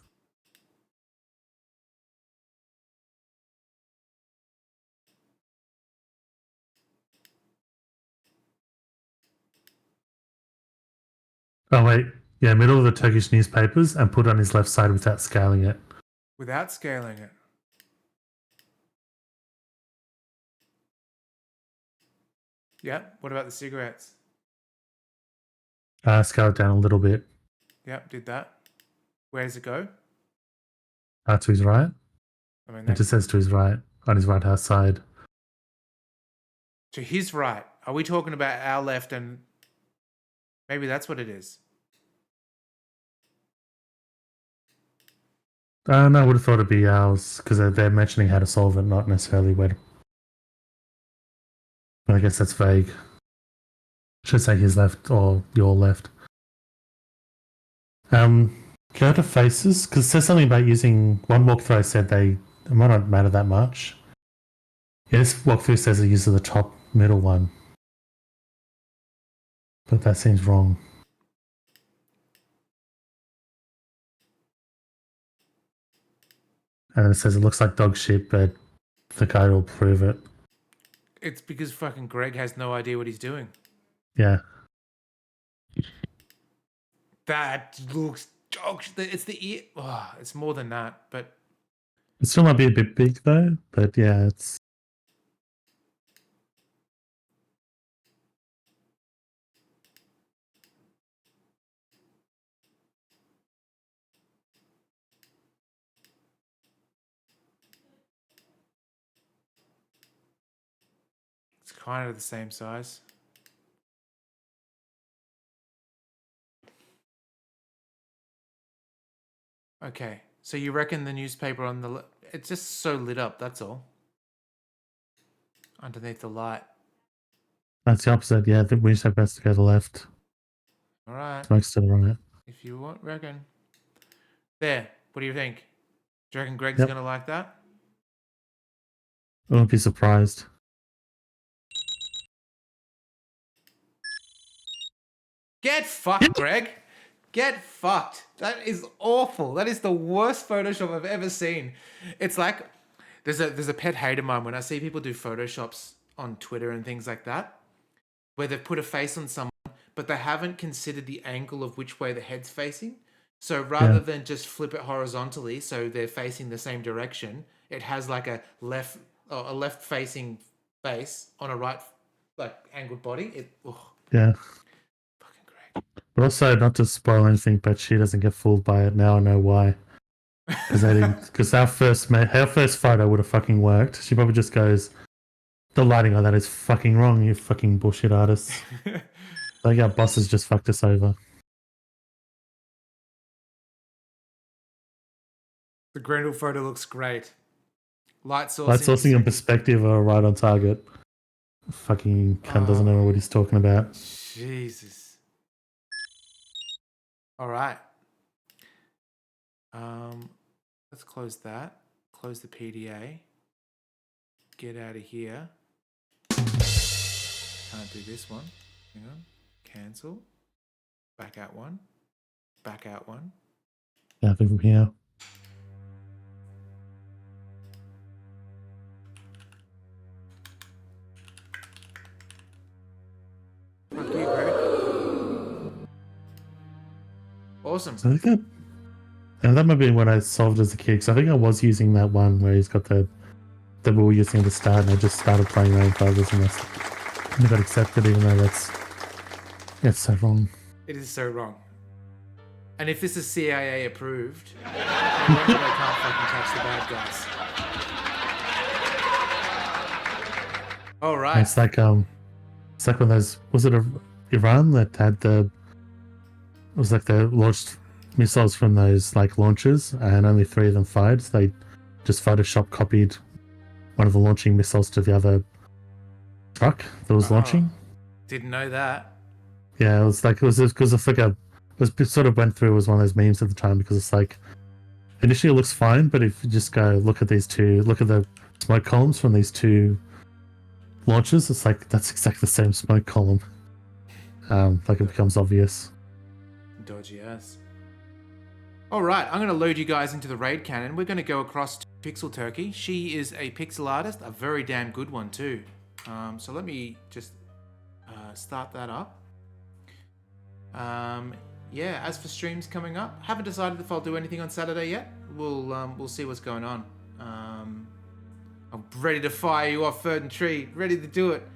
Oh, wait. Yeah, middle of the Turkish newspapers and put it on his left side without scaling it. Without scaling it. Yeah. What about the cigarettes? Scale it down a little bit. Yep, did that. Where does it go? To his right. I mean, It just says to his right, on his right hand side. To his right. Are we talking about our left and maybe that's what it is? No, I would have thought it'd be ours because they're mentioning how to solve it, not necessarily where to. But I guess that's vague. Should say his left or your left. Go to faces because it says something about using one walkthrough. I said it might not matter that much. Yeah, this walkthrough says it uses the top middle one, but that seems wrong. And it says it looks like dog shit, but the guide will prove it. It's because fucking Greg has no idea what he's doing. Yeah. That looks dog shit. It's the ear. Oh, it's more than that, but It still might be a bit big though, but yeah, it's kind of the same size. Okay, so you reckon the newspaper on the it's just so lit up, that's all. Underneath the light. that's the opposite. Yeah, I think we just have best to go to the left. All right. Smokes to the right. If you want, reckon. There. What do you think? Do you reckon Greg's Yep. gonna like that? I won't be surprised. Get fucked, Greg. Get fucked. That is awful. That is the worst Photoshop I've ever seen. It's like there's a pet hate of mine when I see people do Photoshops on Twitter and things like that, where they've put a face on someone, but they haven't considered the angle of which way the head's facing. So rather than just flip it horizontally, so they're facing the same direction, it has like a left facing face on a right like angled body. Yeah. But also, not to spoil anything, but she doesn't get fooled by it. Now I know why. Because our first photo would have fucking worked. She probably just goes, "The lighting on that is fucking wrong, you fucking bullshit artists." I think our bosses just fucked us over. The Grendel photo looks great. Light sourcing. Light sourcing and perspective are right on target. Fucking cunt doesn't know what he's talking about. Jesus. All right. Let's close that. Close the PDA. Get out of here. Can't do this one. Hang on. Cancel. Back out one. Back out one. Yeah, I think from here. Fuck you, Greg. Awesome. So I think that might be what I solved as a kid. Because I think I was using that one where he's got that we were using at the start, and I just started playing around with others, and I got accepted, even though it's so wrong. It is so wrong. And if this is CIA approved, no wonder they can't fucking catch the bad guys. All right. It's like one of those. Was it Iran that had it was like they launched missiles from those like launchers, and only 3 of them fired. So they just Photoshop copied one of the launching missiles to the other truck that was launching. Didn't know that. Yeah, it was because I figure it sort of went through as one of those memes at the time, because it's like initially it looks fine, but if you just go look at the smoke columns from these 2 launches, it's like that's exactly the same smoke column. Like it becomes obvious. Dodgy ass. All right, I'm going to load you guys into the raid cannon. We're going to go across to Pixel Turkey. She is a pixel artist, a very damn good one too. So let me just start that up. Yeah, as for streams coming up, haven't decided if I'll do anything on Saturday yet. We'll see what's going on. I'm ready to fire you off, Third and Tree. Ready to do it.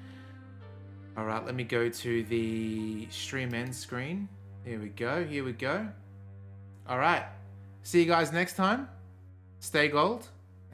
All right, let me go to the stream end screen. Here we go. All right. See you guys next time. Stay gold.